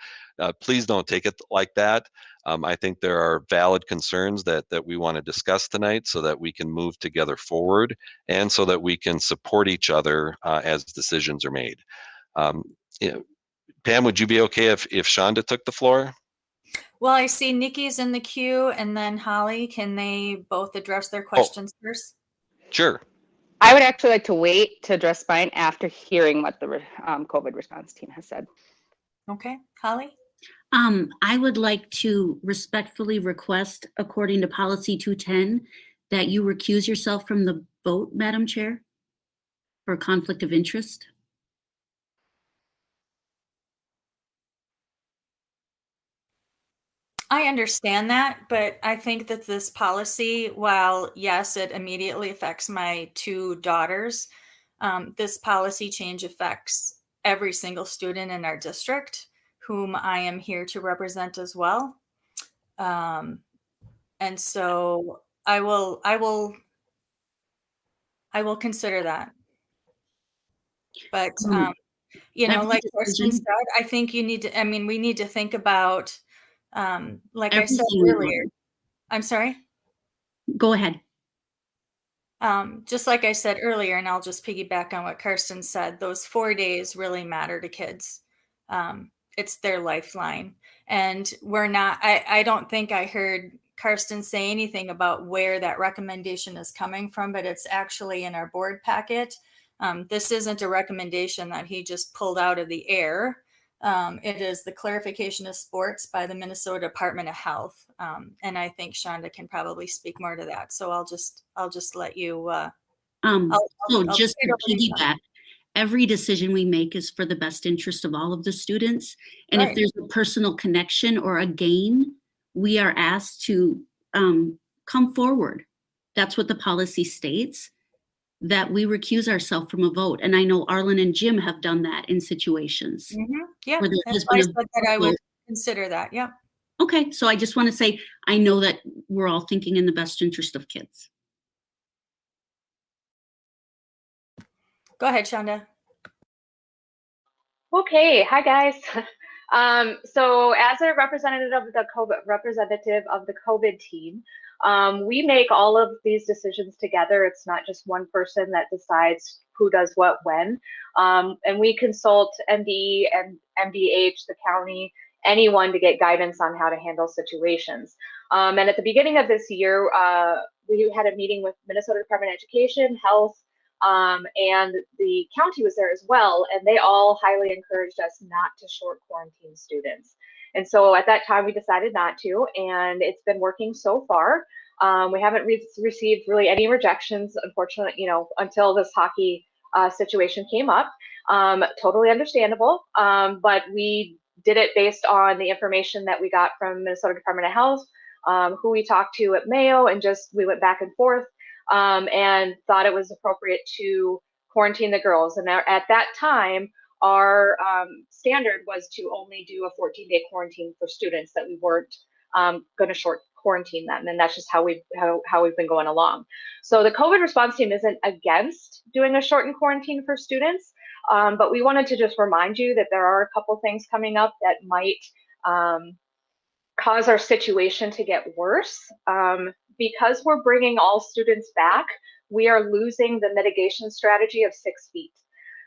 please don't take it like that. I think there are valid concerns that we want to discuss tonight so that we can move together forward and so that we can support each other as decisions are made. Pam, would you be okay if Shonda took the floor? Well, I see Nikki's in the queue and then Holly. Can they both address their questions first? Sure. I would actually like to wait to address mine after hearing what the COVID response team has said. Okay, Holly? I would like to respectfully request, according to policy 210, that you recuse yourself from the vote, Madam Chair, for conflict of interest. I understand that, but I think that this policy, while yes, it immediately affects my two daughters, this policy change affects every single student in our district, whom I am here to represent as well. And so I will consider that. But like Karsten said, I think we need to think about, like I said earlier. I'm sorry? Go ahead. Just like I said earlier, and I'll just piggyback on what Karsten said, those 4 days really matter to kids. It's their lifeline. And I don't think I heard Karsten say anything about where that recommendation is coming from, but it's actually in our board packet. This isn't a recommendation that he just pulled out of the air. It is the clarification of sports by the Minnesota Department of Health. And I think Shonda can probably speak more to that. So I'll just let you. Just to piggyback, every decision we make is for the best interest of all of the students. And right. If there's a personal connection or a gain, we are asked to come forward. That's what the policy states, that we recuse ourselves from a vote. And I know Arlen and Jim have done that in situations. Mm-hmm. Yeah, that's why I said that I would consider that. Yeah. Okay, so I just want to say, I know that we're all thinking in the best interest of kids. Go ahead, Shonda. Okay, hi guys. So as a representative of the COVID team, we make all of these decisions together. It's not just one person that decides who does what when. And we consult MDE and MDH, the county, anyone to get guidance on how to handle situations. And at the beginning of this year, we had a meeting with Minnesota Department of Education, Health, and the county was there as well, and they all highly encouraged us not to short quarantine students. And so at that time we decided not to, and it's been working so far. We haven't received really any rejections, unfortunately, until this hockey situation came up. Totally understandable, but we did it based on the information that we got from Minnesota Department of Health, who we talked to at Mayo, and we went back and forth, and thought it was appropriate to quarantine the girls. And at that time, our standard was to only do a 14-day quarantine for students, that we weren't going to short quarantine them, and that's just how we've been going along. So the COVID response team isn't against doing a shortened quarantine for students, but we wanted to just remind you that there are a couple things coming up that might cause our situation to get worse. Because we're bringing all students back, we are losing the mitigation strategy of 6 feet.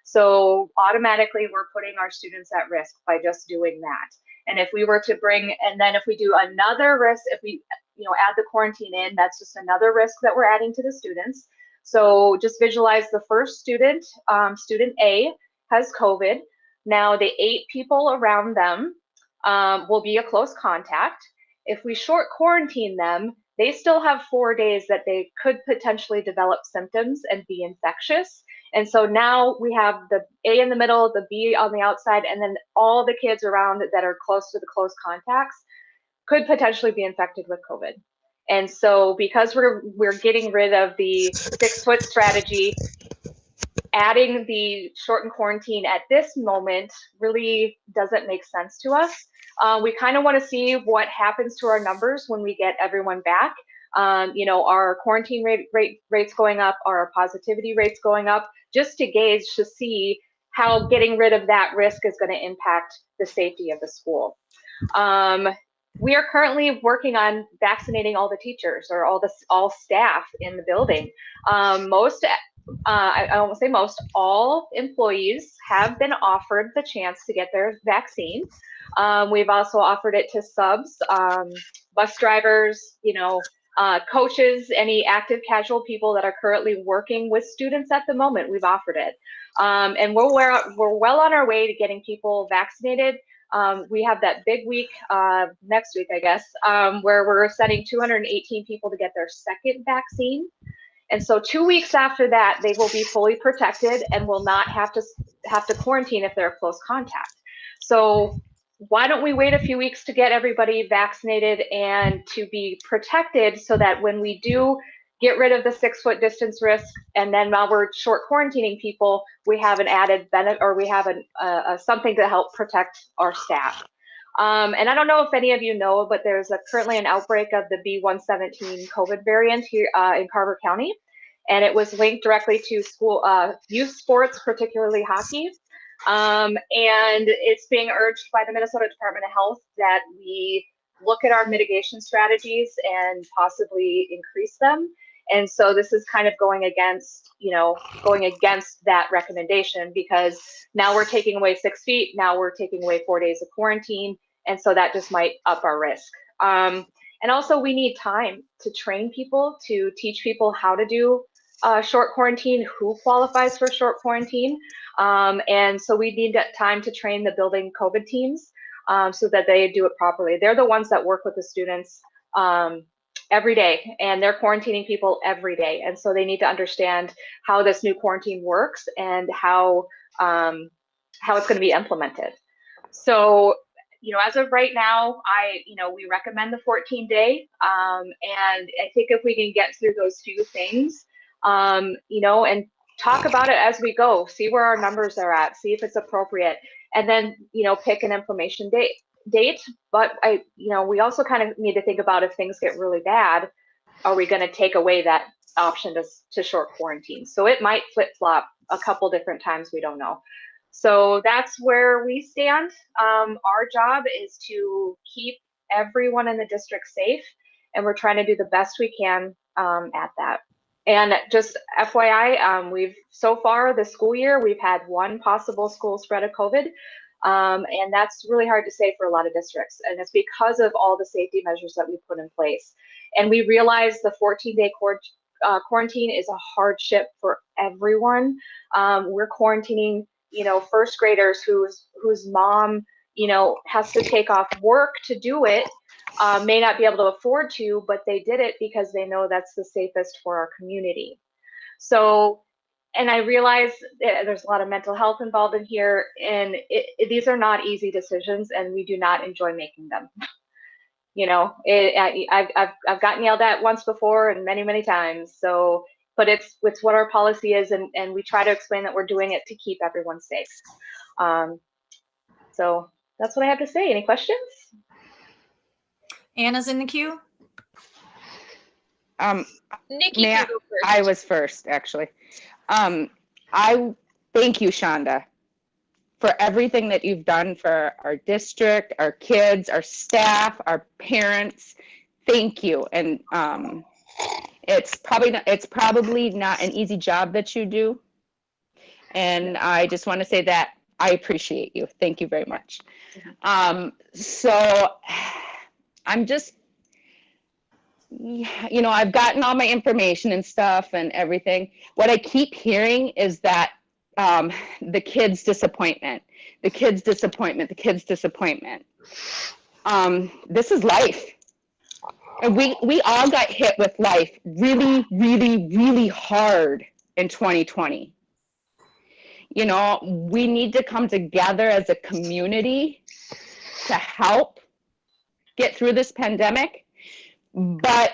So automatically we're putting our students at risk by just doing that. And if we were to if we do another risk, if we add the quarantine in, that's just another risk that we're adding to the students. So just visualize the first student, student A, has COVID. Now the 8 people around them will be a close contact. If we short quarantine them, they still have 4 days that they could potentially develop symptoms and be infectious. And so now we have the A in the middle, the B on the outside, and then all the kids around that are close to the close contacts could potentially be infected with COVID. And so because we're getting rid of the 6-foot strategy, adding the shortened quarantine at this moment really doesn't make sense to us. We kind of want to see what happens to our numbers when we get everyone back. Our quarantine rates going up, our positivity rates going up, just to gauge to see how getting rid of that risk is going to impact the safety of the school. We are currently working on vaccinating all the teachers, or all staff in the building. I won't say most, all employees have been offered the chance to get their vaccine. We've also offered it to subs, bus drivers, coaches, any active casual people that are currently working with students at the moment. We've offered it. And we're well on our way to getting people vaccinated. We have that big week next week, I guess, where we're sending 218 people to get their second vaccine. And so 2 weeks after that, they will be fully protected and will not have to quarantine if they're a close contact. So why don't we wait a few weeks to get everybody vaccinated and to be protected, so that when we do get rid of the 6-foot distance risk, and then while we're short quarantining people, we have an added benefit, or we have something to help protect our staff. And I don't know if any of you know, but there's currently an outbreak of the B117 COVID variant here in Carver County, and it was linked directly to school youth sports, particularly hockey. And it's being urged by the Minnesota Department of Health that we look at our mitigation strategies and possibly increase them. And so this is kind of going against that recommendation, because now we're taking away 6 feet. Now we're taking away 4 days of quarantine. And so that just might up our risk. And also we need time to train people, to teach people how to do short quarantine, who qualifies for short quarantine. And so we need that time to train the building COVID teams so that they do it properly. They're the ones that work with the students every day, and they're quarantining people every day. And so they need to understand how this new quarantine works and how it's going to be implemented. So, as of right now, we recommend the 14-day. And I think if we can get through those few things, and talk about it as we go, see where our numbers are at, see if it's appropriate, and then, pick an implementation date. But we also kind of need to think about, if things get really bad, are we going to take away that option to short quarantine? So it might flip-flop a couple different times, we don't know. So that's where we stand. Our job is to keep everyone in the district safe, and we're trying to do the best we can at that. And just FYI, we've so far this school year, we've had one possible school spread of COVID. And that's really hard to say for a lot of districts. And it's because of all the safety measures that we put in place. And we realized the 14-day quarantine is a hardship for everyone. We're quarantining, first graders whose mom, has to take off work to do it, may not be able to afford to, but they did it because they know that's the safest for our community. So, and I realize there's a lot of mental health involved in here, and these are not easy decisions, and we do not enjoy making them. I've gotten yelled at once before and many, many times. So, but it's what our policy is, and we try to explain that we're doing it to keep everyone safe. So that's what I have to say. Any questions? Anna's in the queue. Nikki can go first. I was first, actually. I thank you, Shonda, for everything that you've done for our district, our kids, our staff, our parents. Thank you. And it's probably not an easy job that you do. And I just want to say that I appreciate you. Thank you very much. So I'm just, I've gotten all my information and stuff and everything. What I keep hearing is that the kids' disappointment. This is life. And we all got hit with life really, really, really hard in 2020. We need to come together as a community to help get through this pandemic. But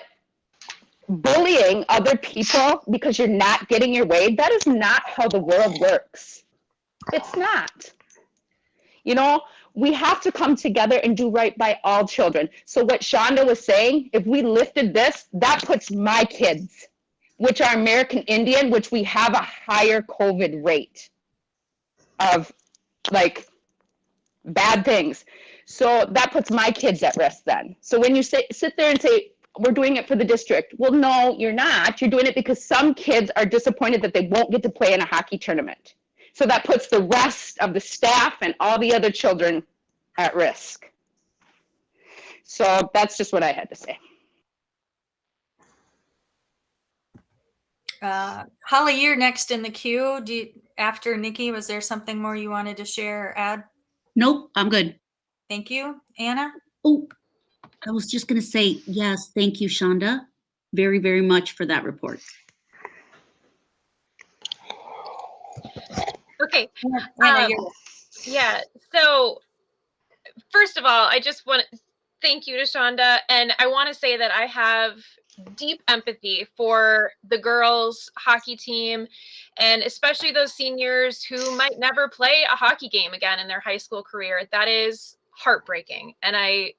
bullying other people because you're not getting your way, that is not how the world works. It's not. We have to come together and do right by all children. So what Shonda was saying, if we lifted this, that puts my kids, which are American Indian, which we have a higher COVID rate of bad things. So that puts my kids at risk then. So when you sit there and say, we're doing it for the district. Well, no, you're not. You're doing it because some kids are disappointed that they won't get to play in a hockey tournament. So that puts the rest of the staff and all the other children at risk. So that's just what I had to say. Holly, you're next in the queue. After Nikki, was there something more you wanted to share or add? Nope, I'm good. Thank you. Anna? Oh, I was just going to say, yes, thank you, Shonda, very, very much for that report. Okay. Anna, yeah. So first of all, I just want to thank you to Shonda. And I want to say that I have deep empathy for the girls hockey team, and especially those seniors who might never play a hockey game again in their high school career. That is heartbreaking. And I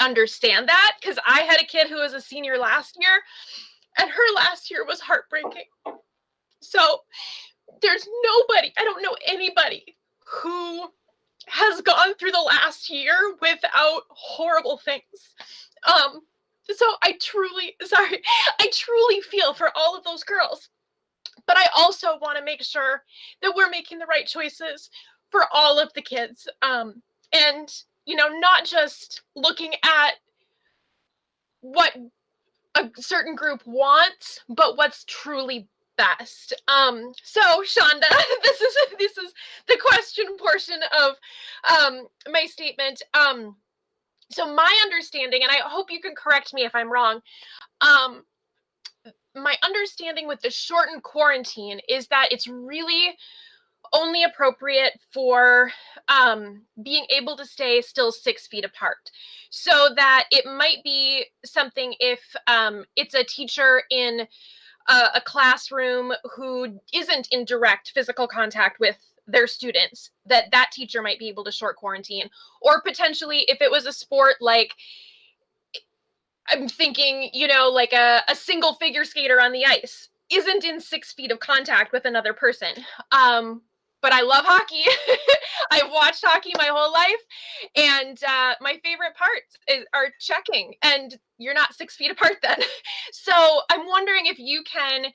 understand that because I had a kid who was a senior last year, and her last year was heartbreaking. So there's nobody, I don't know anybody who has gone through the last year without horrible things. So I truly feel for all of those girls. But I also want to make sure that we're making the right choices for all of the kids. And not just looking at what a certain group wants, but what's truly best. So Shonda, this is the question portion of my statement. So my understanding, and I hope you can correct me if I'm wrong, my understanding with the shortened quarantine is that it's really only appropriate for being able to stay still 6 feet apart. So that it might be something if it's a teacher in a classroom who isn't in direct physical contact with their students, that teacher might be able to short quarantine. Or potentially if it was a sport like, I'm thinking, like a single figure skater on the ice isn't in 6 feet of contact with another person. But I love hockey. I've watched hockey my whole life. And my favorite parts are checking. And you're not 6 feet apart then. So I'm wondering if you can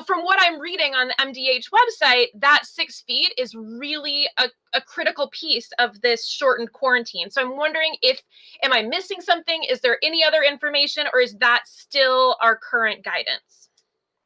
from what I'm reading on the MDH website, that 6 feet is really a critical piece of this shortened quarantine. So I'm wondering am I missing something? Is there any other information, or is that still our current guidance?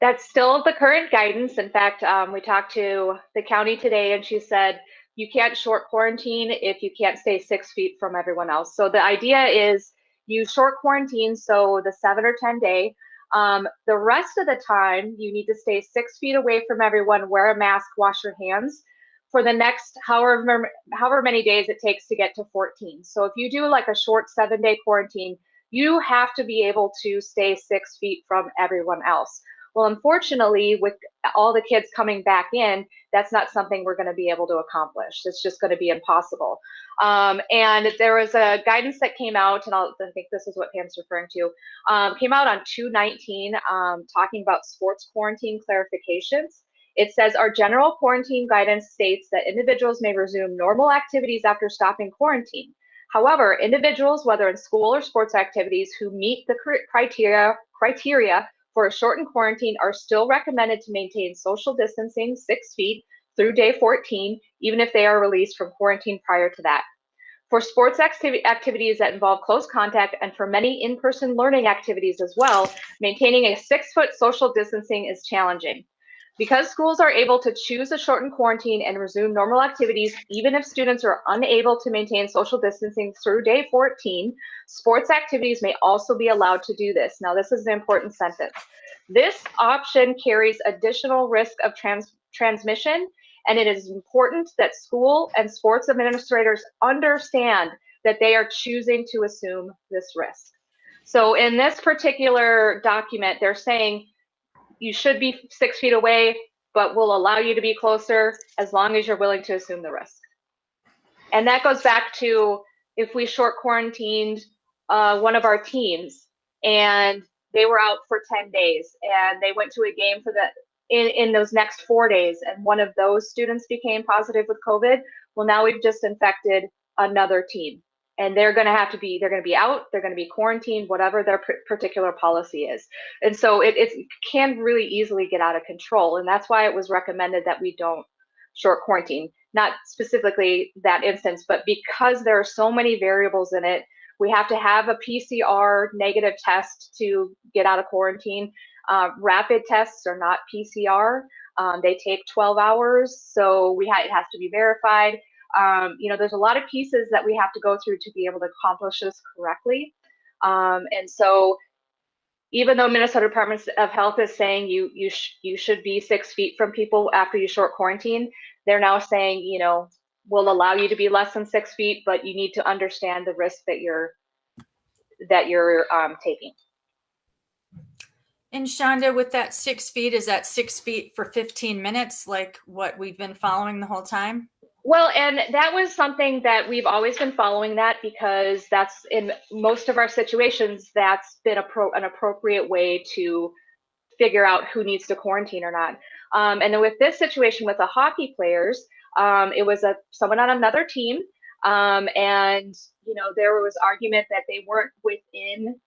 That's still the current guidance. In fact, we talked to the county today, and she said you can't short quarantine if you can't stay 6 feet from everyone else. So the idea is you short quarantine, so the 7 or 10 day. The rest of the time, you need to stay 6 feet away from everyone, wear a mask, wash your hands for the next however many days it takes to get to 14. So if you do like a short 7-day quarantine, you have to be able to stay 6 feet from everyone else. Well, unfortunately, with all the kids coming back in, that's not something we're going to be able to accomplish. It's just going to be impossible. And there was a guidance that came out, and I think this is what Pam's referring to, came out on 2/19, talking about sports quarantine clarifications. It says our general quarantine guidance states that individuals may resume normal activities after stopping quarantine. However, individuals, whether in school or sports activities, who meet the criteria for a shortened quarantine are still recommended to maintain social distancing 6 feet through day 14, even if they are released from quarantine prior to that. For sports activities that involve close contact and for many in-person learning activities as well, maintaining a 6-foot social distancing is challenging. Because schools are able to choose a shortened quarantine and resume normal activities, even if students are unable to maintain social distancing through day 14, sports activities may also be allowed to do this. Now, this is an important sentence. This option carries additional risk of transmission, and it is important that school and sports administrators understand that they are choosing to assume this risk. So in this particular document, they're saying, you should be 6 feet away, but we'll allow you to be closer as long as you're willing to assume the risk. And that goes back to if we short quarantined one of our teams and they were out for 10 days and they went to a game for in those next 4 days and one of those students became positive with COVID, well, now we've just infected another team. And they're going to be out, they're going to be quarantined, whatever their particular policy is. And so it can really easily get out of control. And that's why it was recommended that we don't short quarantine, not specifically that instance, but because there are so many variables in it, we have to have a PCR negative test to get out of quarantine. Rapid tests are not PCR. They take 12 hours. So it has to be verified. There's a lot of pieces that we have to go through to be able to accomplish this correctly. And so even though Minnesota Department of Health is saying you should be 6 feet from people after you short quarantine, they're now saying, we'll allow you to be less than 6 feet, but you need to understand the risk that you're taking. And Shonda, with that 6 feet, is that 6 feet for 15 minutes, like what we've been following the whole time? Well, and that was something that we've always been following that because that's in most of our situations, that's been an appropriate way to figure out who needs to quarantine or not. And then with this situation with the hockey players, it was someone on another team. And, there was argument that they weren't within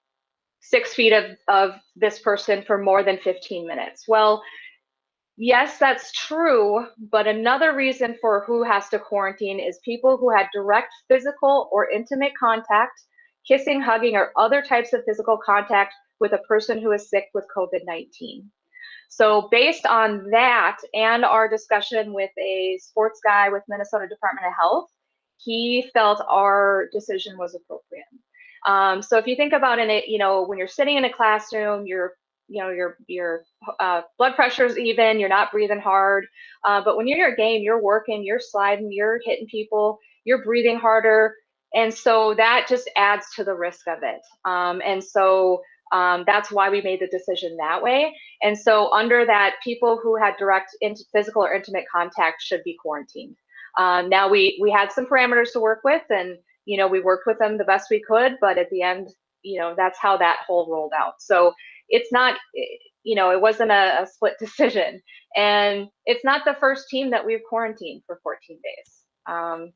6 feet of this person for more than 15 minutes. Well, yes, that's true, but another reason for who has to quarantine is people who had direct physical or intimate contact, kissing, hugging, or other types of physical contact with a person who is sick with COVID-19. So based on that and our discussion with a sports guy with Minnesota Department of Health, he felt our decision was appropriate. So if you think about it, when you're sitting in a classroom, your blood pressure is even, you're not breathing hard. But when you're in a game, you're working, you're sliding, you're hitting people, you're breathing harder. And so that just adds to the risk of it. And so that's why we made the decision that way. And so under that, people who had direct physical or intimate contact should be quarantined. Now we had some parameters to work with, and we worked with them the best we could, but at the end, that's how that whole rolled out. So it's not, it wasn't a split decision, and it's not the first team that we've quarantined for 14 days.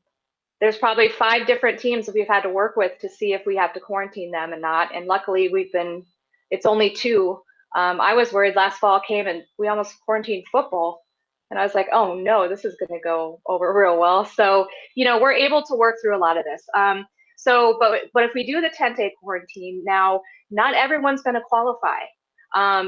There's probably 5 different teams that we've had to work with to see if we have to quarantine them and not. And luckily it's only 2 I was worried last fall came and we almost quarantined football. And I was like, oh no, this is going to go over real well. So, we're able to work through a lot of this. But if we do the 10-day quarantine, now not everyone's going to qualify.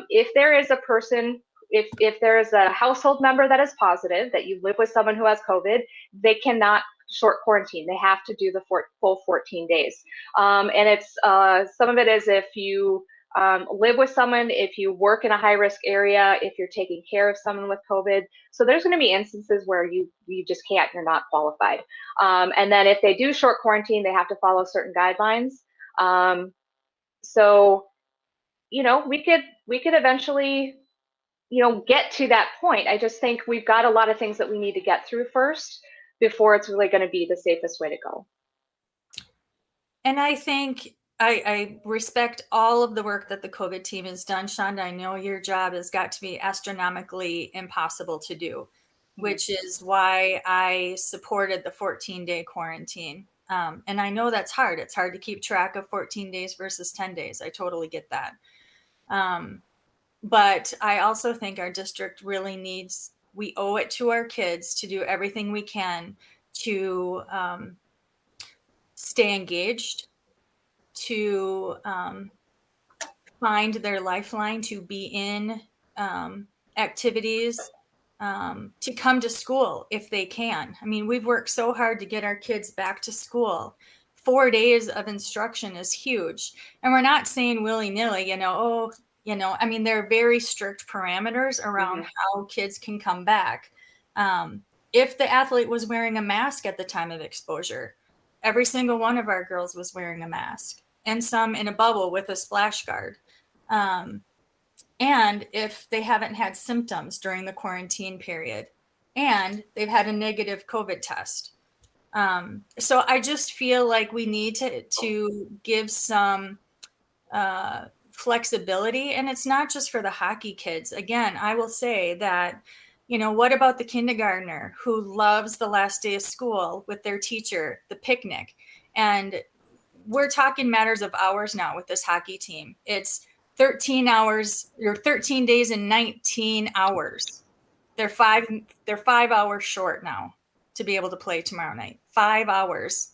If there is a person, if there is a household member that is positive, that you live with someone who has COVID, they cannot short quarantine. They have to do the full 14 days. And it's some of it is if you live with someone, if you work in a high risk area, if you're taking care of someone with COVID. So there's going to be instances where you just can't, you're not qualified. And then if they do short quarantine, they have to follow certain guidelines. So, we could eventually, get to that point. I just think we've got a lot of things that we need to get through first before it's really going to be the safest way to go. And I think I respect all of the work that the COVID team has done. Shonda, I know your job has got to be astronomically impossible to do, which is why I supported the 14-day quarantine. And I know that's hard. It's hard to keep track of 14 days versus 10 days. I totally get that. But I also think our district really we owe it to our kids to do everything we can to stay engaged, to find their lifeline, to be in activities, to come to school if they can. I mean, we've worked so hard to get our kids back to school. 4 days of instruction is huge. And we're not saying willy-nilly, I mean, there are very strict parameters around how kids can come back. If the athlete was wearing a mask at the time of exposure, every single one of our girls was wearing a mask, and some in a bubble with a splash guard. And if they haven't had symptoms during the quarantine period, and they've had a negative COVID test. So I just feel like we need to give some flexibility, and it's not just for the hockey kids. Again, I will say that, what about the kindergartner who loves the last day of school with their teacher, the picnic? And we're talking matters of hours now with this hockey team. It's 13 hours, or 13 days and 19 hours. They're 5 hours short now to be able to play tomorrow night. 5 hours.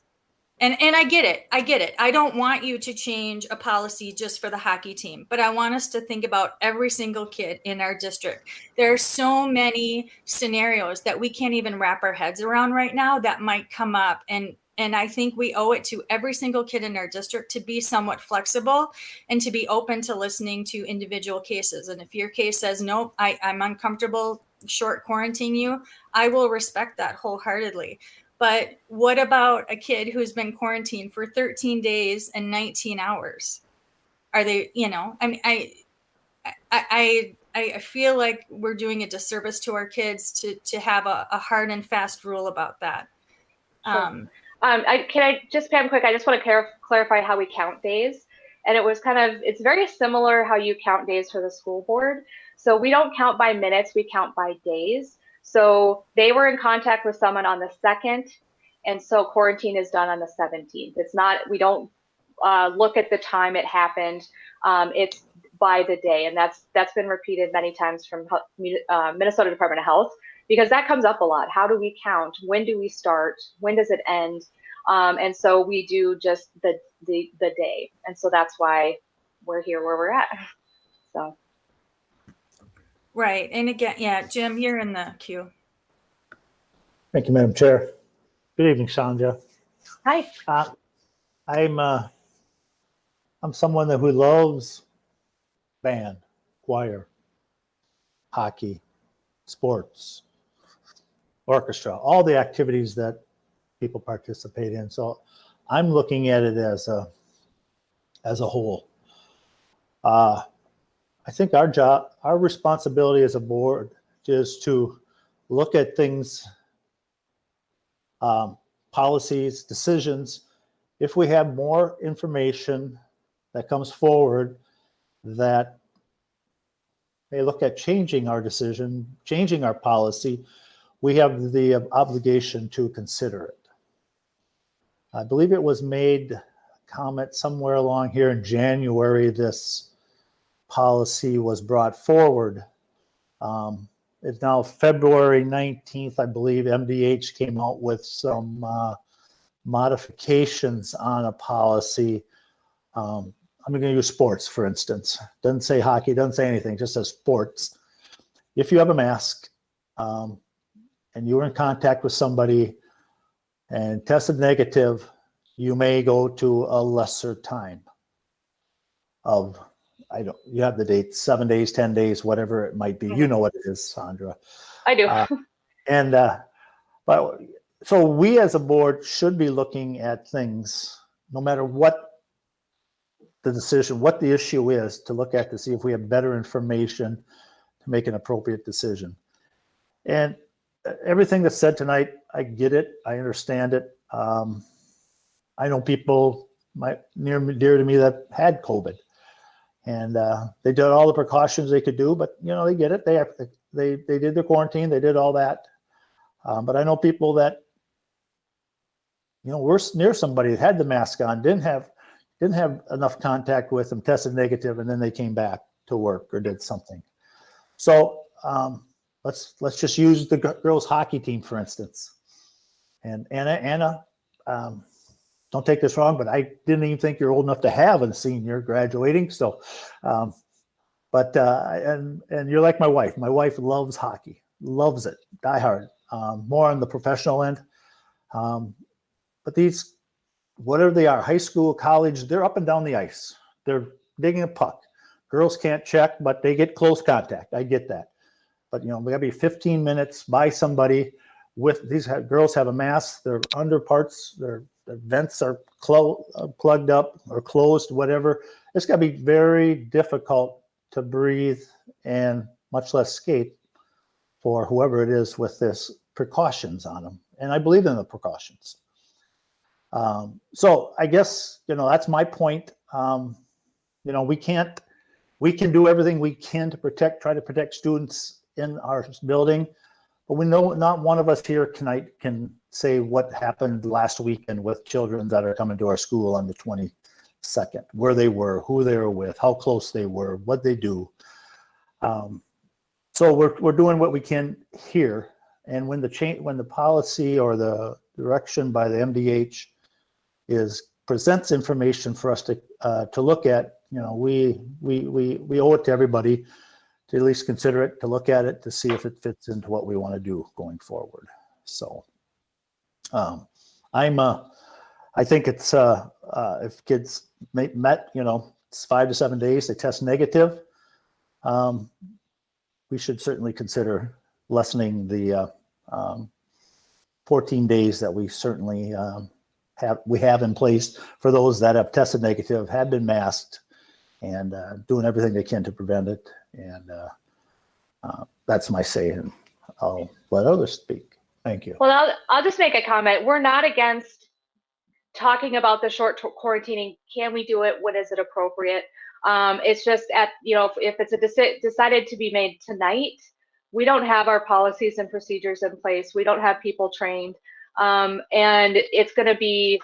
And I get it. I don't want you to change a policy just for the hockey team, but I want us to think about every single kid in our district. There are so many scenarios that we can't even wrap our heads around right now that might come up. And I think we owe it to every single kid in our district to be somewhat flexible and to be open to listening to individual cases. And if your case says, nope, I'm uncomfortable short quarantining you, I will respect that wholeheartedly. But what about a kid who's been quarantined for 13 days and 19 hours? Are they, I mean, I feel like we're doing a disservice to our kids to have a hard and fast rule about that. Sure. Can I just, Pam, quick, I just want to clarify how we count days. And it's very similar how you count days for the school board. So we don't count by minutes, we count by days. So they were in contact with someone on the 2nd, and so quarantine is done on the 17th. It's not, we don't look at the time it happened. It's by the day, and that's been repeated many times from Minnesota Department of Health, because that comes up a lot. How do we count? When do we start? When does it end? And so we do just the day, and so that's why we're here where we're at. So. Right. And again, yeah, Jim, you're in the queue. Thank you, Madam Chair. Good evening, Sandhya. Hi. I'm someone who loves band, choir, hockey, sports, orchestra, all the activities that people participate in. So I'm looking at it as a whole. I think our responsibility as a board is to look at things, policies, decisions. If we have more information that comes forward that may look at changing our decision, changing our policy, we have the obligation to consider it. I believe it was made comment somewhere along here in January this policy was brought forward. It's now February 19th, I believe. MDH came out with some modifications on a policy. I'm going to use sports, for instance. Doesn't say hockey, doesn't say anything, just says sports. If you have a mask and you were in contact with somebody and tested negative, you may go to a lesser time of, you have the date, 7 days, 10 days, whatever it might be. You know what it is, Sandra. I do. But so we as a board should be looking at things, no matter what the decision, what the issue is, to look at to see if we have better information to make an appropriate decision. And everything that's said tonight, I get it. I understand it. I know people near and dear to me that had COVID, and they did all the precautions they could do, but they get it. They did the quarantine, they did all that. But I know people that were near somebody that had the mask on, didn't have enough contact with them, tested negative, and then they came back to work or did something. So let's just use the girls hockey team, for instance. And Anna, don't take this wrong, but I didn't even think you're old enough to have a senior graduating. So, and you're like my wife. My wife loves hockey, loves it, diehard. More on the professional end. But these, whatever they are, high school, college, they're up and down the ice. They're digging a puck. Girls can't check, but they get close contact. I get that. But, we gotta be 15 minutes by somebody with, these girls have a mask, their under parts, their vents are plugged up or closed, whatever. It's gotta be very difficult to breathe and much less skate for whoever it is with this precautions on them. And I believe in the precautions. So I guess, that's my point. We can do everything we can to try to protect students in our building, but we know not one of us here tonight can say what happened last weekend with children that are coming to our school on the 22nd, where they were, who they were with, how close they were, what they do. So we're doing what we can here, and when the policy or the direction by the MDH presents information for us to look at, we owe it to everybody to at least consider it, to look at it, to see if it fits into what we want to do going forward. So I think it's if kids met, it's 5 to 7 days, they test negative. We should certainly consider lessening the 14 days that we certainly have in place for those that have tested negative, have been masked, and doing everything they can to prevent it. And that's my say, and I'll let others speak. Thank you. Well, I'll just make a comment. We're not against talking about the short quarantining. Can we do it? When is it appropriate? It's just if it's decided to be made tonight, we don't have our policies and procedures in place. We don't have people trained. And it's going to be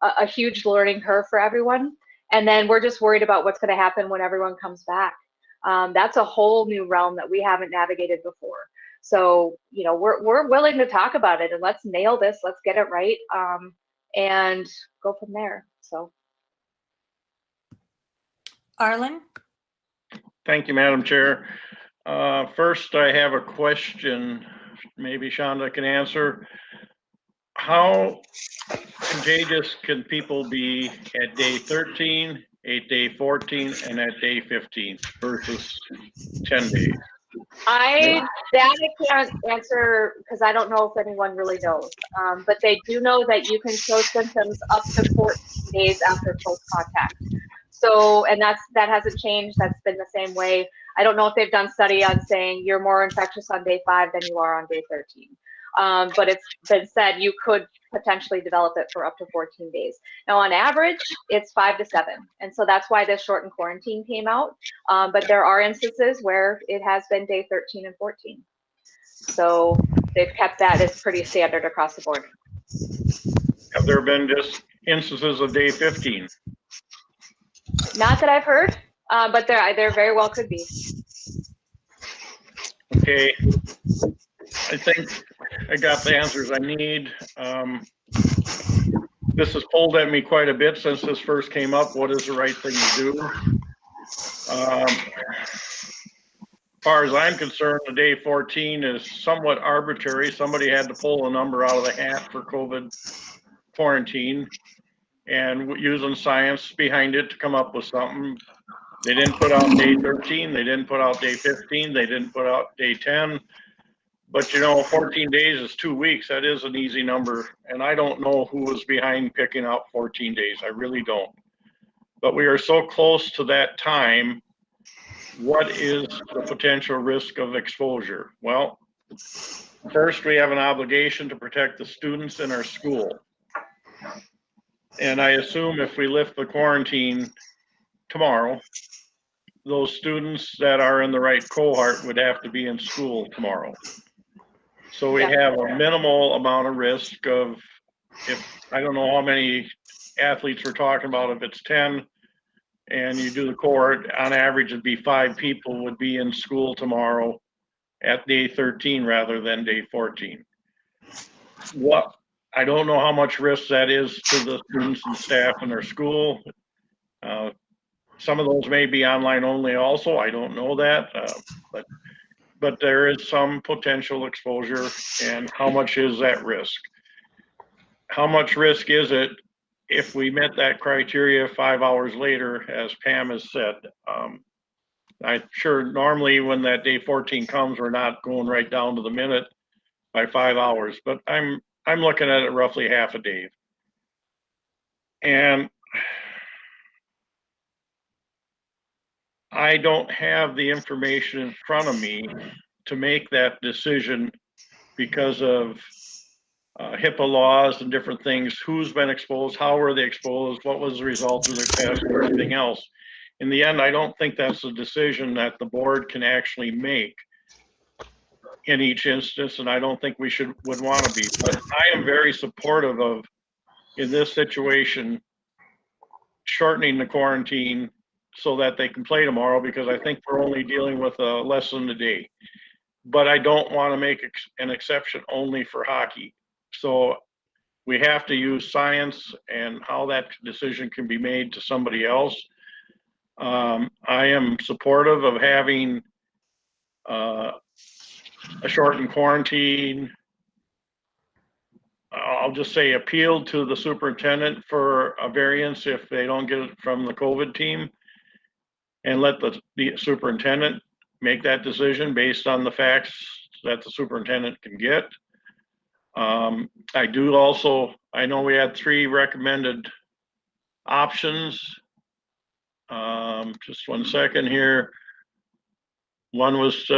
a huge learning curve for everyone. And then we're just worried about what's going to happen when everyone comes back. That's a whole new realm that we haven't navigated before. So, we're willing to talk about it, and let's nail this. Let's get it right, and go from there. So. Arlen? Thank you, Madam Chair. First, I have a question. Maybe Shonda can answer. How contagious can people be at day 13, at day 14, and at day 15 versus 10 days? I can't answer because I don't know if anyone really knows. But they do know that you can show symptoms up to 14 days after close contact. So, and that hasn't changed. That's been the same way. I don't know if they've done study on saying you're more infectious on day 5 than you are on day 13. But it's been said you could potentially develop it for up to 14 days. Now, on average, it's 5 to 7. And so that's why this shortened quarantine came out. But there are instances where it has been day 13 and 14. So they've kept that as pretty standard across the board. Have there been just instances of day 15? Not that I've heard. but there very well could be. Okay. I think I got the answers I need. This has pulled at me quite a bit since this first came up. What is the right thing to do? As far as I'm concerned, the day 14 is somewhat arbitrary. Somebody had to pull a number out of the hat for COVID quarantine and using science behind it to come up with something. They didn't put out day 13, they didn't put out day 15, they didn't put out day 10. But 14 days is 2 weeks. That is an easy number. And I don't know who was behind picking out 14 days. I really don't. But we are so close to that time. What is the potential risk of exposure? Well, first, we have an obligation to protect the students in our school. And I assume if we lift the quarantine tomorrow, those students that are in the right cohort would have to be in school tomorrow. So we have a minimal amount of risk of, if I don't know how many athletes we're talking about, if it's 10 and you do the cohort, on average it'd be 5 people would be in school tomorrow at day 13 rather than day 14. I don't know how much risk that is to the students and staff in their school. Some of those may be online only also, I don't know that, but there is some potential exposure. And how much is that risk? How much risk is it if we met that criteria 5 hours later, as Pam has said? I'm sure normally when that day 14 comes, we're not going right down to the minute by 5 hours, but I'm looking at it roughly half a day. And I don't have the information in front of me to make that decision because of HIPAA laws and different things. Who's been exposed? How were they exposed? What was the result of their test or anything else? In the end, I don't think that's a decision that the board can actually make in each instance, and I don't think we would want to be. But I am very supportive of, in this situation, shortening the quarantine so that they can play tomorrow, because I think we're only dealing with less than a day. But I don't want to make an exception only for hockey. So we have to use science and how that decision can be made to somebody else. I am supportive of having a shortened quarantine. I'll just say appeal to the superintendent for a variance if they don't get it from the COVID team, and let the superintendent make that decision based on the facts that the superintendent can get. I know we had 3 recommended options. Just 1 second here. One was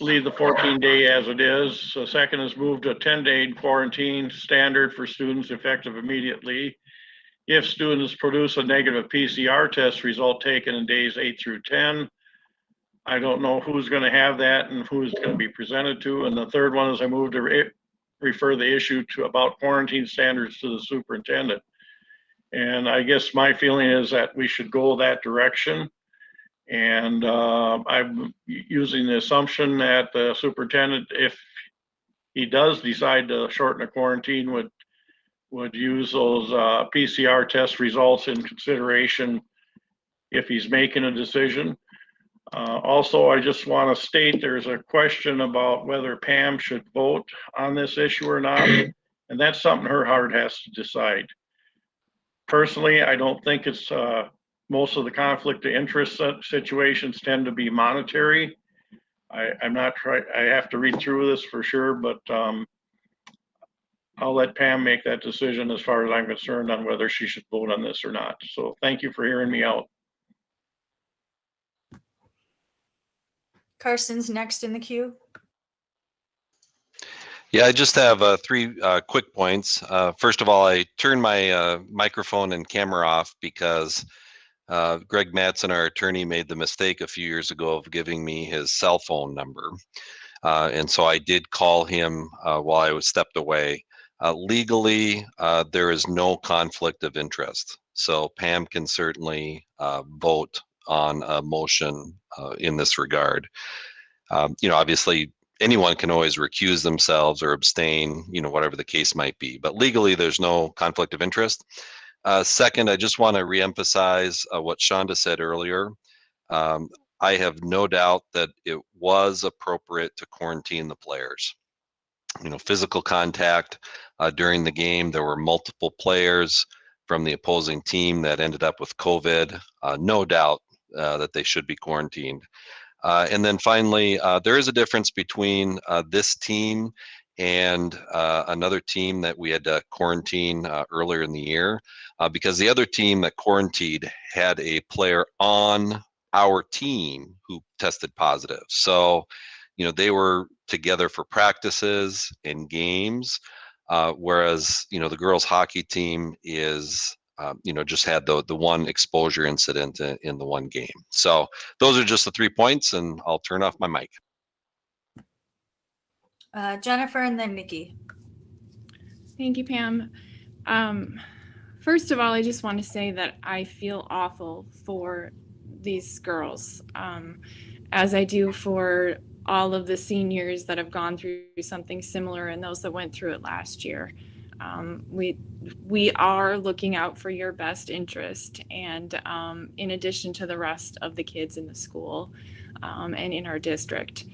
leave the 14-day as it is. The second is move to a 10-day quarantine standard for students effective immediately. If students produce a negative PCR test result taken in days 8 through 10, I don't know who's going to have that and who's going to be presented to. And the third one is I move to refer the issue about quarantine standards to the superintendent. And I guess my feeling is that we should go that direction. And I'm using the assumption that the superintendent, if he does decide to shorten the quarantine, would use those PCR test results in consideration if he's making a decision. Also, I just want to state there's a question about whether Pam should vote on this issue or not, and that's something her heart has to decide. Personally, I don't think it's most of the conflict of interest situations tend to be monetary. I have to read through this for sure, but I'll let Pam make that decision as far as I'm concerned on whether she should vote on this or not. So thank you for hearing me out. Carson's next in the queue. Yeah, I just have 3 quick points. First of all, I turned my microphone and camera off because Greg Mattson, our attorney, made the mistake a few years ago of giving me his cell phone number. And so I did call him while I was stepped away. Legally, there is no conflict of interest. So Pam can certainly vote on a motion in this regard. Obviously, anyone can always recuse themselves or abstain, whatever the case might be. But legally, there's no conflict of interest. Second, I just want to reemphasize what Shonda said earlier. I have no doubt that it was appropriate to quarantine the players. Physical contact during the game, there were multiple players from the opposing team that ended up with COVID. No doubt that they should be quarantined. And then finally, there is a difference between this team and another team that we had to quarantine earlier in the year, because the other team that quarantined had a player on our team who tested positive. So, they were together for practices and games, whereas, the girls hockey team is just had the one exposure incident in the one game. So those are just the 3 points, and I'll turn off my mic. Jennifer and then Nikki. Thank you, Pam. First of all, I just want to say that I feel awful for these girls, as I do for all of the seniors that have gone through something similar and those that went through it last year. We are looking out for your best interest, and in addition to the rest of the kids in the school and in our district.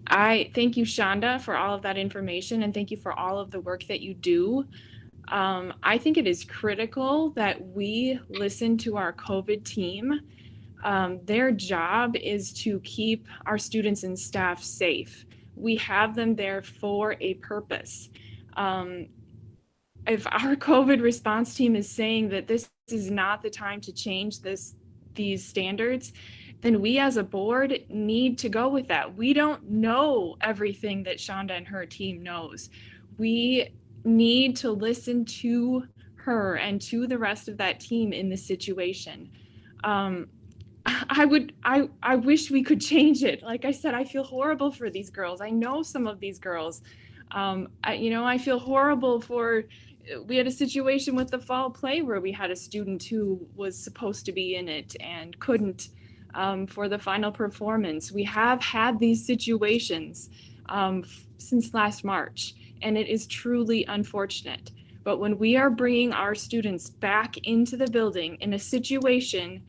I thank you, Shonda, for all of that information, and thank you for all of the work that you do. I think it is critical that we listen to our COVID team. Their job is to keep our students and staff safe. We have them there for a purpose. If our COVID response team is saying that this is not the time to change these standards, then we as a board need to go with that. We don't know everything that Shonda and her team knows. We need to listen to her and to the rest of that team in this situation. I wish we could change it. Like I said, I feel horrible for these girls. I know some of these girls. I feel horrible we had a situation with the fall play where we had a student who was supposed to be in it and couldn't for the final performance. We have had these situations since last March, and it is truly unfortunate. But when we are bringing our students back into the building in a situation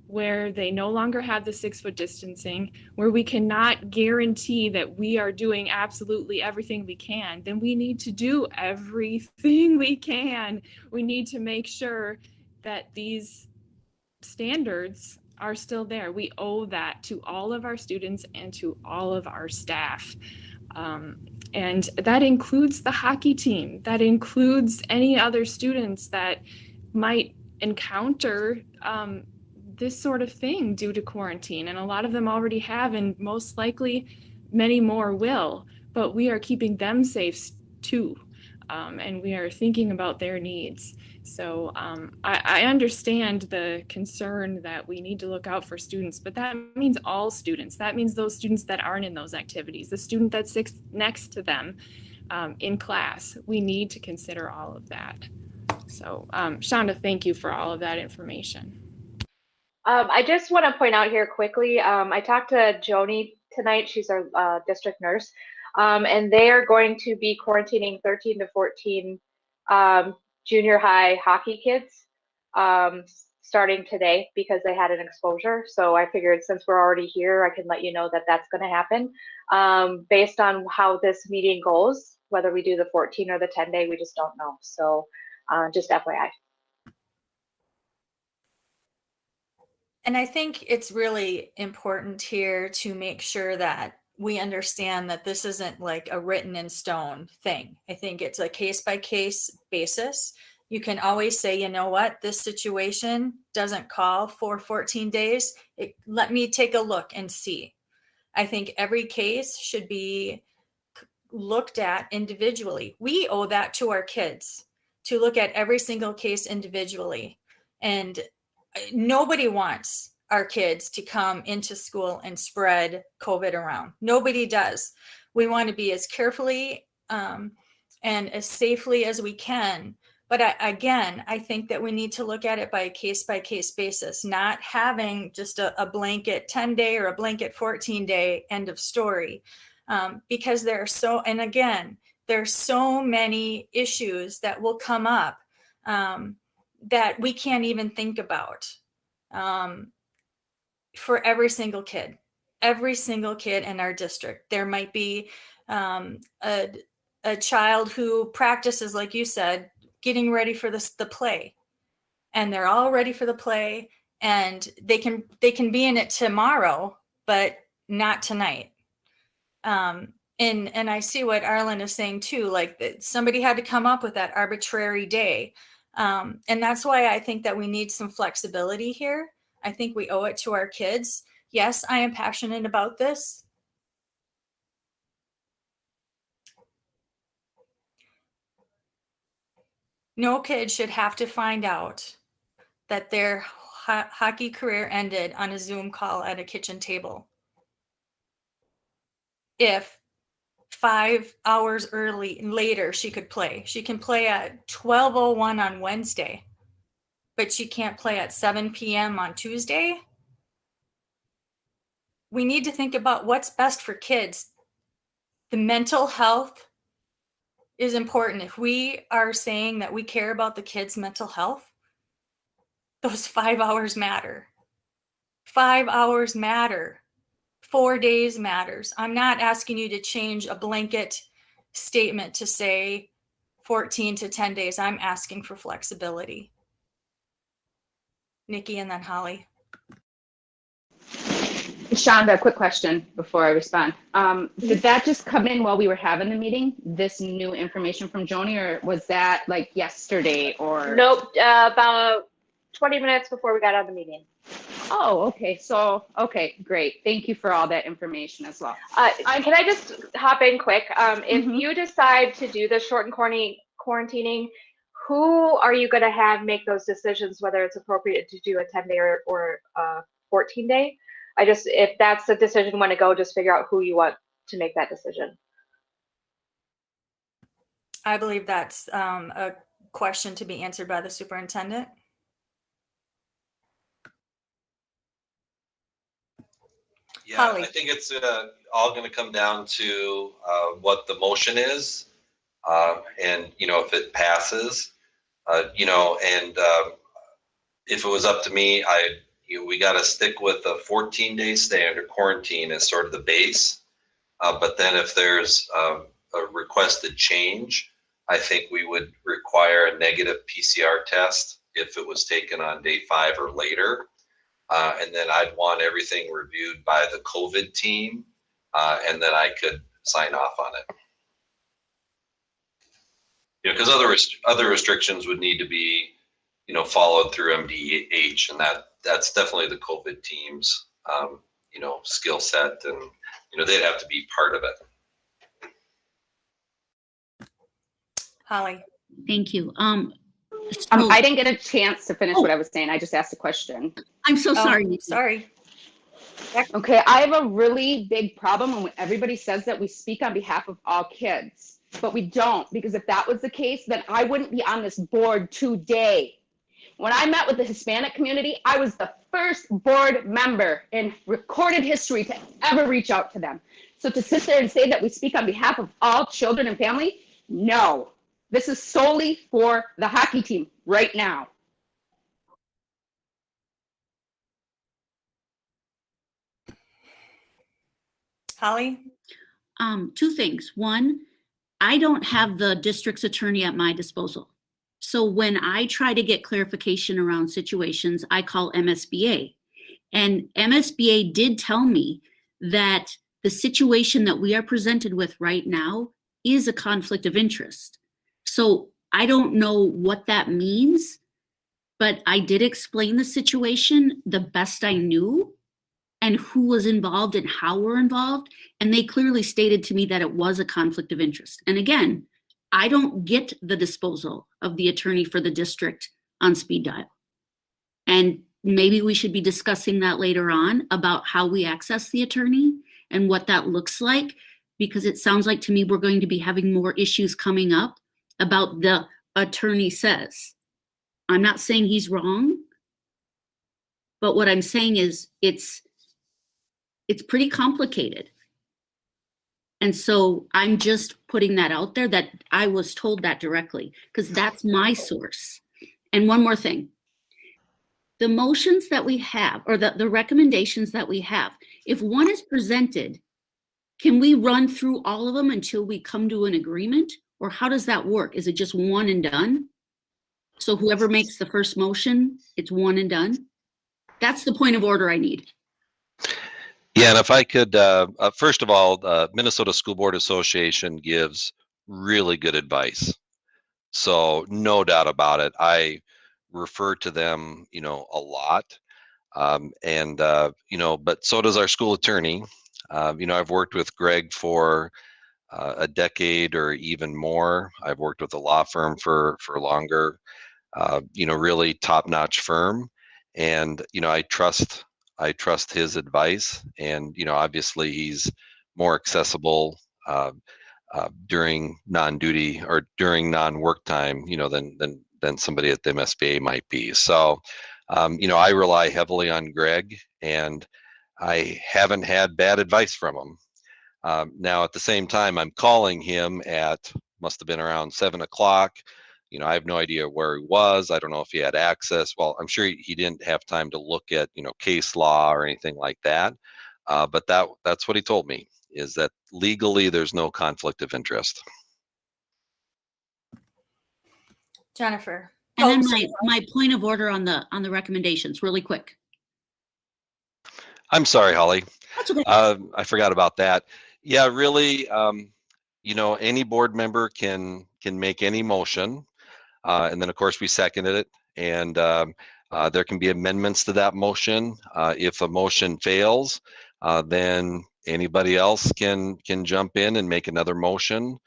where they no longer have the 6-foot distancing, where we cannot guarantee that we are doing absolutely everything we can, then we need to do everything we can. We need to make sure that these standards are still there. We owe that to all of our students and to all of our staff. And that includes the hockey team. That includes any other students that might encounter this sort of thing due to quarantine. And a lot of them already have, and most likely many more will, but we are keeping them safe too. And we are thinking about their needs. So I understand the concern that we need to look out for students, but that means all students. That means those students that aren't in those activities, the student that sits next to them in class. We need to consider all of that. So Shonda, thank you for all of that information. I just want to point out here quickly, I talked to Joni tonight. She's our district nurse, and they are going to be quarantining 13 to 14 junior high hockey kids starting today because they had an exposure. So I figured since we're already here, I can let you know that that's going to happen. Based on how this meeting goes, whether we do the 14 or the 10-day, we just don't know. So just FYI. And I think it's really important here to make sure that we understand that this isn't like a written in stone thing. I think it's a case by case basis. You can always say, you know what, this situation doesn't call for 14 days. Let me take a look and see. I think every case should be looked at individually. We owe that to our kids to look at every single case individually. And nobody wants our kids to come into school and spread COVID around. Nobody does. We want to be as carefully and as safely as we can, But I think that we need to look at it by case basis, not having just a blanket 10-day or a blanket 14-day end of story. Because there's so many issues that will come up that we can't even think about for every single kid in our district. There might be a child who practices, like you said, getting ready for the play, and they're all ready for the play, and they can be in it tomorrow, but not tonight. And I see what Arlen is saying too, like that somebody had to come up with that arbitrary day. And that's why I think that we need some flexibility here. I think we owe it to our kids. Yes, I am passionate about this. No kid should have to find out that their hockey career ended on a Zoom call at a kitchen table if 5 hours later she could play. She can play at 12:01 on Wednesday, but she can't play at 7 p.m. on Tuesday. We need to think about what's best for kids. The mental health is important. If we are saying that we care about the kids' mental health, those 5 hours matter. 5 hours matter. 4 days matters. I'm not asking you to change a blanket statement to say 14 to 10 days. I'm asking for flexibility. Nikki and then Holly. Shonda, quick question before I respond. Did that just come in while we were having the meeting, this new information from Joni, or was that like yesterday or? Nope, about 20 minutes before we got out of the meeting. Oh, okay. So, okay, great. Thank you for all that information as well. Can I just hop in quick? If you decide to do the shortened quarantining, who are you going to have make those decisions, whether it's appropriate to do a 10-day or 14-day? If that's the decision you want to go, just figure out who you want to make that decision. I believe that's a question to be answered by the superintendent. Yeah, Holly. I think it's all going to come down to what the motion is, and if it passes, and if it was up to me, we got to stick with a 14-day stay under quarantine as sort of the base. But then if there's a requested change, I think we would require a negative PCR test if it was taken on day 5 or later. And then I'd want everything reviewed by the COVID team, and then I could sign off on it. Because other restrictions would need to be, followed through MDH, and that's definitely the COVID team's, skill set, and they'd have to be part of it. Holly. Thank you. I didn't get a chance to finish what I was saying. I just asked a question. I'm so sorry. Sorry. Okay, I have a really big problem when everybody says that we speak on behalf of all kids, but we don't, because if that was the case, then I wouldn't be on this board today. When I met with the Hispanic community, I was the first board member in recorded history to ever reach out to them. So to sit there and say that we speak on behalf of all children and family, no. This is solely for the hockey team right now. Holly? 2 things. One, I don't have the district's attorney at my disposal. So when I try to get clarification around situations, I call MSBA. And MSBA did tell me that the situation that we are presented with right now is a conflict of interest. So I don't know what that means, but I did explain the situation the best I knew and who was involved and how we're involved. And they clearly stated to me that it was a conflict of interest. And again, I don't get the disposal of the attorney for the district on speed dial. And maybe we should be discussing that later on about how we access the attorney and what that looks like, because it sounds like to me we're going to be having more issues coming up about the attorney says. I'm not saying he's wrong, but what I'm saying is it's pretty complicated. And so I'm just putting that out there that I was told that directly because that's my source. And one more thing. The motions that we have, or the recommendations that we have, if one is presented, can we run through all of them until we come to an agreement? Or how does that work? Is it just one and done? So whoever makes the first motion, it's one and done? That's the point of order I need. Yeah, and if I could, first of all, Minnesota School Board Association gives really good advice. So no doubt about it. I refer to them, a lot. But so does our school attorney. I've worked with Greg for a decade or even more. I've worked with a law firm for longer, really top-notch firm. And, I trust his advice, and obviously he's more accessible during non-duty or during non-work time, than somebody at the MSBA might be. So, I rely heavily on Greg, and I haven't had bad advice from him. Now, at the same time, I'm calling him must have been around 7 o'clock. I have no idea where he was. I don't know if he had access. Well, I'm sure he didn't have time to look at, case law or anything like that. But that's what he told me, is that legally there's no conflict of interest. Jennifer. And then my point of order on the recommendations, really quick. I'm sorry, Holly. That's okay. I forgot about that. Yeah, really, any board member can make any motion. And then, of course, we seconded it. And there can be amendments to that motion. If a motion fails, then anybody else can jump in and make another motion.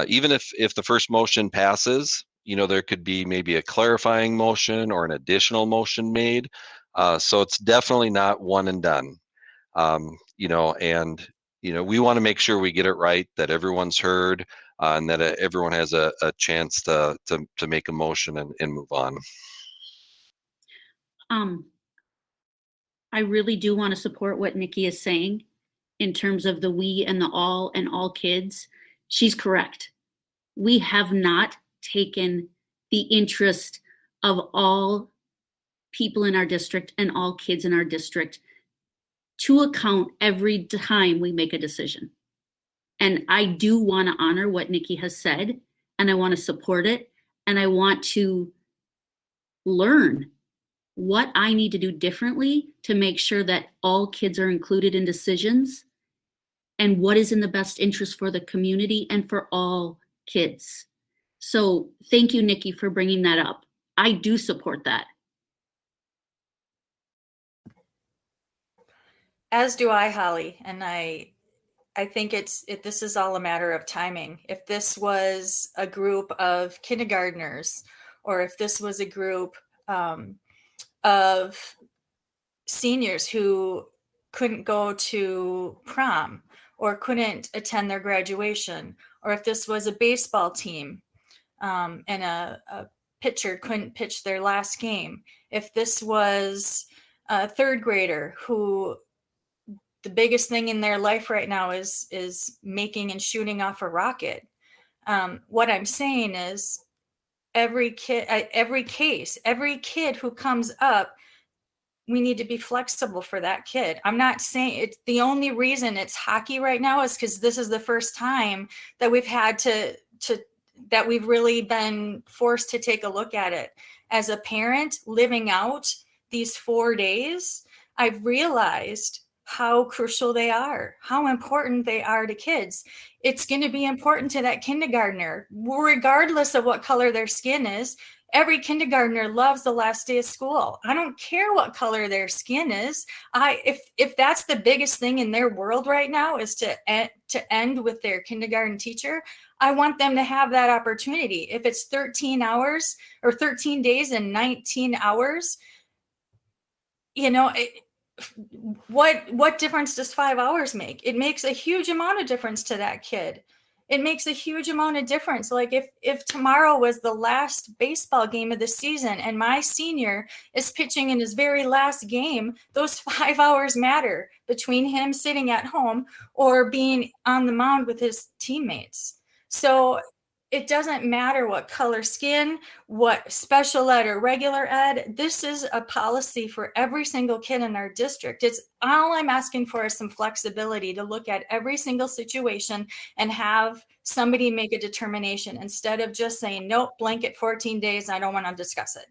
Even if the first motion passes, there could be maybe a clarifying motion or an additional motion made. So it's definitely not one and done. We want to make sure we get it right, that everyone's heard, and that everyone has a chance to make a motion and move on. I really do want to support what Nikki is saying in terms of the we and the all and all kids. She's correct. We have not taken the interest of all people in our district and all kids in our district to account every time we make a decision. And I do want to honor what Nikki has said, and I want to support it, and I want to learn what I need to do differently to make sure that all kids are included in decisions and what is in the best interest for the community and for all kids. So thank you, Nikki, for bringing that up. I do support that. As do I, Holly, and I think this is all a matter of timing. If this was a group of kindergartners, or if this was a group of seniors who couldn't go to prom or couldn't attend their graduation, or if this was a baseball team and a pitcher couldn't pitch their last game, if this was a third grader who the biggest thing in their life right now is making and shooting off a rocket. What I'm saying is every kid who comes up, we need to be flexible for that kid. I'm not saying it's the only reason it's hockey right now is because this is the first time that we've had that we've really been forced to take a look at it. As a parent living out these 4 days, I've realized how crucial they are, how important they are to kids. It's going to be important to that kindergartner, regardless of what color their skin is. Every kindergartner loves the last day of school. I don't care what color their skin is. If that's the biggest thing in their world right now is to end with their kindergarten teacher, I want them to have that opportunity. If it's 13 hours or 13 days and 19 hours, what difference does 5 hours make? It makes a huge amount of difference to that kid. It makes a huge amount of difference. Like if tomorrow was the last baseball game of the season and my senior is pitching in his very last game, those 5 hours matter between him sitting at home or being on the mound with his teammates. So it doesn't matter what color skin, what special ed or regular ed. This is a policy for every single kid in our district. It's all I'm asking for is some flexibility to look at every single situation and have somebody make a determination instead of just saying, nope, blanket 14 days. I don't want to discuss it.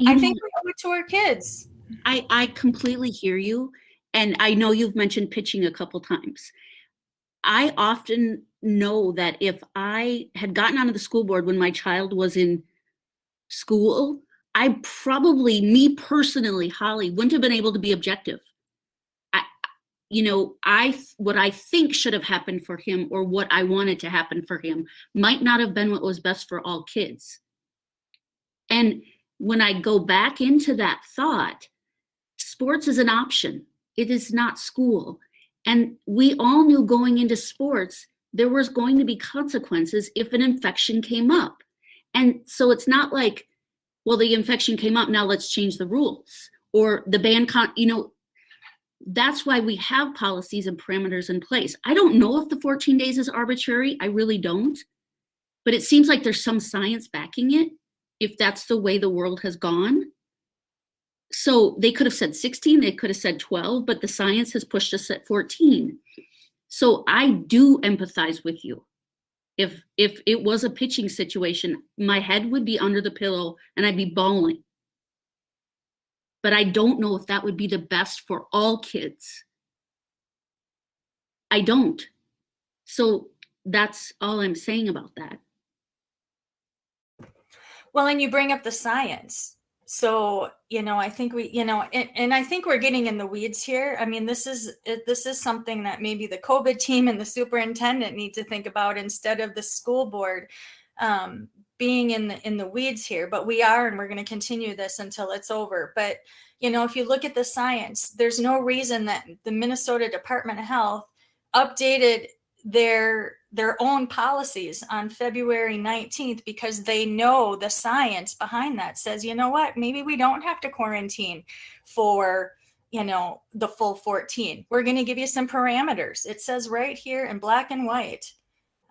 I think we owe it to our kids. I completely hear you. And I know you've mentioned pitching a couple times. I often know that if I had gotten onto the school board when my child was in school, I probably, me personally, Holly, wouldn't have been able to be objective. What I think should have happened for him or what I wanted to happen for him might not have been what was best for all kids. And when I go back into that thought, sports is an option. It is not school. And we all knew going into sports, there was going to be consequences if an infection came up. And so it's not like, well, the infection came up, now let's change the rules. Or the ban, that's why we have policies and parameters in place. I don't know if the 14 days is arbitrary. I really don't. But it seems like there's some science backing it, if that's the way the world has gone. So they could have said 16, they could have said 12, but the science has pushed us at 14. So I do empathize with you. If it was a pitching situation, my head would be under the pillow and I'd be bawling. But I don't know if that would be the best for all kids. I don't. So that's all I'm saying about that. Well, and you bring up the science. So, I think and I think we're getting in the weeds here. I mean, this is something that maybe the COVID team and the superintendent need to think about instead of the school board being in the weeds here. But we are, and we're going to continue this until it's over. But, if you look at the science, there's no reason that the Minnesota Department of Health updated their own policies on February 19th because they know the science behind that says, you know what, maybe we don't have to quarantine for, the full 14. We're going to give you some parameters. It says right here in black and white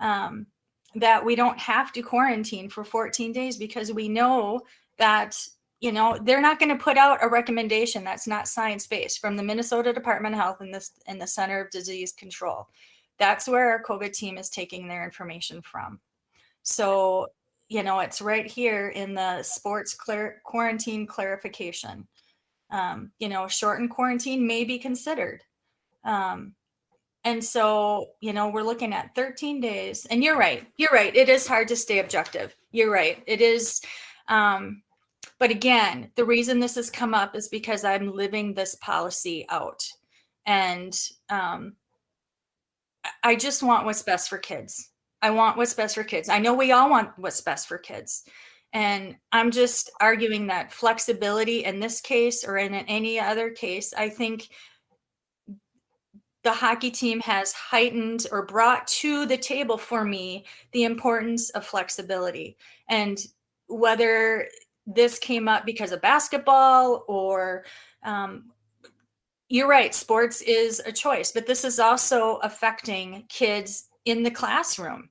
that we don't have to quarantine for 14 days because we know that, they're not going to put out a recommendation that's not science-based from the Minnesota Department of Health and the Center of Disease Control. That's where our COVID team is taking their information from. So, it's right here in the sports quarantine clarification. Shortened quarantine may be considered. And so, we're looking at 13 days. And you're right. It is hard to stay objective. You're right. It is. But again, the reason this has come up is because I'm living this policy out. And I just want what's best for kids. I want what's best for kids. I know we all want what's best for kids. And I'm just arguing that flexibility in this case or in any other case, I think the hockey team has heightened or brought to the table for me the importance of flexibility. And whether this came up because of basketball or you're right, sports is a choice, but this is also affecting kids in the classroom.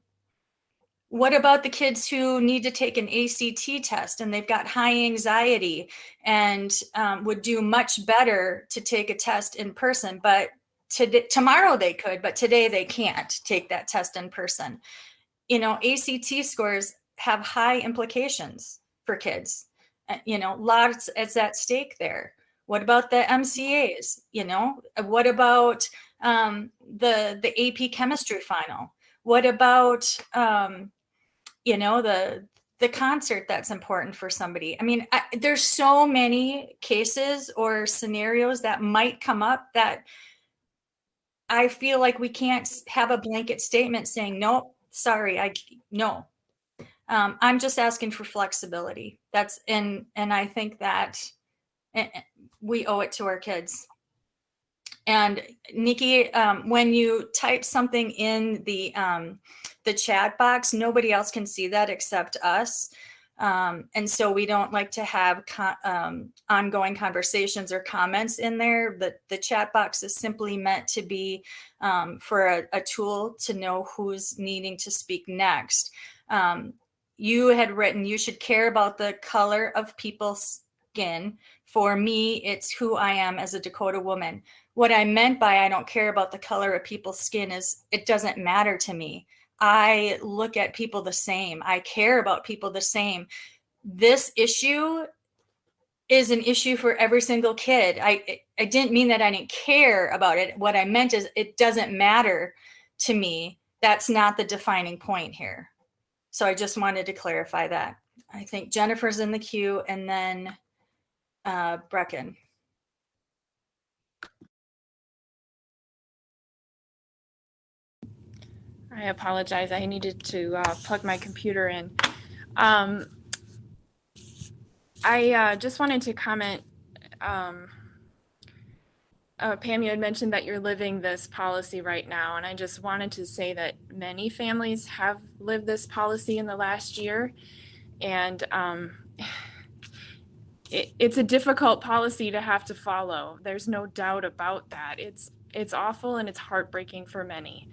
What about the kids who need to take an ACT test and they've got high anxiety and would do much better to take a test in person, but tomorrow they could, but today they can't take that test in person. ACT scores have high implications for kids. Lots is at stake there. What about the MCAs? What about the AP chemistry final? What about, the concert that's important for somebody? I mean, there's so many cases or scenarios that might come up that I feel like we can't have a blanket statement saying, nope, sorry, no. I'm just asking for flexibility. And I think that we owe it to our kids. And Nikki, when you type something in the chat box, nobody else can see that except us. And so we don't like to have ongoing conversations or comments in there. The chat box is simply meant to be for a tool to know who's needing to speak next. You had written, you should care about the color of people's skin. For me, it's who I am as a Dakota woman. What I meant by I don't care about the color of people's skin is it doesn't matter to me. I look at people the same. I care about people the same. This issue is an issue for every single kid. I didn't mean that I didn't care about it. What I meant is it doesn't matter to me. That's not the defining point here. So I just wanted to clarify that. I think Jennifer's in the queue, and then Brecken. I apologize. I needed to plug my computer in. I just wanted to comment. Pam, you had mentioned that you're living this policy right now, and I just wanted to say that many families have lived this policy in the last year, and it's a difficult policy to have to follow. There's no doubt about that. It's awful and it's heartbreaking for many.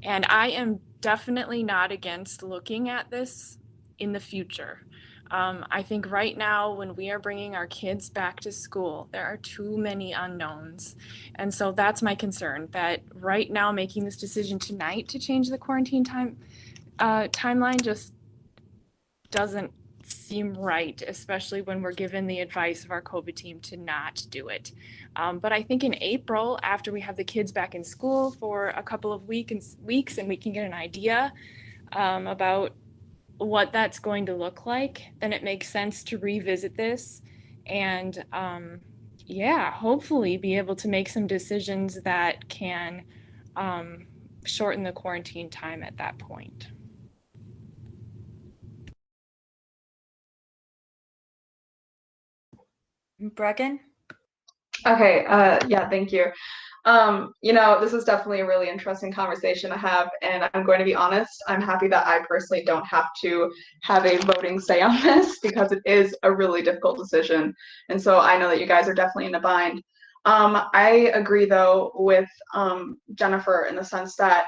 And I am definitely not against looking at this in the future. I think right now, when we are bringing our kids back to school, there are too many unknowns. And so that's my concern, that right now making this decision tonight to change the quarantine timeline just doesn't seem right, especially when we're given the advice of our COVID team to not do it. But I think in April, after we have the kids back in school for a couple of weeks and we can get an idea about what that's going to look like, then it makes sense to revisit this and hopefully be able to make some decisions that can shorten the quarantine time at that point. Brecken? Okay, yeah, thank you. This is definitely a really interesting conversation to have, and I'm going to be honest, I'm happy that I personally don't have to have a voting say on this because it is a really difficult decision. And so I know that you guys are definitely in a bind. I agree though with Jennifer in the sense that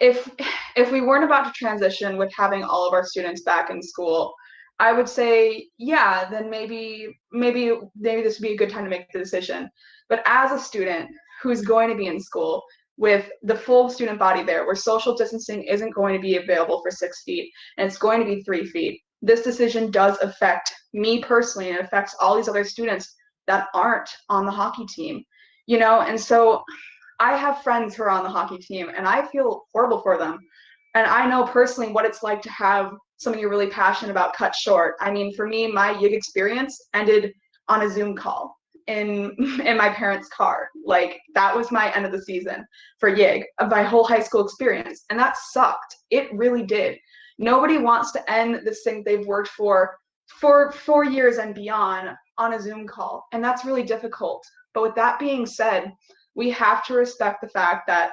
if we weren't about to transition with having all of our students back in school, I would say, yeah, then maybe this would be a good time to make the decision. But as a student who's going to be in school with the full student body there, where social distancing isn't going to be available for 6 feet and it's going to be 3 feet, this decision does affect me personally, and it affects all these other students that aren't on the hockey team, and so I have friends who are on the hockey team and I feel horrible for them. And I know personally what it's like to have something you're really passionate about cut short. I mean, for me, my YIG experience ended on a Zoom call in my parents' car. Like, that was my end of the season for YIG of my whole high school experience. And that sucked. It really did. Nobody wants to end this thing they've worked for 4 years and beyond on a Zoom call. And that's really difficult. But with that being said, we have to respect the fact that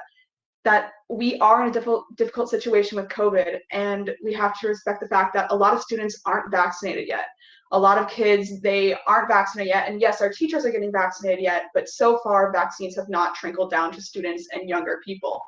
we are in a difficult situation with COVID, and we have to respect the fact that a lot of students aren't vaccinated yet. A lot of kids, they aren't vaccinated yet, and yes, our teachers are getting vaccinated yet, but so far vaccines have not trickled down to students and younger people.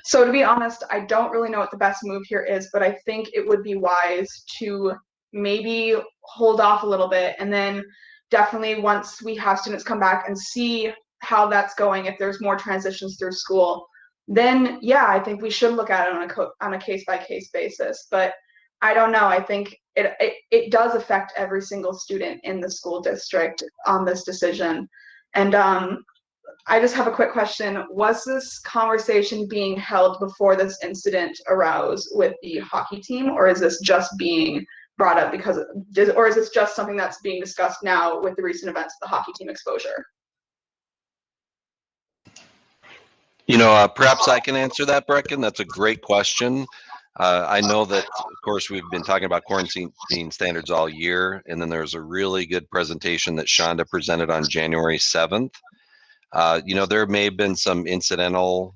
So to be honest, I don't really know what the best move here is, but I think it would be wise to maybe hold off a little bit, and then definitely once we have students come back and see how that's going, if there's more transitions through school, then yeah, I think we should look at it on a case-by-case basis. But I don't know, I think it does affect every single student in the school district on this decision. And I just have a quick question. Was this conversation being held before this incident arose with the hockey team, or is this just being brought up or is this just something that's being discussed now with the recent events of the hockey team exposure? Perhaps I can answer that, Brecken. That's a great question. I know that, of course, we've been talking about quarantine standards all year, and then there's a really good presentation that Shonda presented on January 7th. There may have been some incidental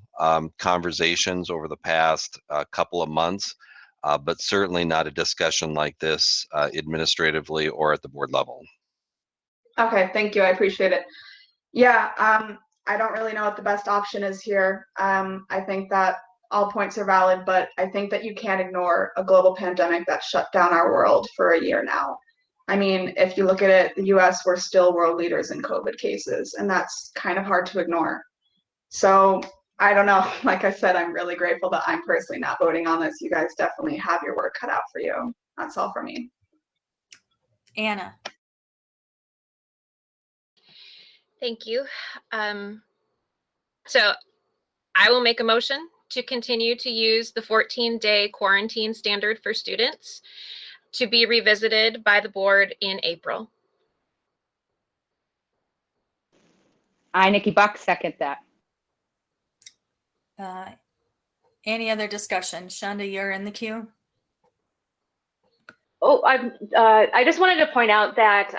conversations over the past couple of months, but certainly not a discussion like this administratively or at the board level. Okay, thank you. I appreciate it. Yeah, I don't really know what the best option is here. I think that all points are valid, but I think that you can't ignore a global pandemic that shut down our world for a year now. I mean, if you look at it, the US, we're still world leaders in COVID cases, and that's kind of hard to ignore. So I don't know. Like I said, I'm really grateful that I'm personally not voting on this. You guys definitely have your work cut out for you. That's all for me. Anna. Thank you. So I will make a motion to continue to use the 14-day quarantine standard for students to be revisited by the board in April. I, Nikki Buck, second that. Any other discussion? Shonda, you're in the queue. Oh, I just wanted to point out that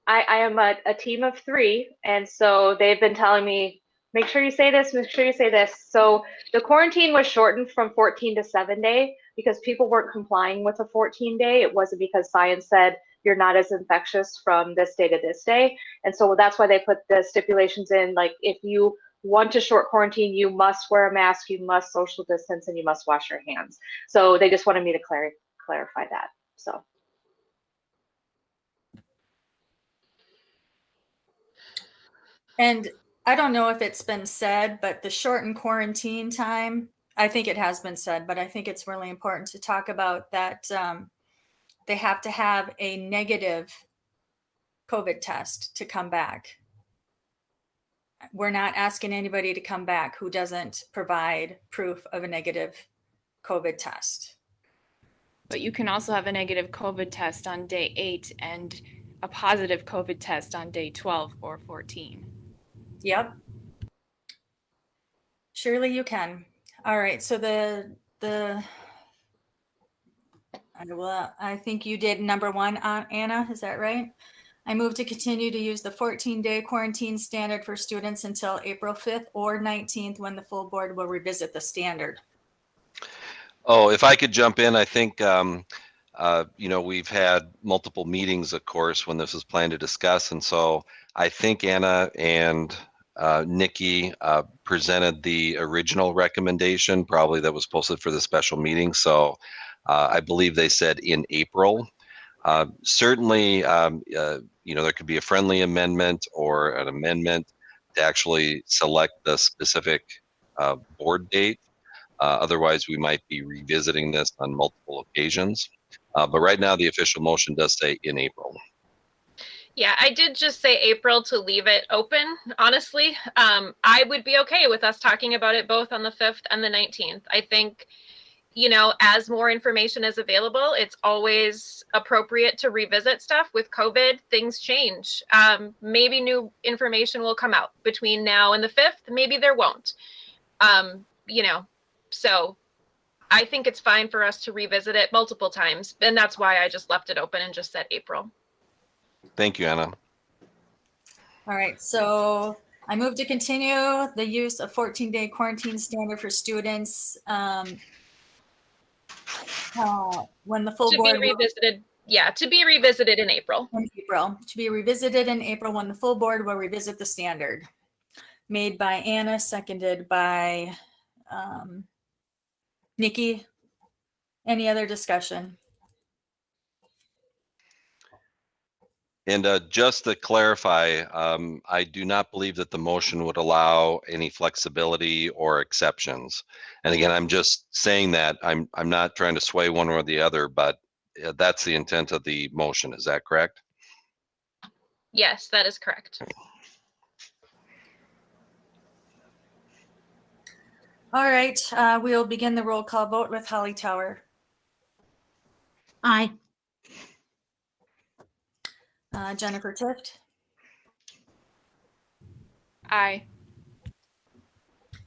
I am a team of 3, and so they've been telling me, make sure you say this, make sure you say this. So the quarantine was shortened from 14 to 7-day because people weren't complying with a 14-day. It wasn't because science said you're not as infectious from this day to this day. And so that's why they put the stipulations in, like if you want to short quarantine, you must wear a mask, you must social distance, and you must wash your hands. So they just wanted me to clarify that. So. And I don't know if it's been said, but the shortened quarantine time, I think it has been said, but I think it's really important to talk about that they have to have a negative COVID test to come back. We're not asking anybody to come back who doesn't provide proof of a negative COVID test. But you can also have a negative COVID test on day 8 and a positive COVID test on day 12 or 14. Yep. Surely you can. All right. So I think you did number 1, Anna. Is that right? I move to continue to use the 14-day quarantine standard for students until April 5th or 19th when the full board will revisit the standard. Oh, if I could jump in, I think, we've had multiple meetings, of course, when this was planned to discuss. And so I think Anna and Nikki presented the original recommendation, probably that was posted for the special meeting. So I believe they said in April. Certainly, there could be a friendly amendment or an amendment to actually select the specific board date. Otherwise, we might be revisiting this on multiple occasions. But right now, the official motion does say in April. Yeah, I did just say April to leave it open, honestly. I would be okay with us talking about it both on the 5th and the 19th. I think, as more information is available, it's always appropriate to revisit stuff. With COVID, things change. Maybe new information will come out between now and the 5th. Maybe there won't. So I think it's fine for us to revisit it multiple times. And that's why I just left it open and just said April. Thank you, Anna. All right. So I move to continue the use of 14-day quarantine standard for students when the full board to be revisited. To be revisited in April. To be revisited in April when the full board will revisit the standard. Made by Anna, seconded by Nikki. Any other discussion? And just to clarify, I do not believe that the motion would allow any flexibility or exceptions. And again, I'm just saying that I'm not trying to sway one or the other, but that's the intent of the motion. Is that correct? Yes, that is correct. All right, we'll begin the roll call vote with Holly Tower. Aye. Jennifer Tift. Aye.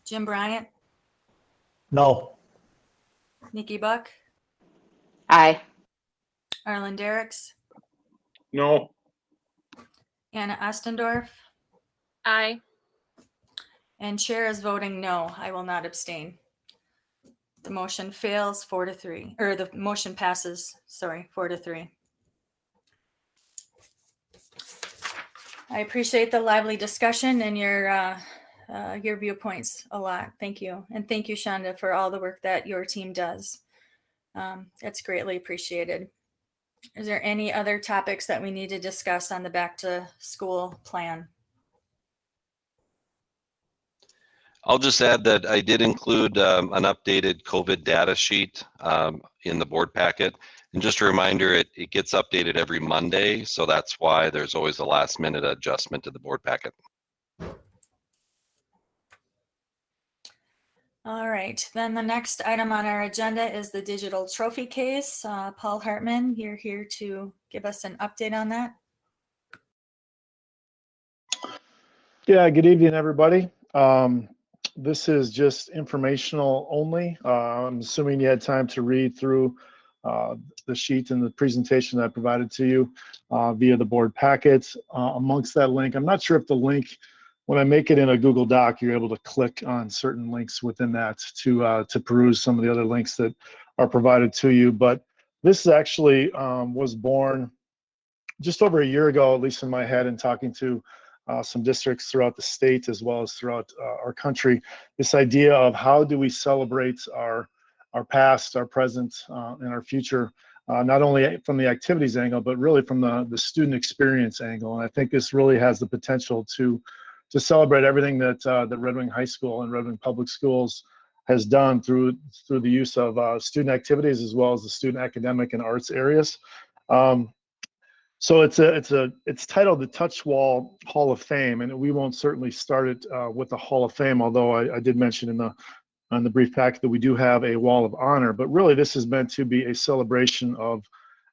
Jim Bryant. No. Nikki Buck. Aye. Arlen Derricks. No. Anna Ostendorf. Aye. And chair is voting no. I will not abstain. The motion fails 4-3, or the motion passes, sorry, 4-3. I appreciate the lively discussion and your viewpoints a lot. Thank you. And thank you, Shonda, for all the work that your team does. It's greatly appreciated. Is there any other topics that we need to discuss on the back to school plan? I'll just add that I did include an updated COVID data sheet in the board packet. And just a reminder, it gets updated every Monday. So that's why there's always a last minute adjustment to the board packet. All right, then the next item on our agenda is the digital trophy case. Paul Hartman, you're here to give us an update on that. Yeah, good evening, everybody. This is just informational only. I'm assuming you had time to read through the sheet and the presentation that I provided to you via the board packets. Amongst that link, I'm not sure if the link, when I make it in a Google Doc, you're able to click on certain links within that to peruse some of the other links that are provided to you. But this actually was born just over a year ago, at least in my head, and talking to some districts throughout the state as well as throughout our country. This idea of how do we celebrate our past, our present, and our future, not only from the activities angle, but really from the student experience angle. And I think this really has the potential to celebrate everything that Red Wing High School and Red Wing Public Schools has done through the use of student activities as well as the student academic and arts areas. So it's titled the Touch Wall Hall of Fame, and we won't certainly start it with the Hall of Fame, although I did mention on the brief packet that we do have a Wall of Honor. But really, this is meant to be a celebration of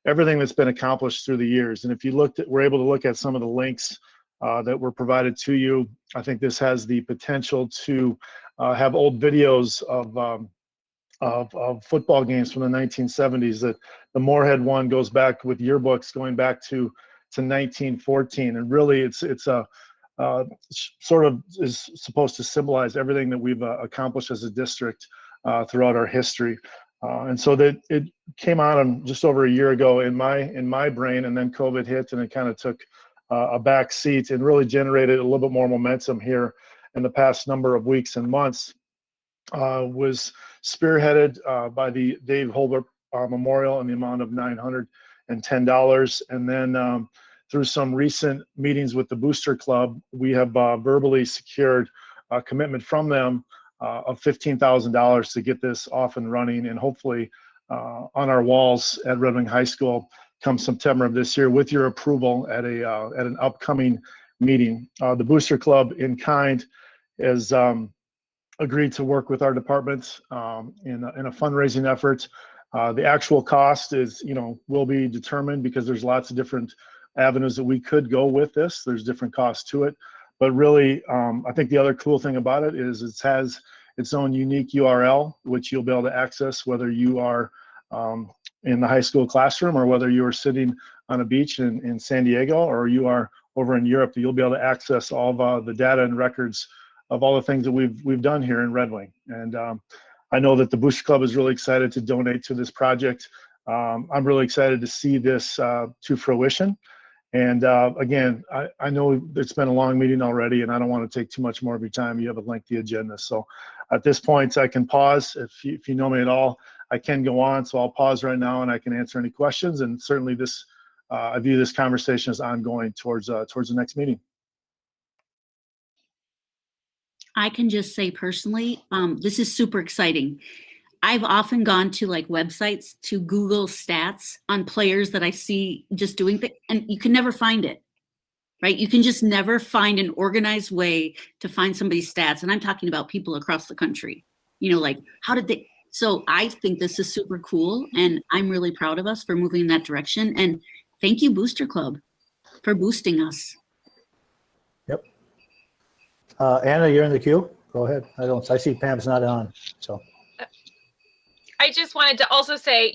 everything that's been accomplished through the years. And if you we're able to look at some of the links that were provided to you, I think this has the potential to have old videos of football games from the 1970s. That the Moorhead one goes back with yearbooks going back to 1914, and really it's a sort of is supposed to symbolize everything that we've accomplished as a district throughout our history. And so that it came out just over a year ago in my brain, and then COVID hit and it kind of took a back seat and really generated a little bit more momentum here in the past number of weeks and months. Was spearheaded by the Dave Holbrook Memorial in the amount of $910. And then through some recent meetings with the Booster Club, we have verbally secured a commitment from them of $15,000 to get this off and running, and hopefully on our walls at Red Wing High School come September of this year with your approval at an upcoming meeting. The Booster Club in kind is agreed to work with our departments in a fundraising effort. The actual cost is, will be determined because there's lots of different avenues that we could go with this. There's different costs to it, but really, I think the other cool thing about it is it has its own unique URL, which you'll be able to access whether you are in the high school classroom or whether you are sitting on a beach in San Diego or you are over in Europe. You'll be able to access all of the data and records of all the things that we've done here in Red Wing. And I know that the Booster Club is really excited to donate to this project. I'm really excited to see this to fruition. And again, I know it's been a long meeting already, and I don't want to take too much more of your time. You have a lengthy agenda. So at this point, I can pause. If you know me at all, I can go on. So I'll pause right now and I can answer any questions. And certainly I view this conversation as ongoing towards the next meeting. I can just say personally, this is super exciting. I've often gone to websites to Google stats on players that I see just doing things, and you can never find it, right? You can just never find an organized way to find somebody's stats. And I'm talking about people across the country, how did they? So I think this is super cool, and I'm really proud of us for moving in that direction. And thank you, Booster Club, for boosting us. Yep. Anna, you're in the queue. Go ahead. I see Pam's not on. So I just wanted to also say,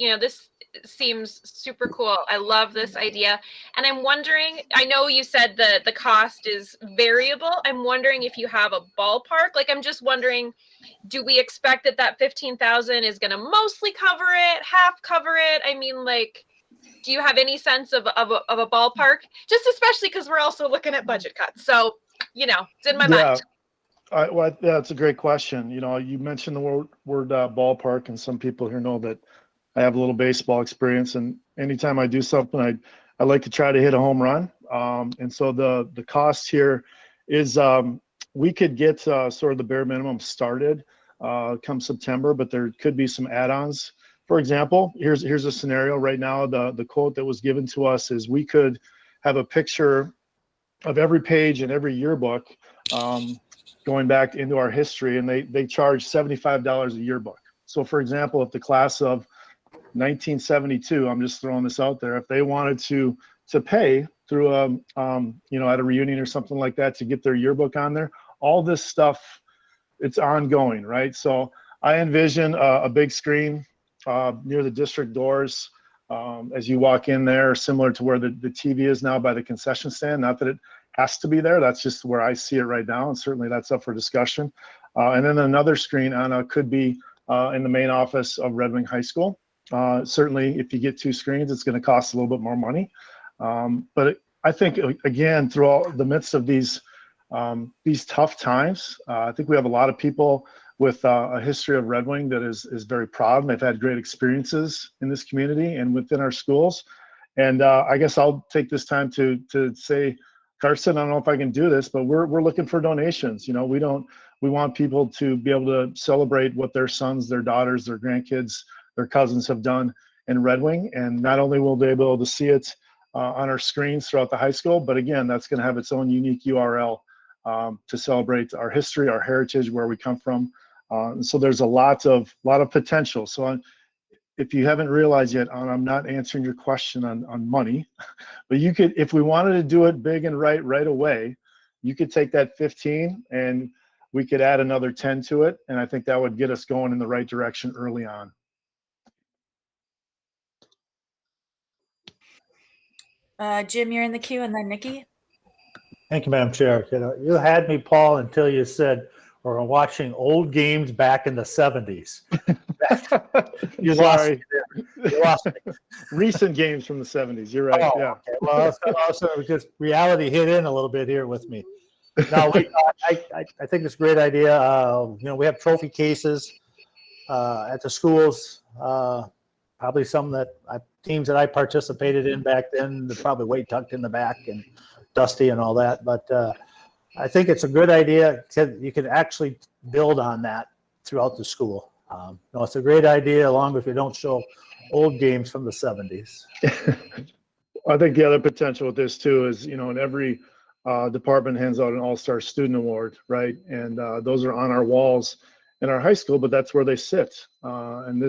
seems super cool. I love this idea. And I'm wondering, I know you said the cost is variable. I'm wondering if you have a ballpark. Like, I'm just wondering, do we expect that 15,000 is going to mostly cover it, half cover it? I mean, like, do you have any sense of a ballpark? Just especially because we're also looking at budget cuts. So, it's in my mind. Well, yeah, it's a great question. You mentioned the word ballpark, and some people here know that I have a little baseball experience, and anytime I do something, I like to try to hit a home run. And so the cost here is we could get sort of the bare minimum started come September, but there could be some add-ons. For example, here's a scenario right now. The quote that was given to us is we could have a picture of every page in every yearbook going back into our history, and they charge $75 a yearbook. So for example, if the class of 1972, I'm just throwing this out there, if they wanted to pay through at a reunion or something like that to get their yearbook on there, all this stuff, it's ongoing, right? So I envision a big screen near the district doors as you walk in there, similar to where the TV is now by the concession stand. Not that it has to be there, that's just where I see it right now, and certainly that's up for discussion. And then another screen could be in the main office of Red Wing High School. Certainly, if you get two screens, it's going to cost a little bit more money. But I think, again, through all the midst of these tough times, I think we have a lot of people with a history of Red Wing that is very proud, and they've had great experiences in this community and within our schools. And I guess I'll take this time to say, Carson, I don't know if I can do this, but we're looking for donations. We want people to be able to celebrate what their sons, their daughters, their grandkids, their cousins have done in Red Wing. And not only will they be able to see it on our screens throughout the high school, but again, that's going to have its own unique URL to celebrate our history, our heritage, where we come from. And so there's a lot of potential. So if you haven't realized yet, I'm not answering your question on money, but you could, if we wanted to do it big and right away, you could take that 15 and we could add another 10 to it. And I think that would get us going in the right direction early on. Jim, you're in the queue, and then Nikki. Thank you, Madam Chair. You had me, Paul, until you said we're watching old games back in the 70s. You lost me. Recent games from the 70s. You're right. Oh, yeah. Okay. Well, also because reality hit in a little bit here with me. No, I think it's a great idea. We have trophy cases at the schools. Probably some teams that I participated in back then, they're probably way tucked in the back and dusty and all that. But I think it's a good idea. You can actually build on that throughout the school. It's a great idea, along with you don't show old games from the 70s. I think the other potential with this too is, in every department hands out an all-star student award, right? And those are on our walls in our high school, but that's where they sit. And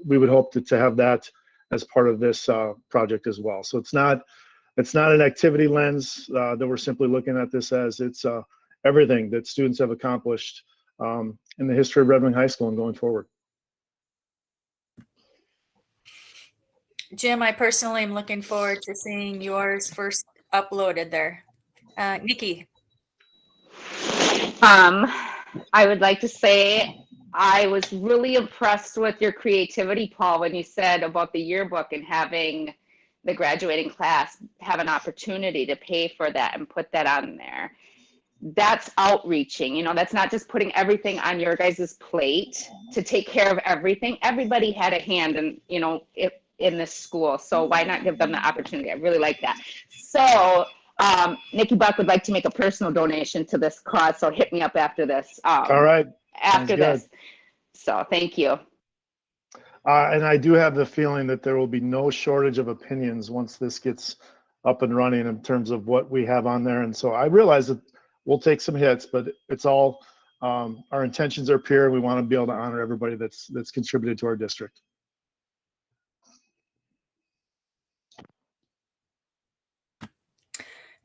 we would hope to have that as part of this project as well. So it's not an activity lens that we're simply looking at this as. It's everything that students have accomplished in the history of Red Wing High School and going forward. Jim, I personally am looking forward to seeing yours first uploaded there. Nikki. I would like to say I was really impressed with your creativity, Paul, when you said about the yearbook and having the graduating class have an opportunity to pay for that and put that on there. That's outreaching. That's not just putting everything on your guys' plate to take care of everything. Everybody had a hand in this school, so why not give them the opportunity? I really like that. So Nikki Buck would like to make a personal donation to this cause, so hit me up after this. All right. After this. So thank you. And I do have the feeling that there will be no shortage of opinions once this gets up and running in terms of what we have on there. And so I realize that we'll take some hits, but it's all our intentions are pure. We want to be able to honor everybody that's contributed to our district.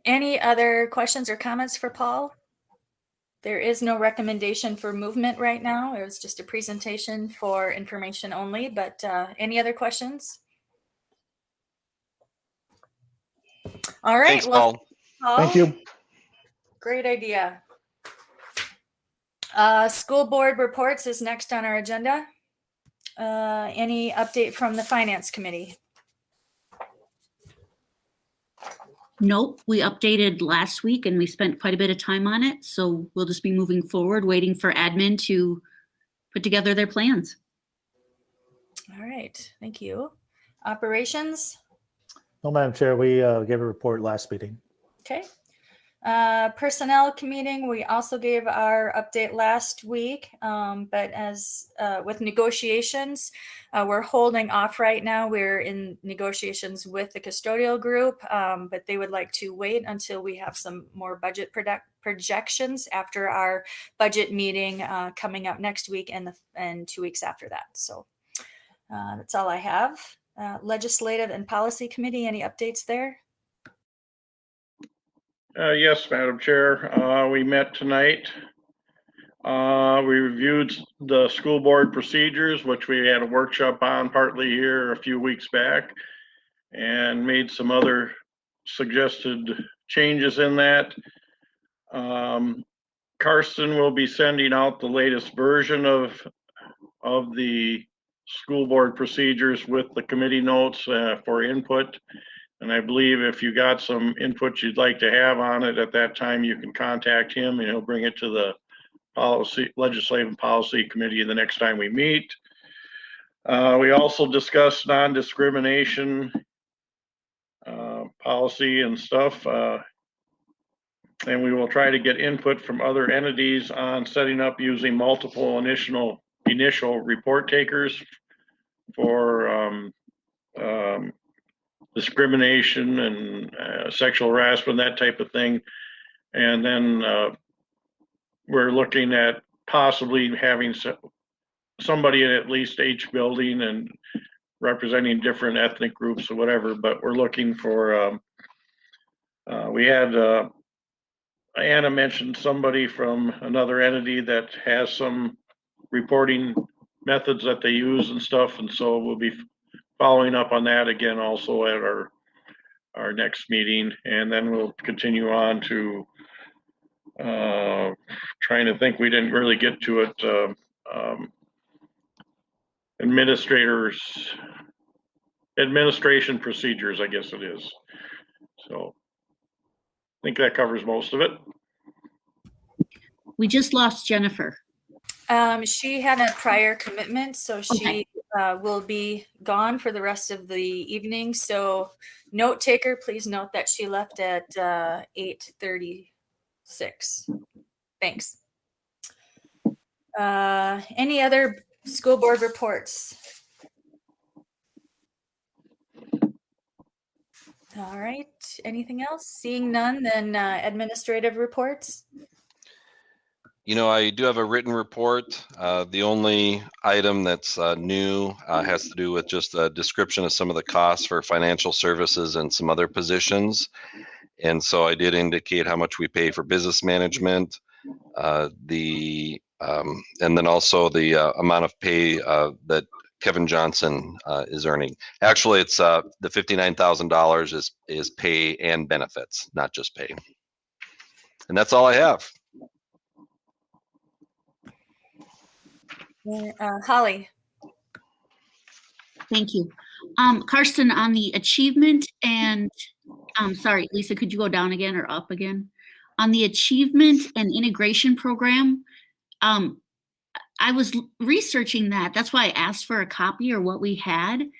Any other questions or comments for Paul? There is no recommendation for movement right now. It was just a presentation for information only, but any other questions? All right. Thanks, Well, Paul. Paul, Thank you. great idea. School board reports is next on our agenda. Any update from the finance committee? Nope, we updated last week and we spent quite a bit of time on it. So we'll just be moving forward, waiting for admin to put together their plans. All right, thank you. Operations? No, Madam Chair, we gave a report last meeting. Okay. Personnel meeting, we also gave our update last week, but as with negotiations, we're holding off right now. We're in negotiations with the custodial group, but they would like to wait until we have some more budget projections after our budget meeting coming up next week and 2 weeks after that. So that's all I have. Legislative and Policy Committee, any updates there? Yes, Madam Chair. We met tonight. We reviewed the school board procedures, which we had a workshop on partly here a few weeks back, and made some other suggested changes in that. Karsten will be sending out the latest version of the school board procedures with the committee notes for input. And I believe if you got some input you'd like to have on it at that time, you can contact him and he'll bring it to the Legislative and Policy Committee the next time we meet. We also discussed non-discrimination policy and stuff. And we will try to get input from other entities on setting up using multiple initial report takers for discrimination and sexual harassment, that type of thing. And then we're looking at possibly having somebody in at least each building and representing different ethnic groups or whatever, but we're looking for, we had, Anna mentioned somebody from another entity that has some reporting methods that they use and stuff, and so we'll be following up on that again also at our next meeting, and then we'll continue on to trying to think, we didn't really get to it, administration procedures, I guess it is. So I think that covers most of it. We just lost Jennifer. She had a prior commitment, so she will be gone for the rest of the evening. So note taker, please note that she left at 8:36. Thanks. Any other school board reports? All right, anything else? Seeing none, then administrative reports. You know, I do have a written report. The only item that's new has to do with just a description of some of the costs for financial services and some other positions. And so I did indicate how much we pay for business management, and then also the amount of pay that Kevin Johnson is earning. Actually, it's the $59,000 is pay and benefits, not just pay. And that's all I have. Holly. Thank you. Karsten, on the achievement and, sorry, Lisa, could you go down again or up again? On the achievement and integration program, I was researching that. That's why I asked for a copy or what we had.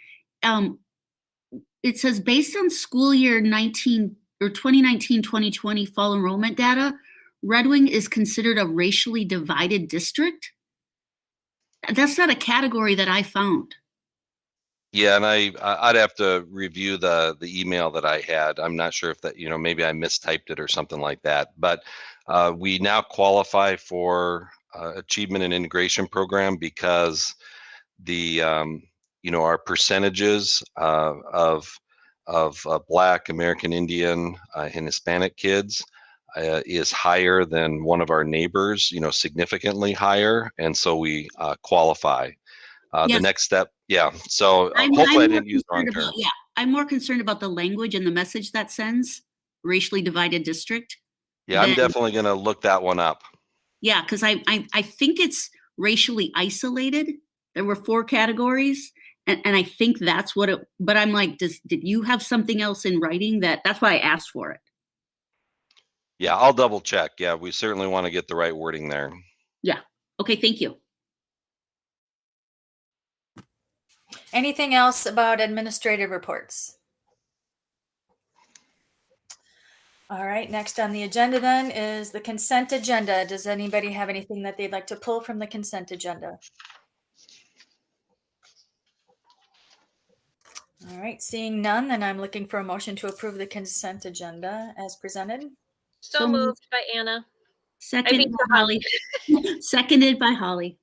It says based on school year 2019-2020 fall enrollment data, Red Wing is considered a racially divided district. That's not a category that I found. Yeah, and I'd have to review the email that I had. I'm not sure if that, maybe I mistyped it or something like that. But we now qualify for achievement and integration program because the our percentages of Black, American Indian, and Hispanic kids is higher than one of our neighbors, significantly higher, and so we qualify. Yes. The next step, yeah. So hopefully I didn't use the wrong term. I'm more concerned about the language and the message that sends. racially divided district. Yeah, I'm then- definitely going to look that one up. Yeah, because I think it's racially isolated. There were 4 categories, and I think that's what it. But I'm like, did you have something else in writing? That's why I asked for it. Yeah, I'll double check. Yeah, we certainly want to get the right wording there. Yeah. Okay. Thank you. Anything else about administrative reports? All right, next on the agenda then is the consent agenda. Does anybody have anything that they'd like to pull from the consent agenda? All right, seeing none, then I'm looking for a motion to approve the consent agenda as presented. So moved by Anna. Second by Holly. Seconded by Holly.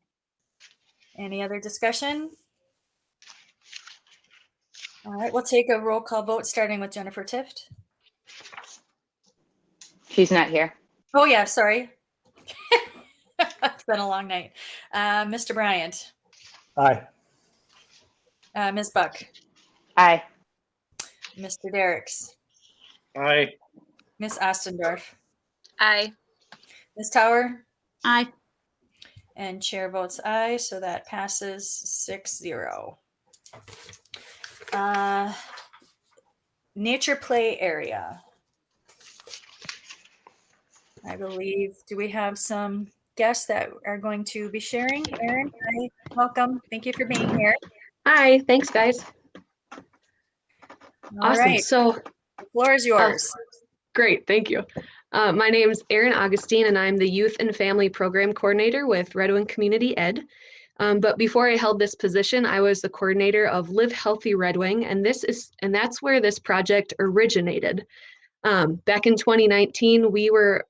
Any other discussion? All right, we'll take a roll call vote starting with Jennifer Tift. She's not here. Oh yeah, sorry. It's been a long night. Mr. Bryant. Aye. Ms. Buck. Aye. Mr. Derricks. Aye. Ms. Ostendorf. Aye. Ms. Tower. Aye. And chair votes aye, so that passes 6-0. Nature play area. I believe, do we have some guests that are going to be sharing? Erin, hi, welcome. Thank you for being here. Hi, thanks guys. All Awesome. right, So the floor is yours. great, thank you. My name is Erin Augustine and I'm the Youth and Family Program Coordinator with Red Wing Community Ed. But before I held this position, I was the coordinator of Live Healthy Red Wing, and that's where this project originated. Back in 2019,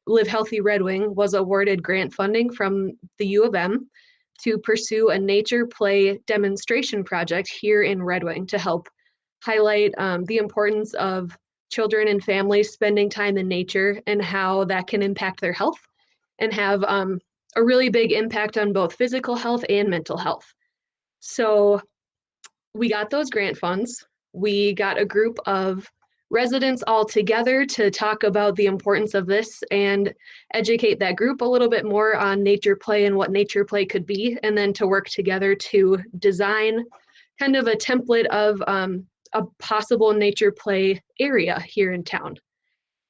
Live Healthy Red Wing was awarded grant funding from the U of M to pursue a nature play demonstration project here in Red Wing to help highlight the importance of children and families spending time in nature and how that can impact their health and have a really big impact on both physical health and mental health. So we got those grant funds. We got a group of residents all together to talk about the importance of this and educate that group a little bit more on nature play and what nature play could be, and then to work together to design kind of a template of a possible nature play area here in town.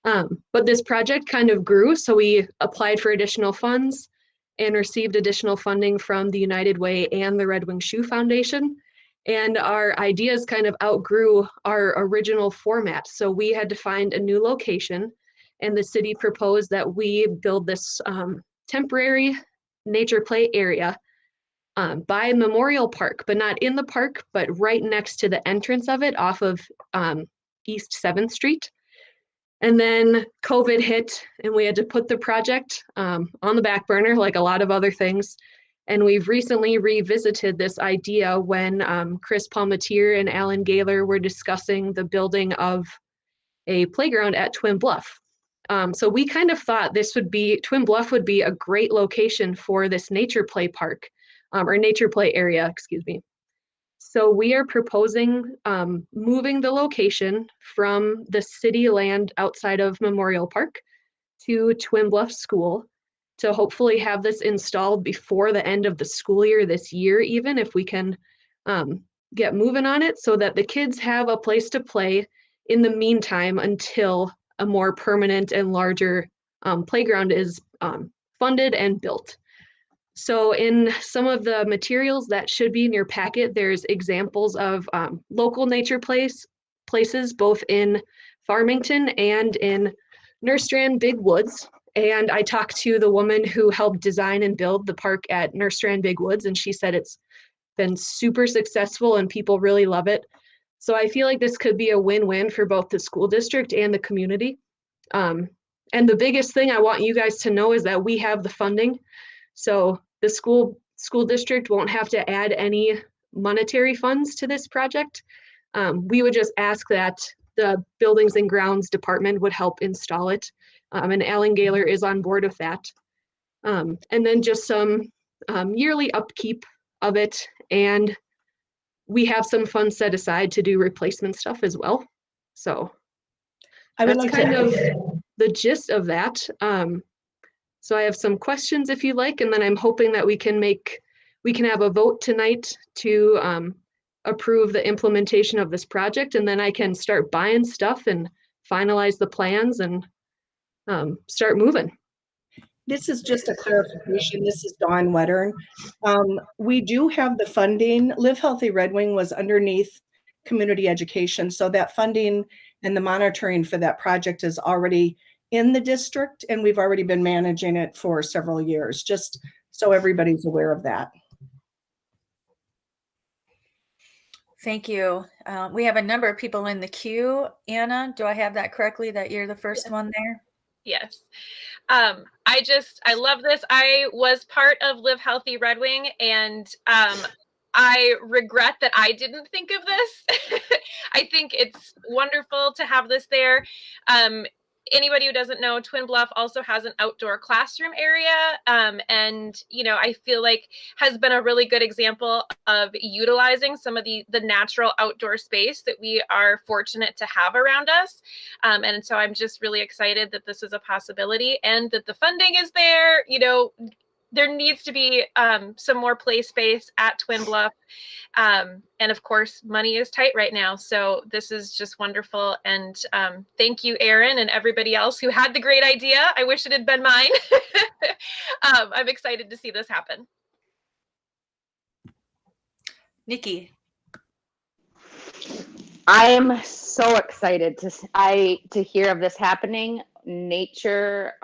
But this project kind of grew, so we applied for additional funds and received additional funding from the United Way and the Red Wing Shoe Foundation. And our ideas kind of outgrew our original format. So we had to find a new location, and the city proposed that we build this temporary nature play area by Memorial Park, but not in the park, but right next to the entrance of it off of East 7th Street. And then COVID hit and we had to put the project on the back burner like a lot of other things. And we've recently revisited this idea when Chris Palmatier and Alan Gaylor were discussing the building of a playground at Twin Bluff. So we kind of thought Twin Bluff would be a great location for this nature play park, or nature play area, excuse me. So we are proposing moving the location from the city land outside of Memorial Park to Twin Bluff School, to hopefully have this installed before the end of the school year this year, even if we can get moving on it, so that the kids have a place to play in the meantime until a more permanent and larger playground is funded and built. So in some of the materials that should be in your packet, there's examples of local nature places, both in Farmington and in Nerstrand Big Woods. And I talked to the woman who helped design and build the park at Nerstrand Big Woods, and she said it's been super successful and people really love it. So I feel like this could be a win-win for both the school district and the community. And the biggest thing I want you guys to know is that we have the funding. So the school district won't have to add any monetary funds to this project. We would just ask that the Buildings and Grounds Department would help install it. And Alan Gaylor is on board with that. And then just some yearly upkeep of it. And we have some funds set aside to do replacement stuff as well. So I would that's like kind to. of the gist of that. So I have some questions if you like, and then I'm hoping that we can have a vote tonight to approve the implementation of this project, and then I can start buying stuff and finalize the plans and start moving. This is just a clarification. This is Dawn Wettern. We do have the funding. Live Healthy Red Wing was underneath community education. So that funding and the monitoring for that project is already in the district, and we've already been managing it for several years, just so everybody's aware of that. Thank you. We have a number of people in the queue. Anna, do I have that correctly, that you're the first one there? Yes. I love this. I was part of Live Healthy Red Wing, and I regret that I didn't think of this. I think it's wonderful to have this there. Anybody who doesn't know, Twin Bluff also has an outdoor classroom area. And, I feel like has been a really good example of utilizing some of the natural outdoor space that we are fortunate to have around us. And so I'm just really excited that this is a possibility and that the funding is there. There needs to be some more play space at Twin Bluff. And of course, money is tight right now. So this is just wonderful. And thank you, Aaron, and everybody else who had the great idea. I wish it had been mine. I'm excited to see this happen. Nikki. I'm so excited to hear of this happening. Nature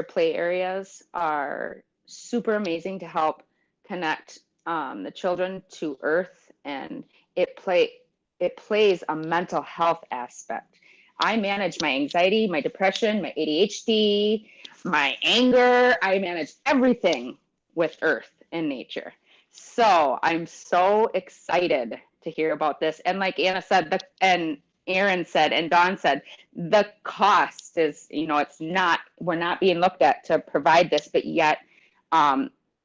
play areas are super amazing to help connect the children to earth, and it plays a mental health aspect. I manage my anxiety, my depression, my ADHD, my anger. I manage everything with earth and nature. So I'm so excited to hear about this. And like Anna said, and Aaron said, and Dawn said, the cost is, we're not being looked at to provide this, but yet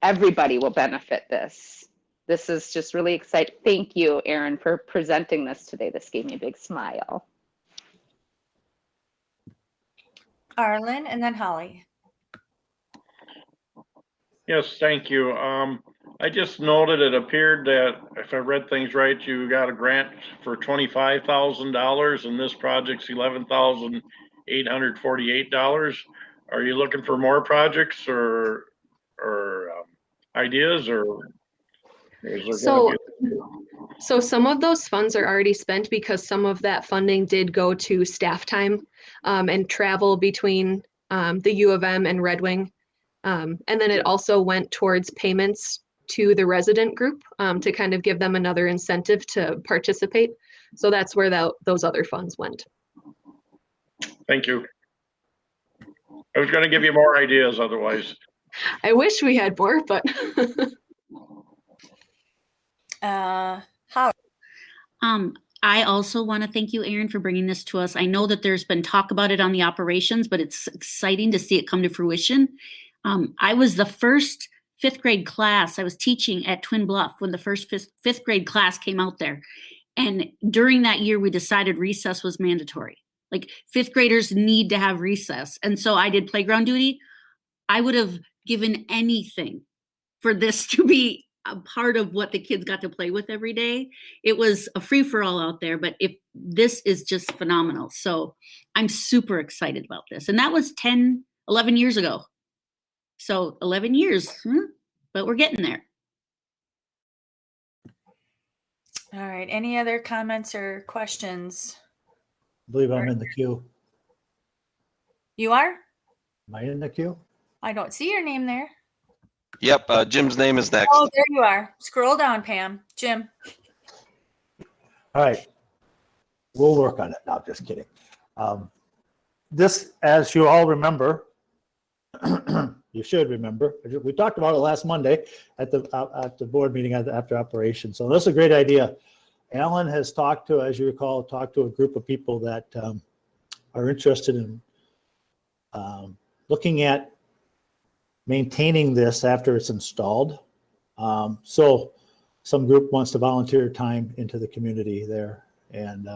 everybody will benefit this. This is just really exciting. Thank you, Aaron, for presenting this today. This gave me a big smile. Arlen and then Holly. Yes, thank you. I just noted it appeared that if I read things right, you got a grant for $25,000 and this project's $11,848. Are you looking for more projects or ideas, or is there gonna be? So some of those funds are already spent because some of that funding did go to staff time and travel between the U of M and Red Wing. And then it also went towards payments to the resident group to kind of give them another incentive to participate. So that's where those other funds went. Thank you. I was going to give you more ideas otherwise. I wish we had more, but. How? I also want to thank you, Aaron, for bringing this to us. I know that there's been talk about it on the operations, but it's exciting to see it come to fruition. I was the first fifth grade class. I was teaching at Twin Bluff when the first fifth grade class came out there. And during that year, we decided recess was mandatory. Like fifth graders need to have recess. And so I did playground duty. I would have given anything for this to be a part of what the kids got to play with every day. It was a free for all out there, but this is just phenomenal. So I'm super excited about this. And that was 11 years ago. So 11 years, but we're getting there. All right. Any other comments or questions? I believe I'm in the queue. You are? Am I in the queue? I don't see your name there. Yep, Jim's name is next. Oh, there you are. Scroll down, Pam. Jim. All right. We'll work on it. No, just kidding. This, as you all remember, you should remember, we talked about it last Monday at the board meeting after operation. So that's a great idea. Alan has talked to, as you recall, to a group of people that are interested in looking at maintaining this after it's installed. So some group wants to volunteer time into the community there. And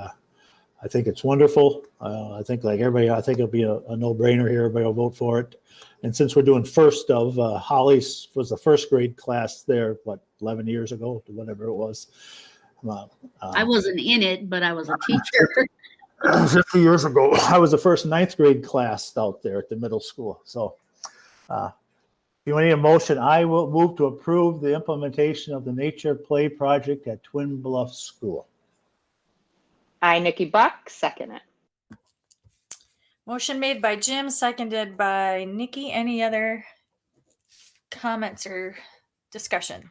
I think it's wonderful. I think like everybody, I think it'll be a no-brainer here. Everybody will vote for it. And since we're doing first of, Holly's was the first grade class there, 11 years ago, whatever it was. I wasn't in it, but I was a teacher. 50 years ago, I was the first 9th grade class out there at the middle school. So if you need a motion, I will move to approve the implementation of the Nature Play Project at Twin Bluff School. I, Nikki Buck, second it. Motion made by Jim, seconded by Nikki. Any other comments or discussion?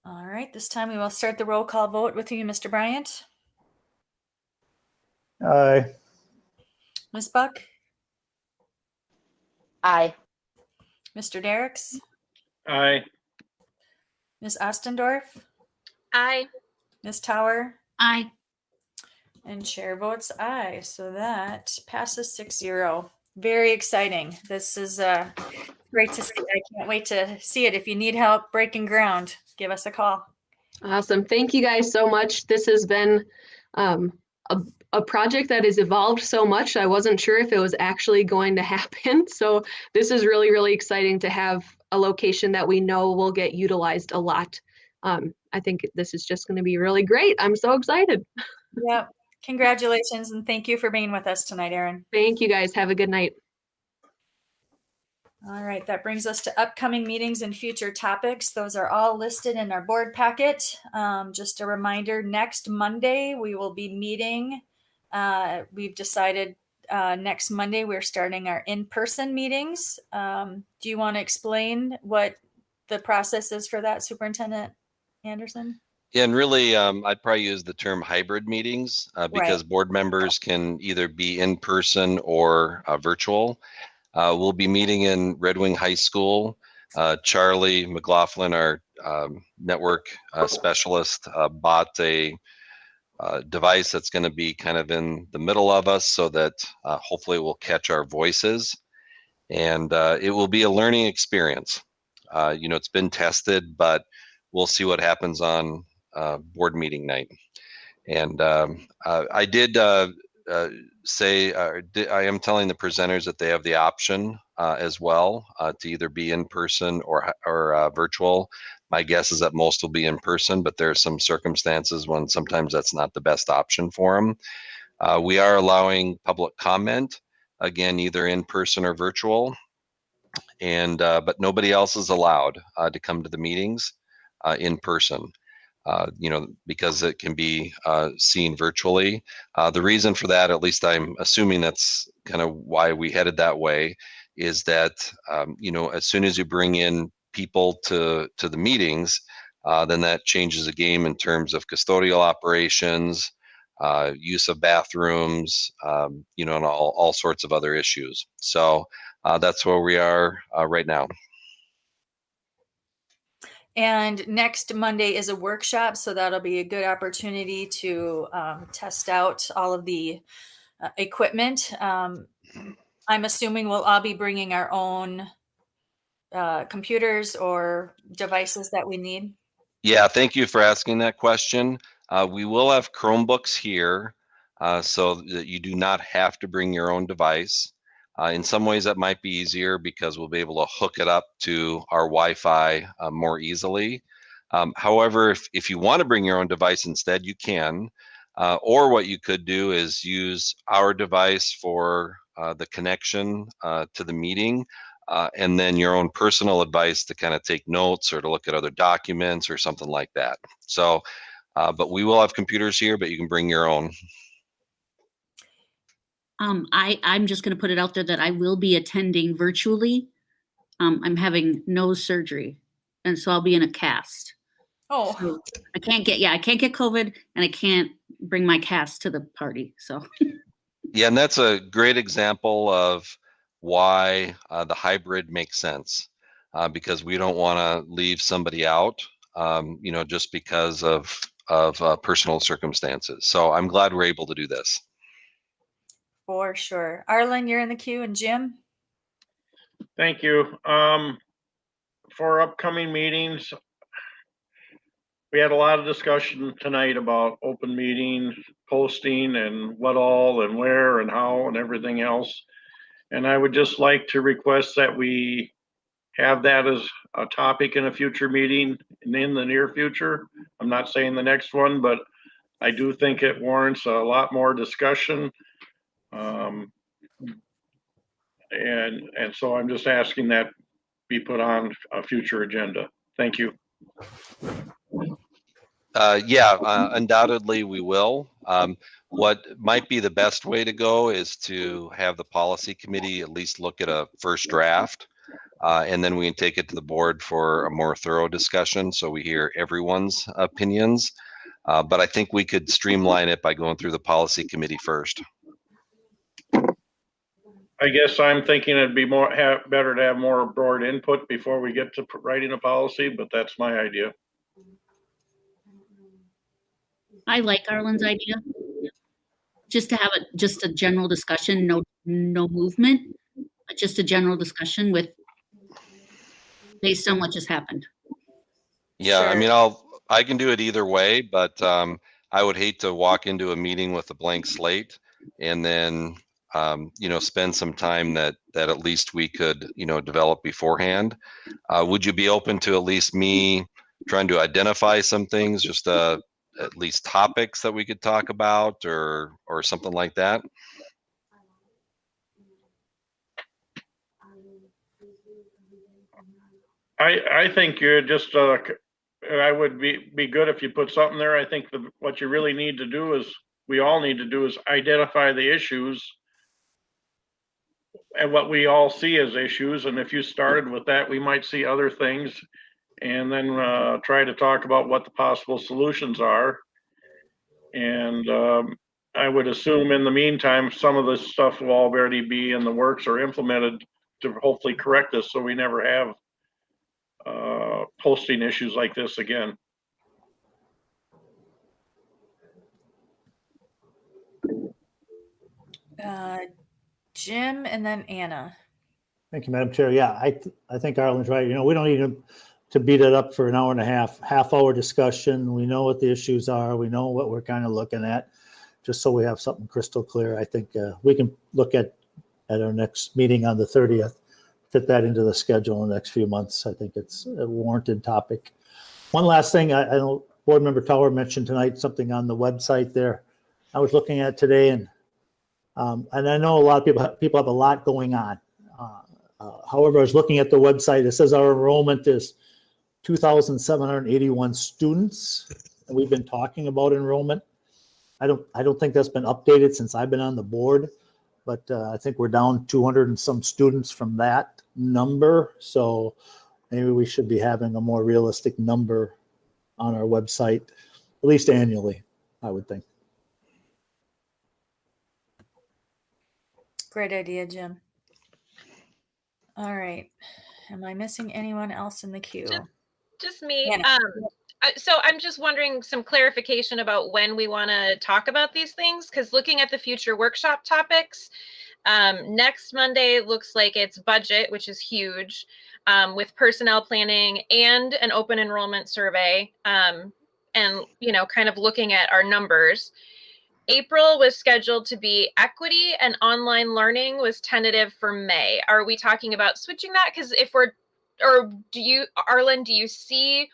All right, this time we will start the roll call vote with you, Mr. Bryant. Aye. Ms. Buck? Aye. Mr. Derricks? Aye. Ms. Ostendorf? Aye. Ms. Tower? Aye. And chair votes aye. So that passes 6-0. Very exciting. This is great to see. I can't wait to see it. If you need help breaking ground, give us a call. Awesome. Thank you guys so much. This has been a project that has evolved so much. I wasn't sure if it was actually going to happen. So this is really, really exciting to have a location that we know will get utilized a lot. I think this is just going to be really great. I'm so excited. Yeah. Congratulations, and thank you for being with us tonight, Erin. Thank you guys. Have a good night. All right, that brings us to upcoming meetings and future topics. Those are all listed in our board packet. Just a reminder, next Monday we will be meeting. We've decided next Monday we're starting our in-person meetings. Do you want to explain what the process is for that, Superintendent Anderson? Yeah, and really, I'd probably use the term hybrid meetings because board members can either be in person or virtual. We'll be meeting in Red Wing High School. Charlie McLaughlin, our network specialist, bought a device that's going to be kind of in the middle of us so that hopefully it will catch our voices. And it will be a learning experience. It's been tested, but we'll see what happens on board meeting night. And I did say, I am telling the presenters that they have the option as well to either be in person or virtual. My guess is that most will be in person, but there are some circumstances when sometimes that's not the best option for them. We are allowing public comment, again, either in person or virtual. And but nobody else is allowed to come to the meetings in person, because it can be seen virtually. The reason for that, at least I'm assuming that's kind of why we headed that way, is that, as soon as you bring in people to the meetings, then that changes the game in terms of custodial operations, use of bathrooms, and all sorts of other issues. So that's where we are right now. And next Monday is a workshop, so that'll be a good opportunity to test out all of the equipment. I'm assuming we'll all be bringing our own computers or devices that we need. Yeah, thank you for asking that question. We will have Chromebooks here, so that you do not have to bring your own device. In some ways that might be easier because we'll be able to hook it up to our Wi-Fi more easily. However, if you want to bring your own device instead, you can. Or what you could do is use our device for the connection to the meeting, and then your own personal device to kind of take notes or to look at other documents or something like that. So, but we will have computers here, but you can bring your own. I'm just going to put it out there that I will be attending virtually. I'm having nose surgery, and so I'll be in a cast. Oh, so I can't get COVID, and I can't bring my cast to the party. So yeah, and that's a great example of why the hybrid makes sense, because we don't want to leave somebody out, just because of personal circumstances. So I'm glad we're able to do this. For sure. Arlen, you're in the queue, and Jim? Thank you. For upcoming meetings, we had a lot of discussion tonight about open meeting, posting and what all and where and how and everything else. And I would just like to request that we have that as a topic in a future meeting and in the near future. I'm not saying the next one, but I do think it warrants a lot more discussion. And so I'm just asking that be put on a future agenda. Thank you. Yeah, undoubtedly we will. What might be the best way to go is to have the policy committee at least look at a first draft, and then we can take it to the board for a more thorough discussion so we hear everyone's opinions. But I think we could streamline it by going through the policy committee first. I guess I'm thinking it'd be better to have more board input before we get to writing a policy, but that's my idea. I like Arlen's idea. Just to have just a general discussion, no movement, but just a general discussion based on what just happened. Yeah, Sure. I mean, I can do it either way, but I would hate to walk into a meeting with a blank slate and then spend some time that at least we could develop beforehand. Would you be open to at least me trying to identify some things, just at least topics that we could talk about or something like that? I think you're just I would be good if you put something there. I think what you really need to do is, we all need to do, is identify the issues and what we all see as issues. And if you started with that, we might see other things, and then try to talk about what the possible solutions are. And I would assume in the meantime, some of this stuff will already be in the works or implemented to hopefully correct this, so we never have posting issues like this again. Jim and then Anna. Thank you, Madam Chair. Yeah, I think Arlen's right. We don't need to beat it up for an hour and a half hour discussion. We know what the issues are. We know what we're kind of looking at, just so we have something crystal clear. I think we can look at our next meeting on the 30th, fit that into the schedule in the next few months. I think it's a warranted topic. One last thing, I know Board Member Tower mentioned tonight something on the website there. I was looking at today, and I know a lot of people have a lot going on. However, I was looking at the website. It says our enrollment is 2,781 students, and we've been talking about enrollment. I don't think that's been updated since I've been on the board, but I think we're down 200 and some students from that number. So maybe we should be having a more realistic number on our website, at least annually, I would think. Great idea, Jim. All right. Am I missing anyone else in the queue? Just me. Yeah. So I'm just wondering some clarification about when we want to talk about these things, because looking at the future workshop topics, next Monday looks like it's budget, which is huge, with personnel planning and an open enrollment survey, and kind of looking at our numbers. April was scheduled to be equity, and online learning was tentative for May. Are we talking about switching that? Because Arlen, do you see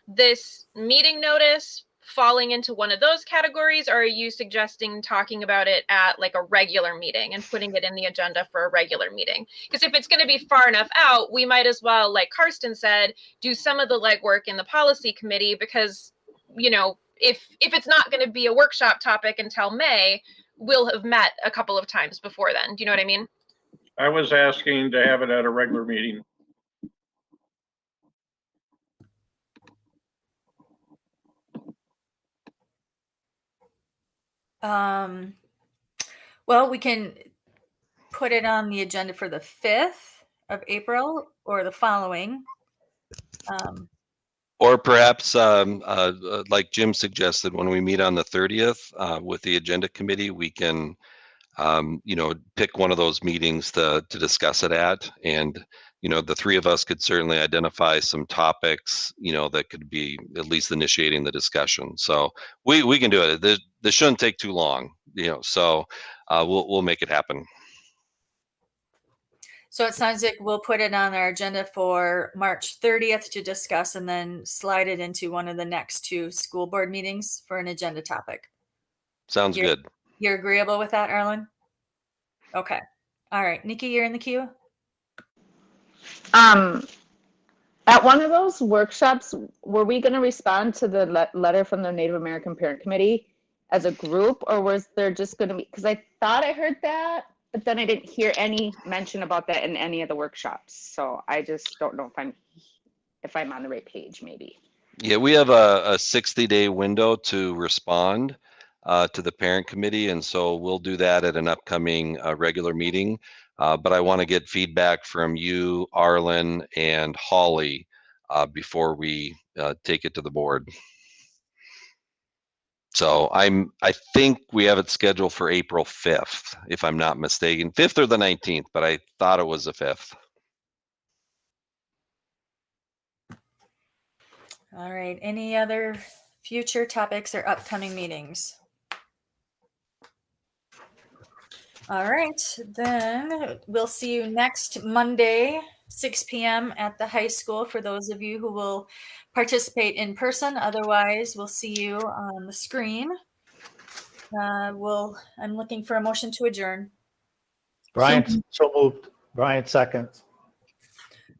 this meeting notice falling into one of those categories, or are you suggesting talking about it at like a regular meeting and putting it in the agenda for a regular meeting? Because if it's going to be far enough out, we might as well, like Karsten said, do some of the legwork in the policy committee, because, if it's not going to be a workshop topic until May, we'll have met a couple of times before then. Do you know what I mean? I was asking to have it at a regular meeting. Well, we can put it on the agenda for the 5th of April or the following. Or perhaps, like Jim suggested, when we meet on the 30th with the agenda committee, we can, pick one of those meetings to discuss it at, and the three of us could certainly identify some topics, that could be at least initiating the discussion. So we can do it. This shouldn't take too long, so we'll make it happen. So it sounds like we'll put it on our agenda for March 30th to discuss and then slide it into one of the next 2 school board meetings for an agenda topic. Sounds good. You're agreeable with that, Arlen? Okay. All right. Nikki, you're in the queue. At one of those workshops, were we going to respond to the letter from the Native American Parent Committee as a group, or was there just going to be, because I thought I heard that, but then I didn't hear any mention about that in any of the workshops. So I just don't know if I'm on the right page, maybe. Yeah, we have a 60-day window to respond to the parent committee, and so we'll do that at an upcoming regular meeting. But I want to get feedback from you, Arlen, and Holly before we take it to the board. So I think we have it scheduled for April 5th, if I'm not mistaken, 5th or the 19th, but I thought it was the 5th. All right. Any other future topics or upcoming meetings? All right. Then we'll see you next Monday, 6 p.m. at the high school for those of you who will participate in person. Otherwise, we'll see you on the screen. I'm looking for a motion to adjourn. Brian, so moved. Brian, second.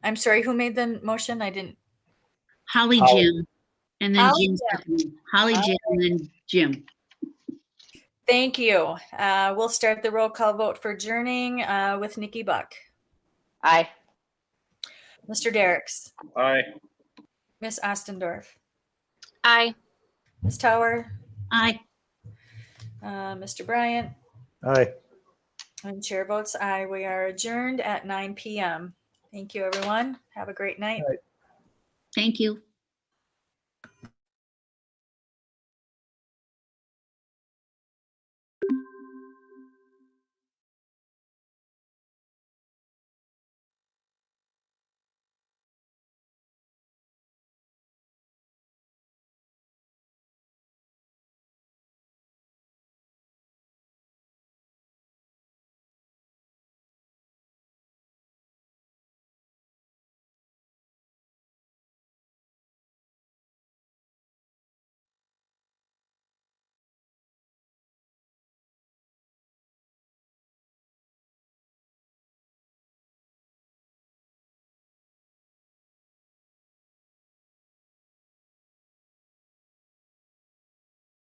I'm sorry, who made the motion? I didn't. Holly, Jim, and then Jim. Holly, Jim, and then Jim. Thank you. We'll start the roll call vote for adjourning with Nikki Buck. Aye. Mr. Derricks. Aye. Miss Ostendorf. Aye. Ms. Tower. Aye. Mr. Bryant. Aye. And chair votes aye. We are adjourned at 9 p.m. Thank you, everyone. Have a great night. Thank you.